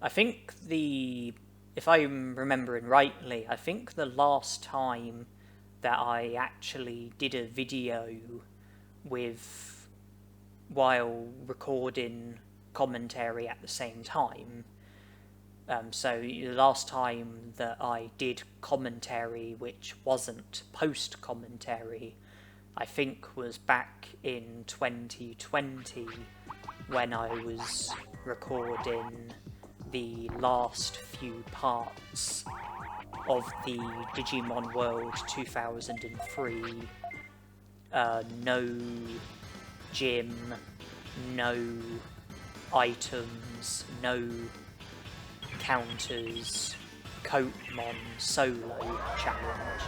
think if I'm remembering rightly, I think the last time that I actually did a video while recording commentary at the same time, so the last time that I did commentary which wasn't post-commentary, I think was back in 2020 when I was recording the last few parts of the Digimon World 2003. No gym, no items, no counters, Coatmon solo challenge.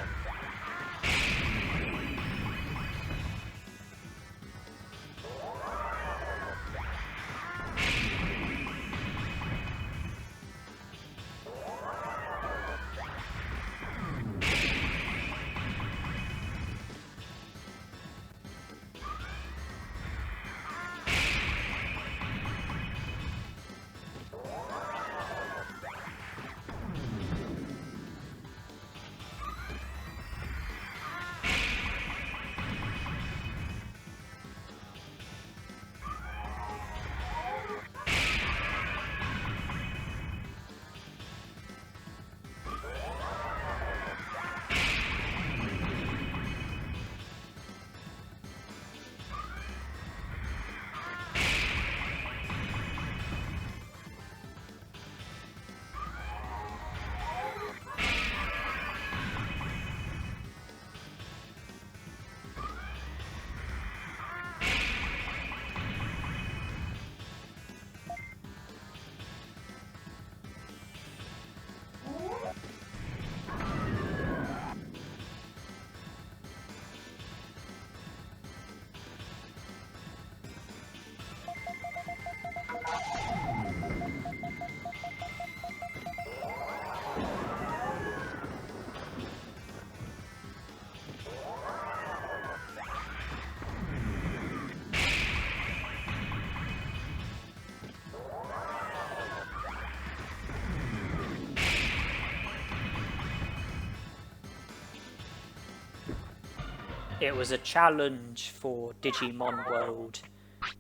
It was a challenge for Digimon World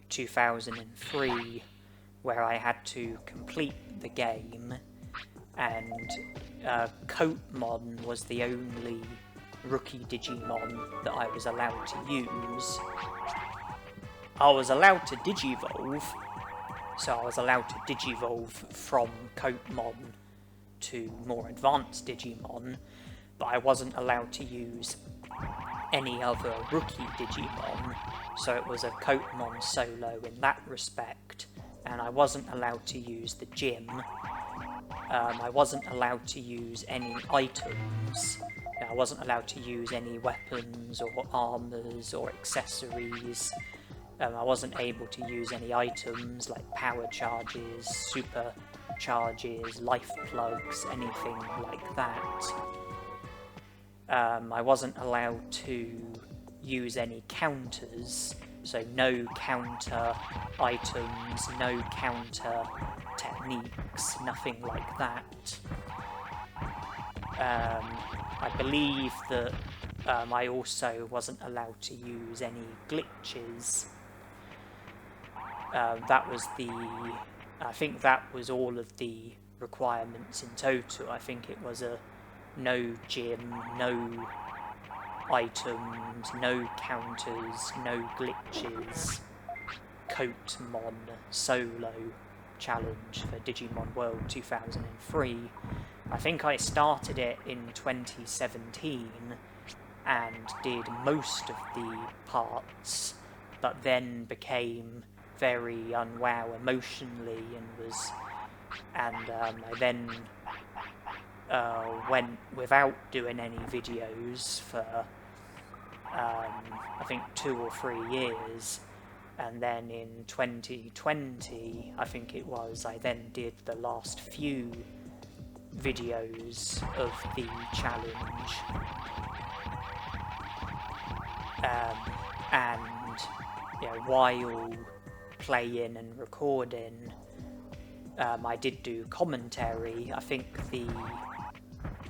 2003 where I had to complete the game, and Coatmon was the only rookie Digimon that I was allowed to use. I was allowed to Digivolve, so I was allowed to Digivolve from Coatmon to more advanced Digimon, but I wasn't allowed to use any other rookie Digimon, so it was a Coatmon solo in that respect, and I wasn't allowed to use the gym. I wasn't allowed to use any items. I wasn't allowed to use any weapons or armors or accessories. I wasn't able to use any items like power charges, super charges, life plugs, anything like that. I wasn't allowed to use any counters, so no counter items, no counter techniques, nothing like that. I believe that I also wasn't allowed to use any glitches. I think that was all of the requirements in total. I think it was a no gym, no items, no counters, no glitches, Coatmon solo challenge for Digimon World 2003. I think I started it in 2017 and did most of the parts, but then became very unwell emotionally and I then went without doing any videos for I think 2 or 3 years, and then in 2020 I think it was, I then did the last few videos of the challenge, and while playing and recording, I did do commentary. I think the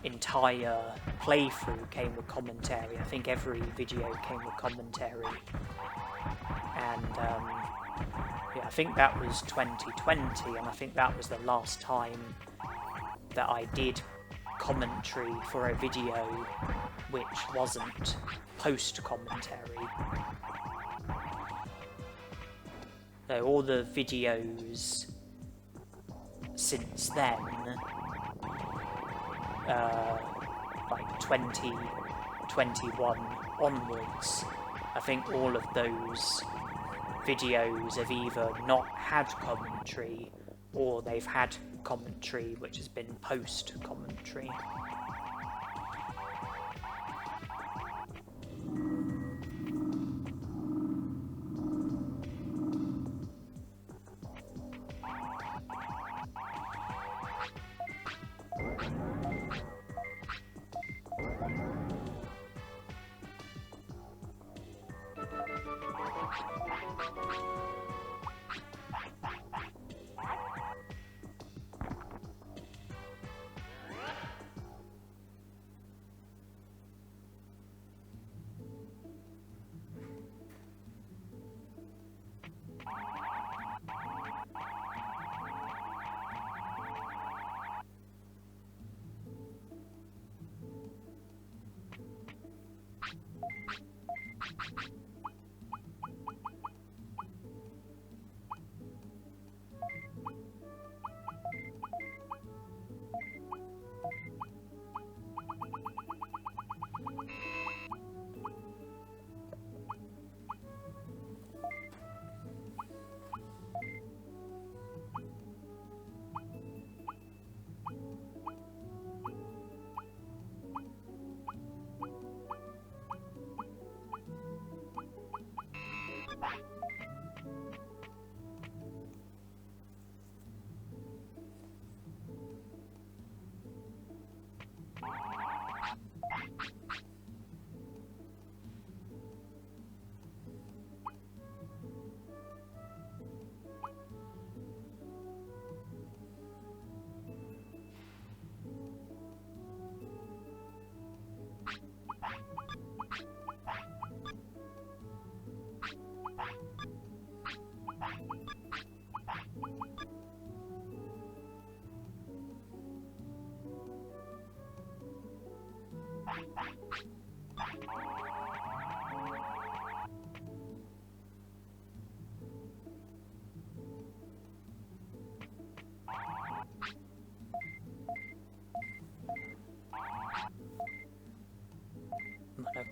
entire playthrough came with commentary. I think every video came with commentary, and I think that was 2020, and I think that was the last time that I did commentary for a video which wasn't post-commentary. So all the videos since then, like 2021 onwards, I think all of those videos have either not had commentary or they've had commentary which has been post-commentary.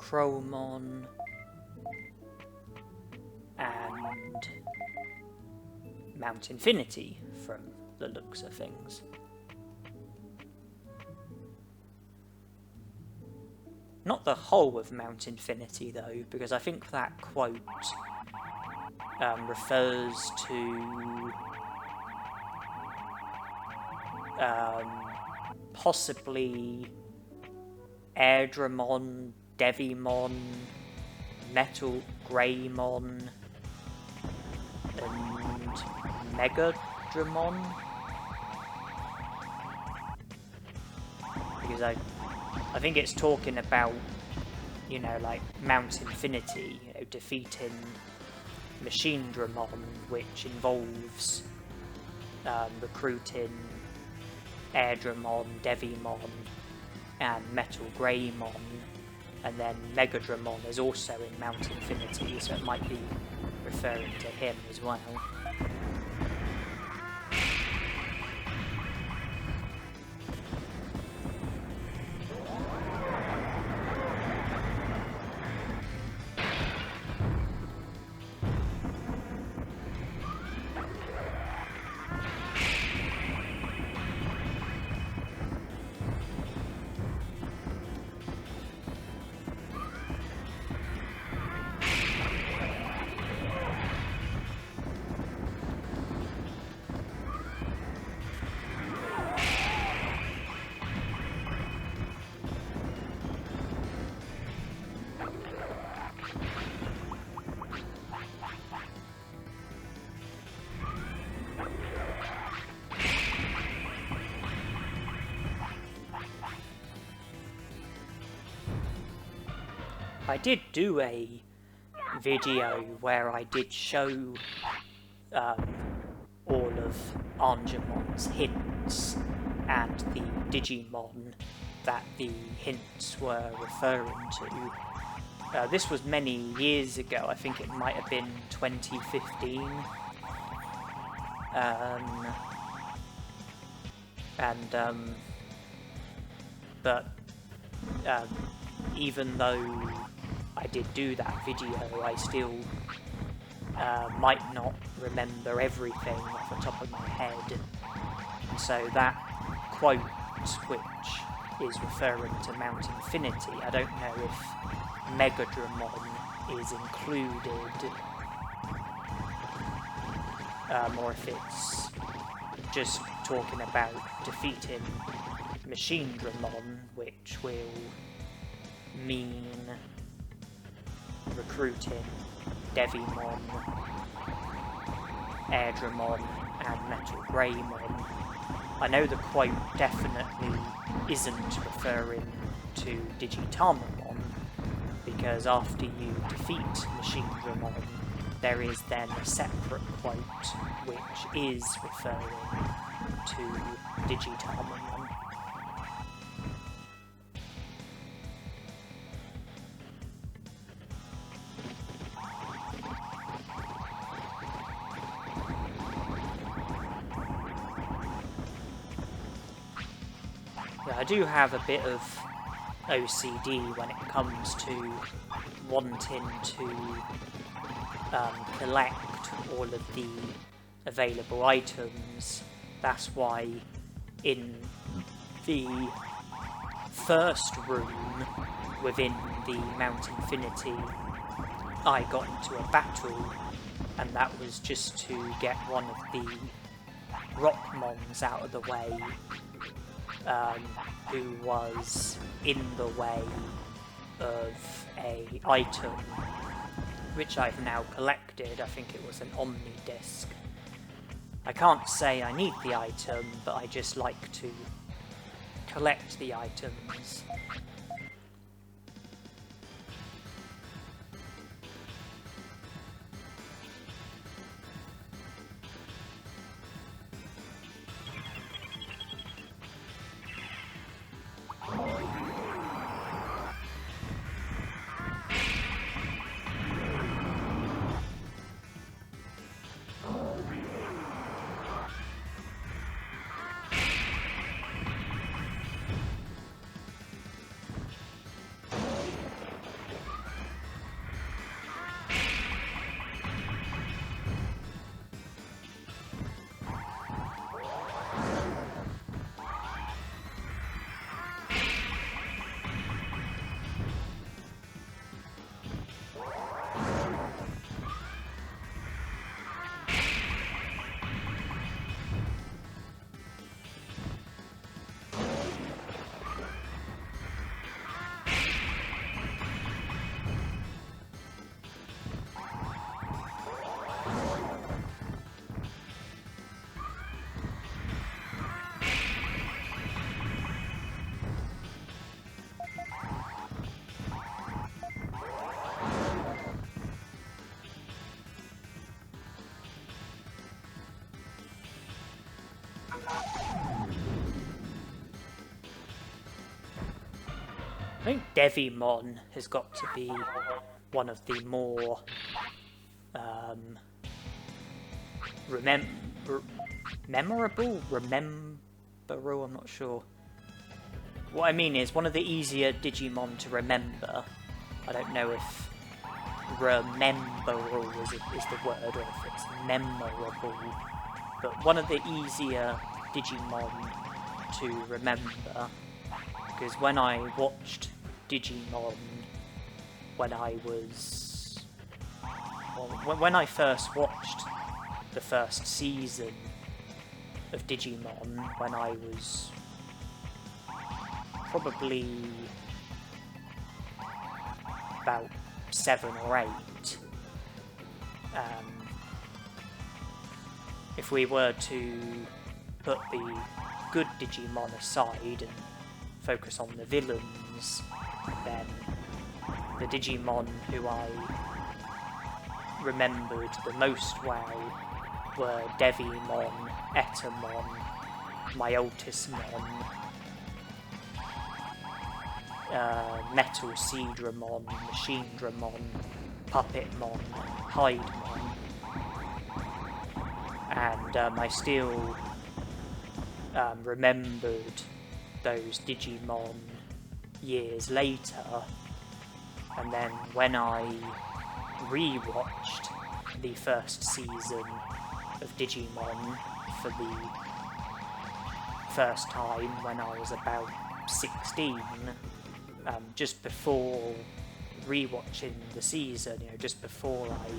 Chromon, and Mount Infinity from the looks of things. Not the whole of Mount Infinity though, because I think that quote refers to possibly Agumon, Devimon, Metal Greymon, and Megadramon. Because I think it's talking about, you know, like Mount Infinity, you know, defeating Machine Dramon, which involves recruiting Agumon, Devimon, and Metal Greymon, and then Megadramon is also in Mount Infinity, so it might be referring to him as well. I did do a video where I did show all of Angemon's hints and the Digimon that the hints were referring to. This was many years ago, I think it might have been 2015. But even though I did do that video, I still might not remember everything off the top of my head. And so that quote, which is referring to Mount Infinity, I don't know if Megadramon is included, or if it's just talking about defeating Machine Dramon, which will mean recruiting Devimon, Agumon, and Metal Greymon. I know the quote definitely isn't referring to Tanemon, because after you defeat Machine Dramon, there is then a separate quote which is referring to Tanemon. I do have a bit of OCD when it comes to wanting to collect all of the available items. That's why in the first room within the Mount Infinity I got into a battle, and that was just to get one of the Rockmons out of the way, who was in the way of a item which I've now collected. I think it was an Omni disc. I can't say I need the item, but I just like to collect the items. think Devimon has got to be one of the more memorable? Rememberable? I'm not sure. What I mean is, one of the easier Digimon to remember. I don't know if rememberable is the word, or if it's memorable. But one of the easier Digimon to remember, because when I watched Digimon when I was... Well, when I first watched the first season of Digimon, when I was probably about 7 or 8, if we were to put the good Digimon aside and focus on the villains, then the Digimon who I remembered the most well were Devimon, Etamon, Myotismon, Metal Seedramon, Machine Dramon, Puppetmon, Hydemon, and I still remembered those Digimon years later, and then when I re-watched the first season of Digimon for the first time when I was about 16, just before re-watching the season, just before I,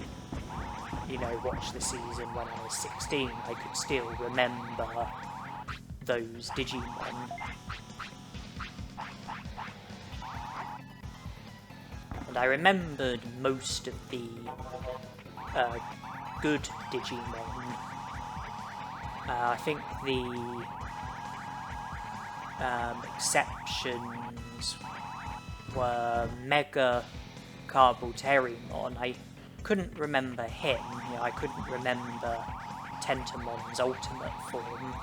watched the season when I was 16, I could still remember those Digimon. And I remembered most of the good Digimon. I think the exceptions were Mega Carboterimon. I couldn't remember him. I couldn't remember Tentamon's ultimate form.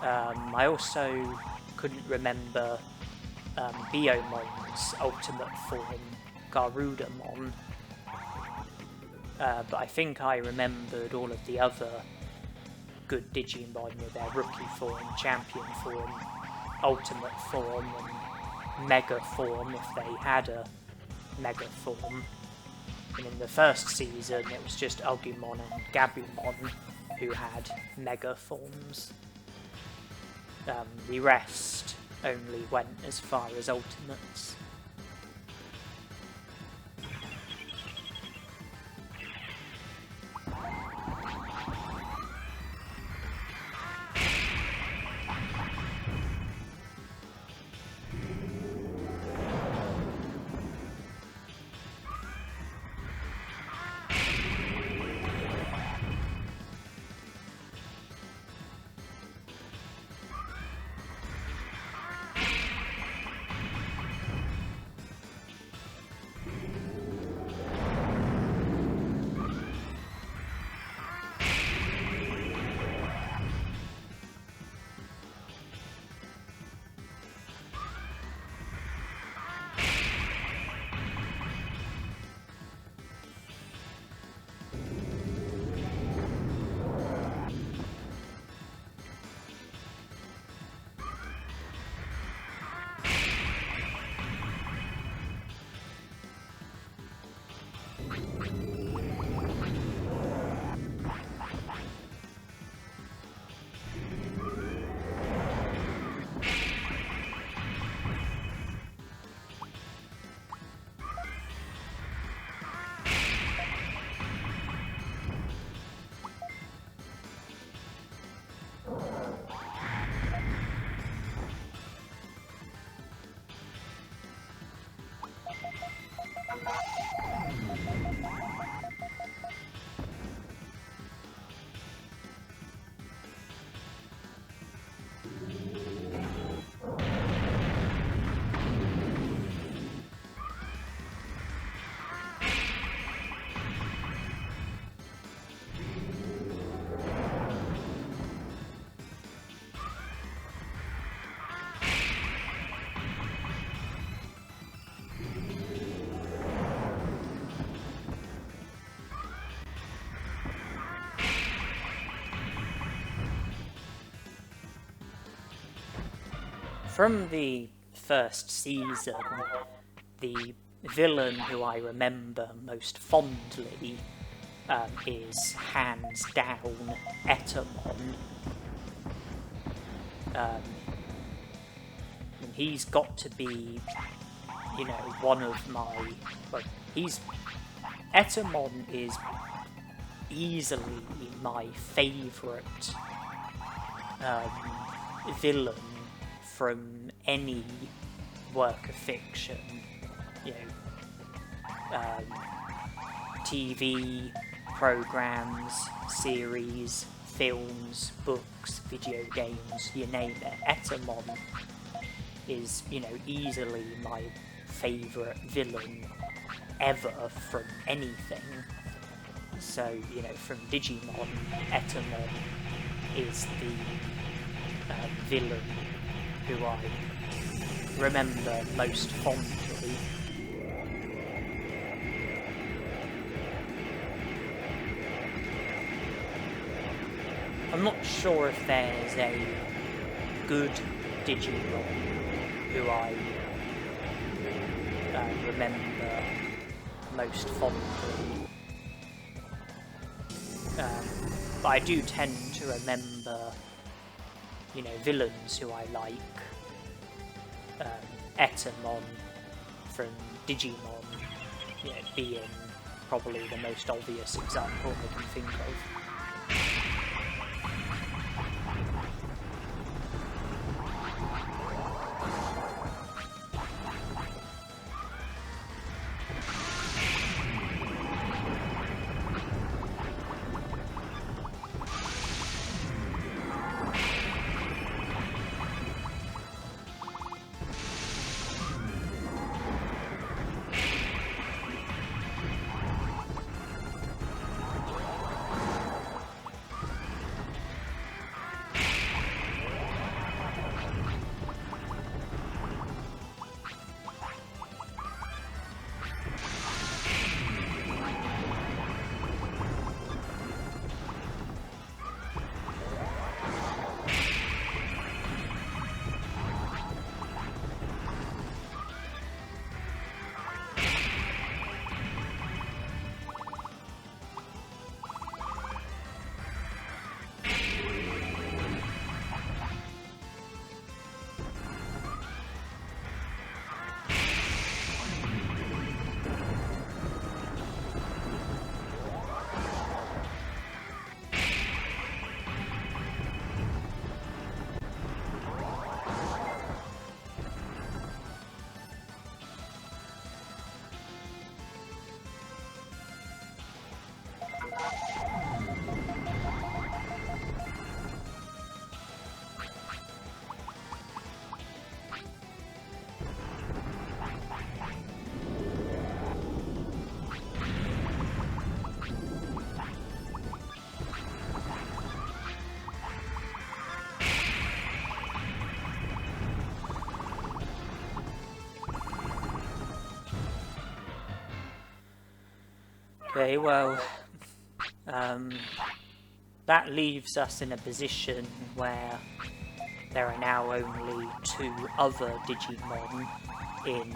I also couldn't remember Biomon's ultimate form, Garudamon. But I think I remembered all of the other good Digimon, their rookie form, champion form, ultimate form, and mega form if they had a mega form. And in the first season it was just Agumon and Gabumon who had mega forms. The rest only went as far as ultimates. From the first season, the villain who I remember most fondly is hands down Etamon. And he's got to be, you know, one of my... Well, Etamon is easily my favourite villain from any work of fiction. You know, TV, programs, series, films, books, video games, you name it. Etamon is, you know, easily my favourite villain ever from anything. So, you know, from Digimon, Etamon is the villain who I remember most fondly. I'm not sure if there's a good Digimon who I remember most fondly. But I do tend to remember, you know, villains who I like. Etamon from Digimon, you know, being probably the most obvious example I can think of. Okay, well, that leaves us in a position where there are now only 2 other Digimon in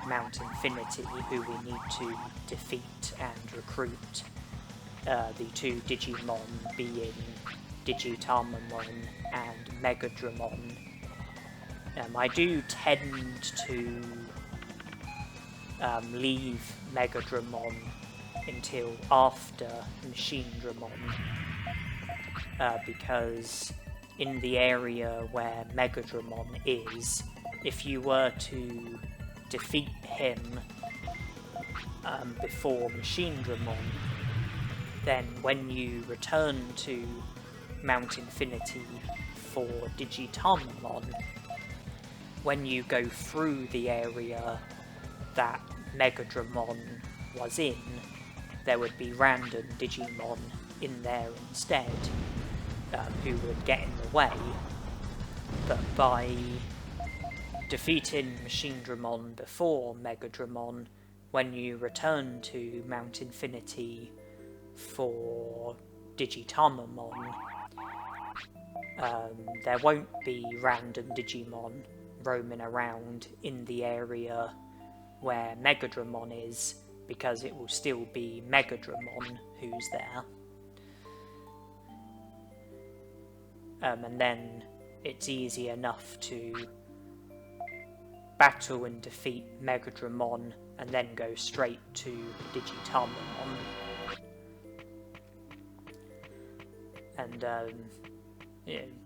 Mount Infinity who we need to defeat and recruit. The 2 Digimon being Digitamon and Megadramon. I do tend to leave Megadramon until after Machine Dramon, because in the area where Megadramon is, if you were to defeat him before Machine Dramon, then when you return to Mount Infinity for Digitamon, when you go through the area that Megadramon was in, there would be random Digimon in there instead, who would get in the way. But by defeating Machine Dramon before Megadramon, when you return to Mount Infinity for Digitamon, there won't be random Digimon roaming around in the area where Megadramon is, because it will still be Megadramon who's there. And then it's easy enough to battle and defeat Megadramon and then go straight to Digitalmon. And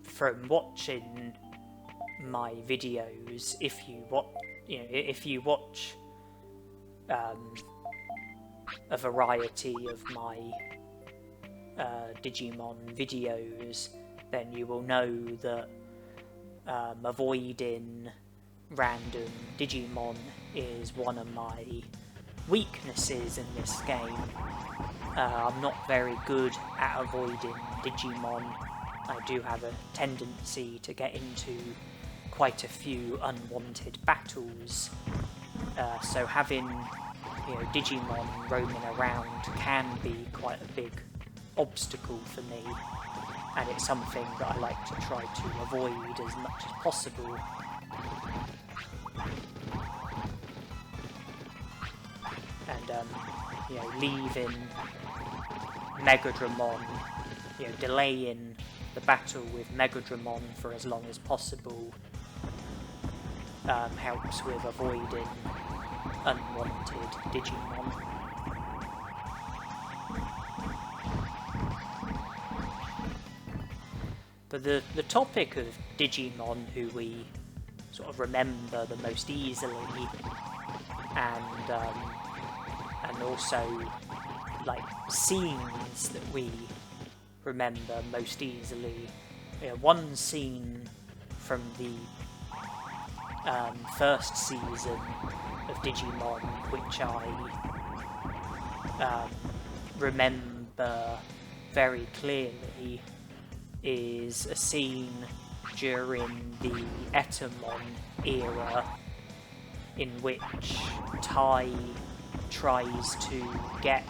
from watching my videos, if you watch a variety of my Digimon videos, then you will know that avoiding random Digimon is one of my weaknesses in this game. I'm not very good at avoiding Digimon. I do have a tendency to get into quite a few unwanted battles, so having Digimon roaming around can be quite a big obstacle for me, and it's something that I like to try to avoid as much as possible. And leaving Megadramon, delaying the battle with Megadramon for as long as possible helps with avoiding unwanted Digimon. But the topic of Digimon who we sort of remember the most easily, and also like scenes that we remember most easily. One scene from the first season of Digimon, which I remember very clearly, is a scene during the Etamon era in which Tai tries to get,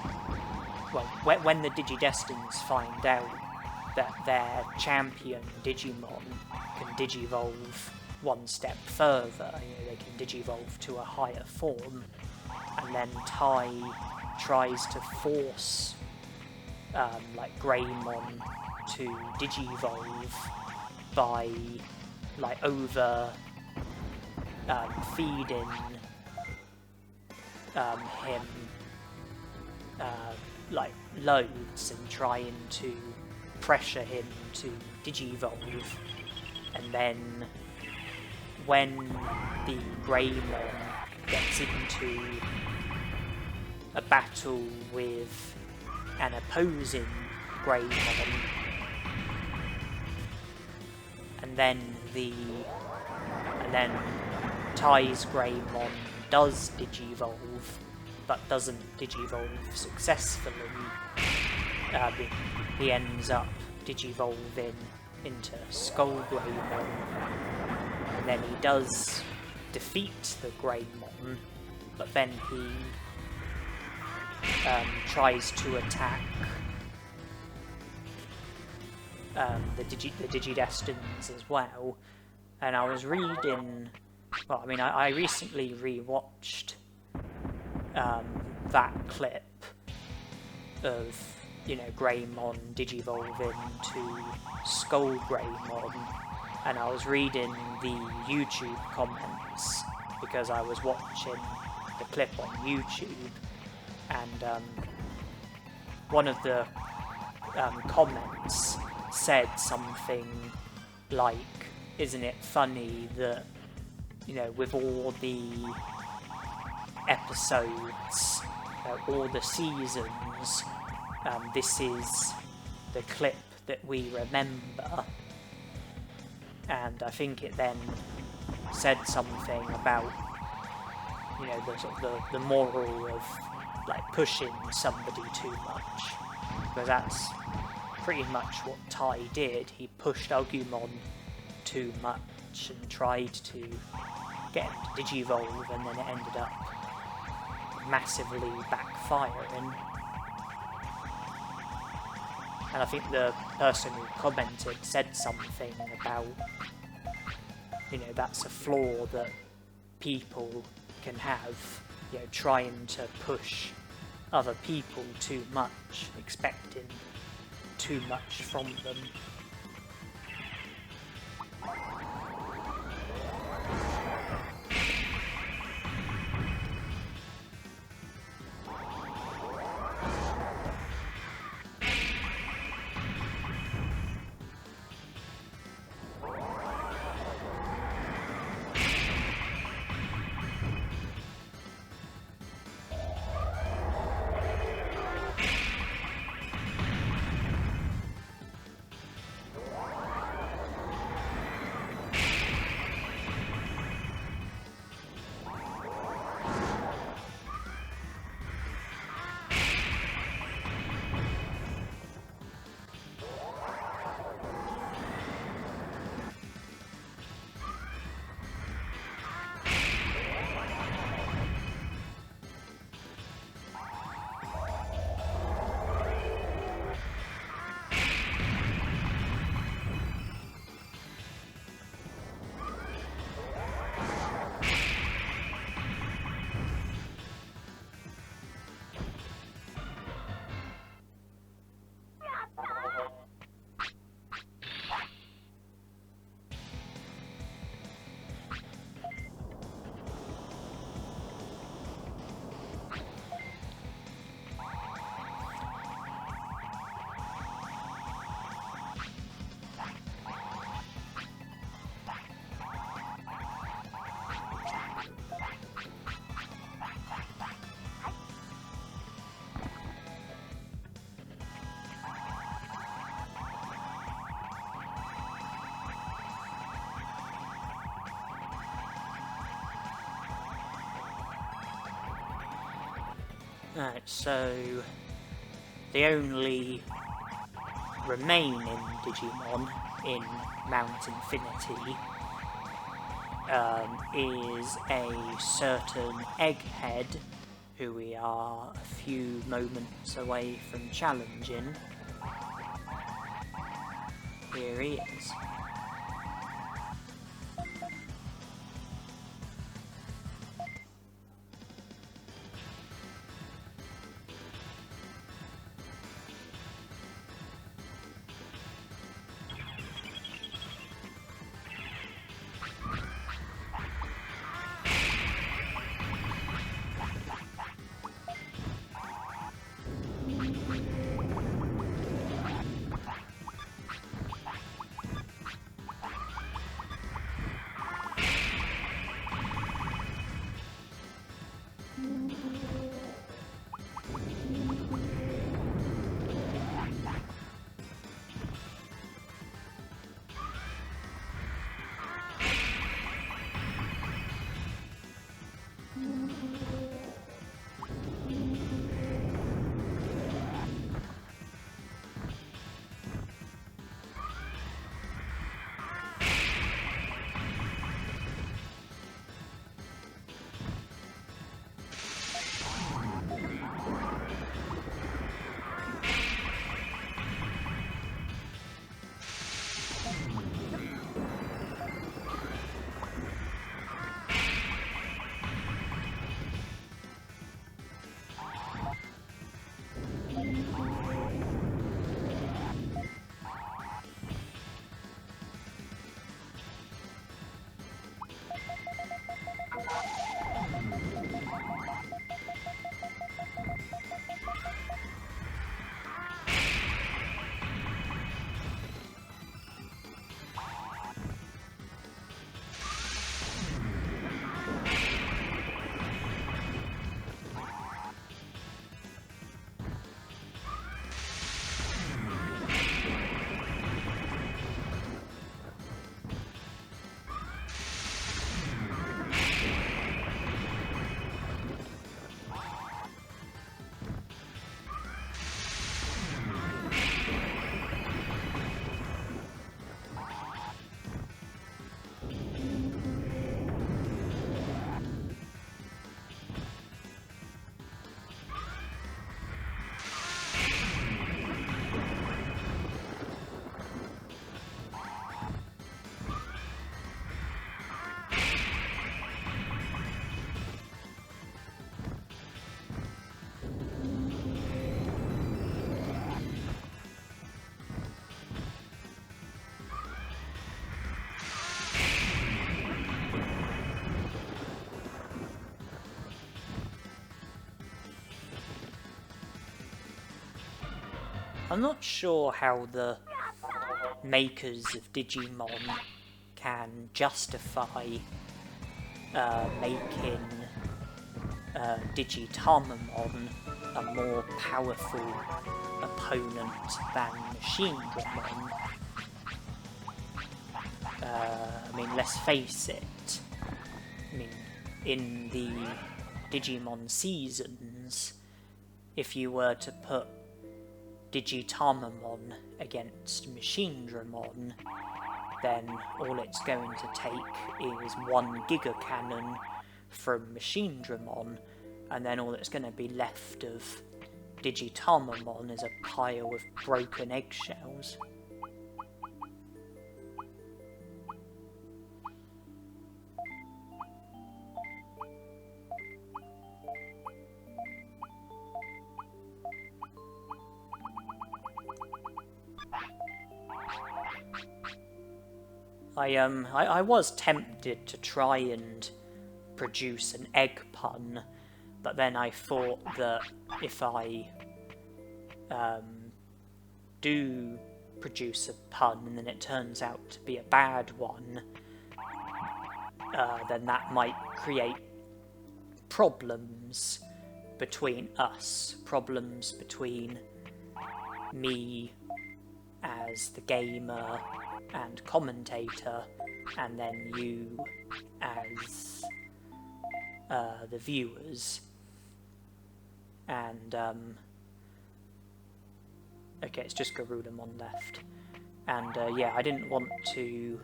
when the Digidestins find out that their champion Digimon can digivolve one step further, they can digivolve to a higher form, and then Tai tries to force Greymon to digivolve by over feeding him loads and trying to pressure him to digivolve. And then when the Greymon gets into a battle with an opposing Greymon, and then Tai's Greymon does digivolve, but doesn't digivolve successfully. He ends up digivolving into Skull Greymon, and then he does defeat the Greymon, but then he tries to attack the Digidestins as well. And I was reading, I recently rewatched that clip of Greymon digivolving to Skull Greymon, and I was reading the YouTube comments because I was watching the clip on YouTube, and one of the comments said something like, "Isn't it funny that with all the episodes, all the seasons, this is the clip that we remember?" And I think it then said something about the moral of pushing somebody too much, because that's pretty much what Tai did. He pushed Agumon too much and tried to get him to digivolve, and then it ended up massively backfiring. And I think the person who commented said something about, that's a flaw that people can have, trying to push other people too much, expecting too much from them. Right, so the only remaining Digimon in Mount Infinity is a certain Egghead, who we are a few moments away from challenging. Here he is. I'm not sure how the makers of Digimon can justify making Tanemon a more powerful opponent than Vegiemon. I mean, let's face it. I mean, in the Digimon seasons, if you were to put Digitamon against Vegiemon, then all it's going to take is one Giga Cannon from Vegiemon, and then all that's going to be left of Digitamon is a pile of broken eggshells. I was tempted to try and produce an egg pun, but then I thought that if I do produce a pun and then it turns out to be a bad one, then that might create problems between us, problems between me as the gamer and commentator, and then you as the viewers. And okay, it's just Garudamon left. And yeah, I didn't want to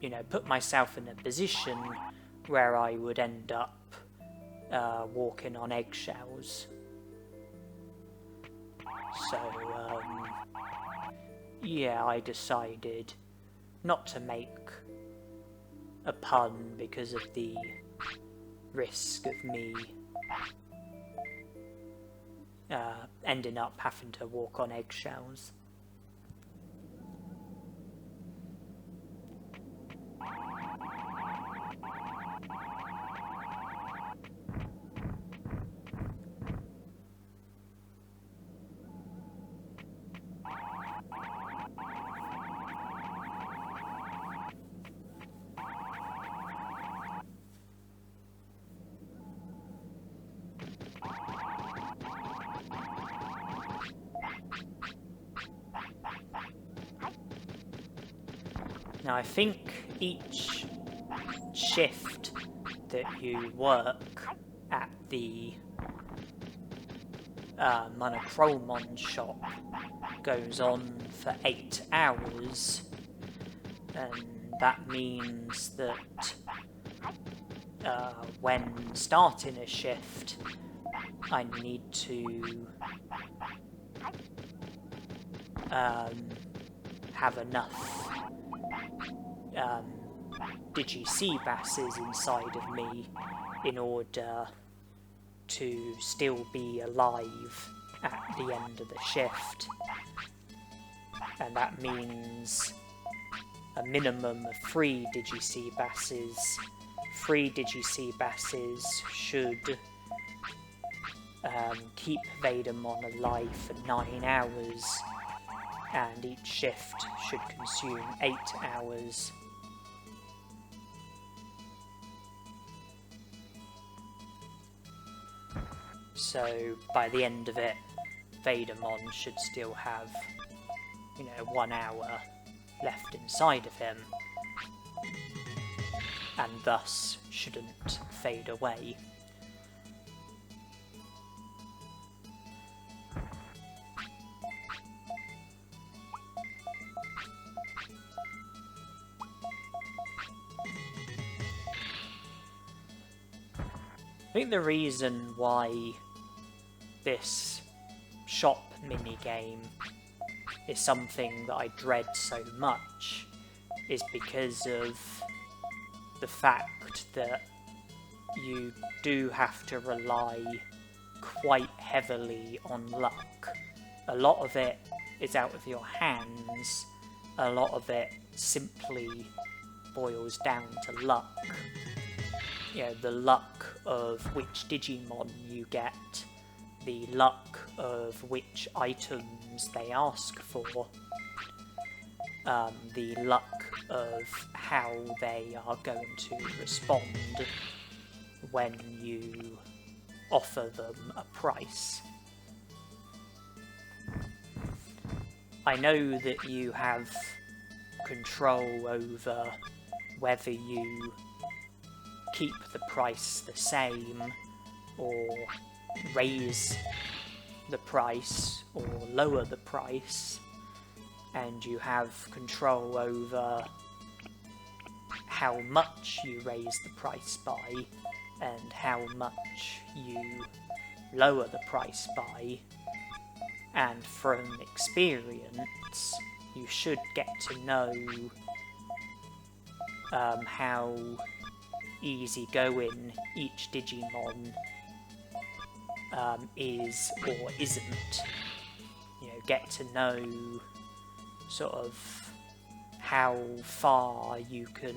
you know, put myself in a position where I would end up walking on eggshells. So yeah, I decided not to make a pun because of the risk of me ending up having to walk on eggshells. Now I think each shift that you work at the Monochromon shop goes on for 8 hours, and that means that when starting a shift I need to have enough Digi-Seabasses inside of me in order to still be alive at the end of the shift. And that means a minimum of 3 Digi-Seabasses. 3 Digi-Seabasses should keep Vegiemon alive for 9 hours, and each shift should consume 8 hours. So by the end of it, Vegiemon should still have, you know, 1 hour left inside of him, and thus shouldn't fade away. I think the reason why this shop minigame is something that I dread so much is because of the fact that you do have to rely quite heavily on luck. A lot of it is out of your hands, a lot of it simply boils down to luck. You know, the luck of which Digimon you get, the luck of which items they ask for, the luck of how they are going to respond when you offer them a price. I know that you have control over whether you keep the price the same or raise the price or lower the price, and you have control over how much you raise the price by and how much you lower the price by, and from experience you should get to know how easygoing each Digimon is or isn't. You know, get to know sort of how far you can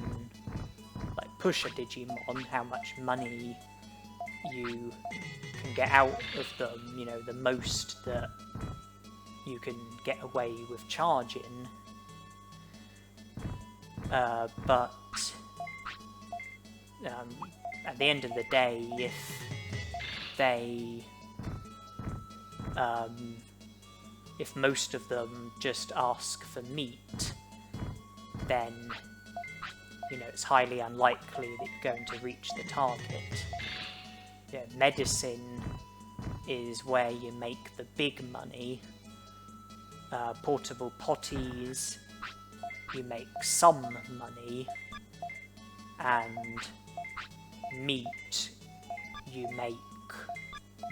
like push a Digimon, how much money you can get out of them, you know, the most that you can get away with charging. But at the end of the day, if they if most of them just ask for meat, then you know it's highly unlikely that you're going to reach the target. Yeah, medicine is where you make the big money. Portable potties, you make some money, and meat, you make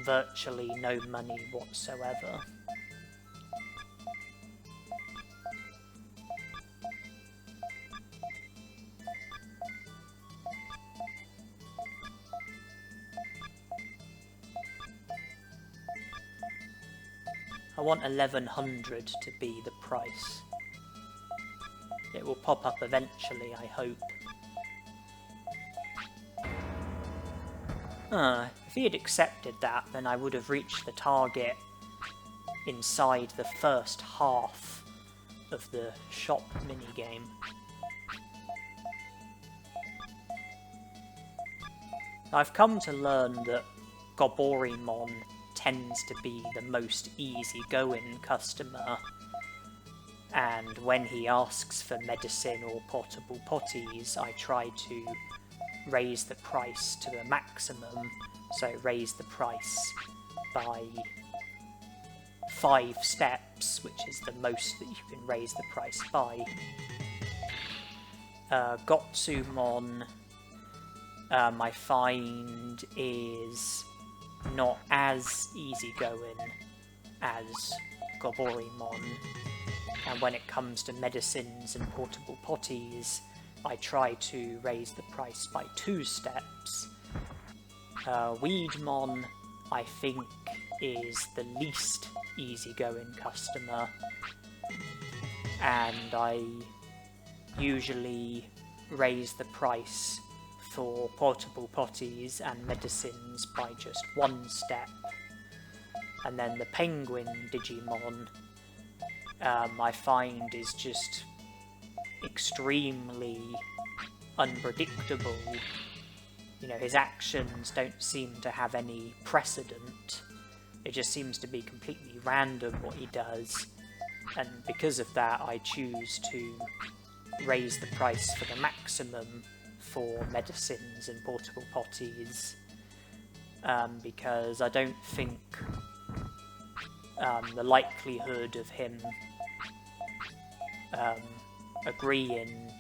virtually no money whatsoever. I want 1100 to be the price. It will pop up eventually, I hope. If he had accepted that, then I would have reached the target inside the first half of the shop minigame. I've come to learn that Goborimon tends to be the most easygoing customer, and when he asks for medicine or portable potties, I try to raise the price to the maximum, so raise the price by 5 steps, which is the most that you can raise the price by. Gotsumon, I find, is not as easygoing as Goborimon, and when it comes to medicines and portable potties, I try to raise the price by 2 steps. Weedmon, I think, is the least easygoing customer, and I usually raise the price for portable potties and medicines by just 1 step. And then the Penguin Digimon, I find, is just extremely unpredictable. You know, his actions don't seem to have any precedent. It just seems to be completely random what he does, and because of that I choose to raise the price for the maximum for medicines and portable potties, because I don't think the likelihood of him agreeing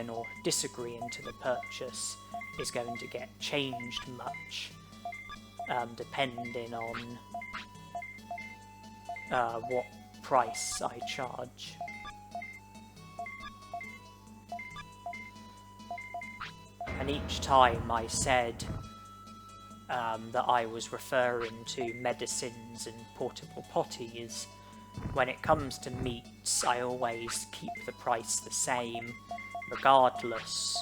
or disagreeing to the purchase is going to get changed much, depending on what price I charge. And each time I said that I was referring to medicines and portable potties, when it comes to meats, I always keep the price the same, regardless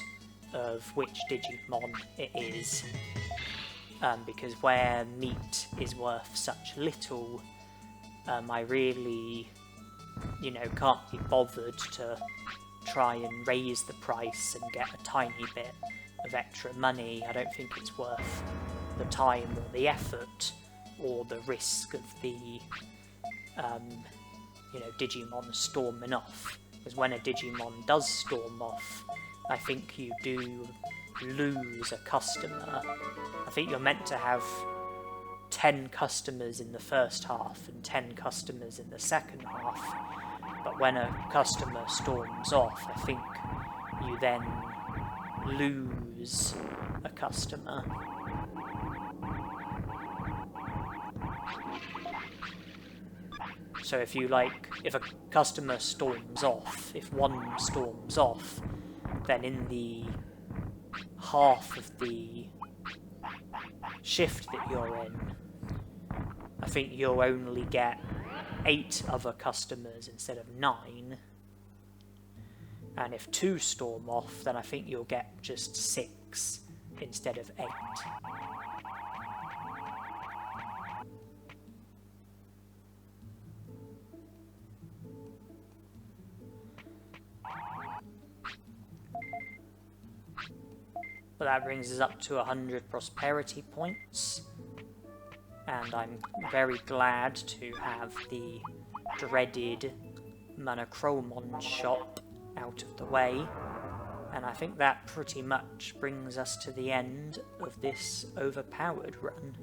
of which Digimon it is. because where meat is worth such little, I really, can't be bothered to try and raise the price and get a tiny bit of extra money. I don't think it's worth the time or the effort or the risk of the Digimon storming off, because when a Digimon does storm off, I think you do lose a customer. I think you're meant to have 10 customers in the first half and 10 customers in the second half, but when a customer storms off, I think you then lose a customer. So if a customer storms off, if one storms off, then in the half of the shift that you're in, I think you'll only get 8 other customers instead of 9. And if 2 storm off, then I think you'll get just 6 instead of 8. But that brings us up to 100 prosperity points, and I'm very glad to have the dreaded Monochromon shop out of the way, and I think that pretty much brings us to the end of this Overpowered run.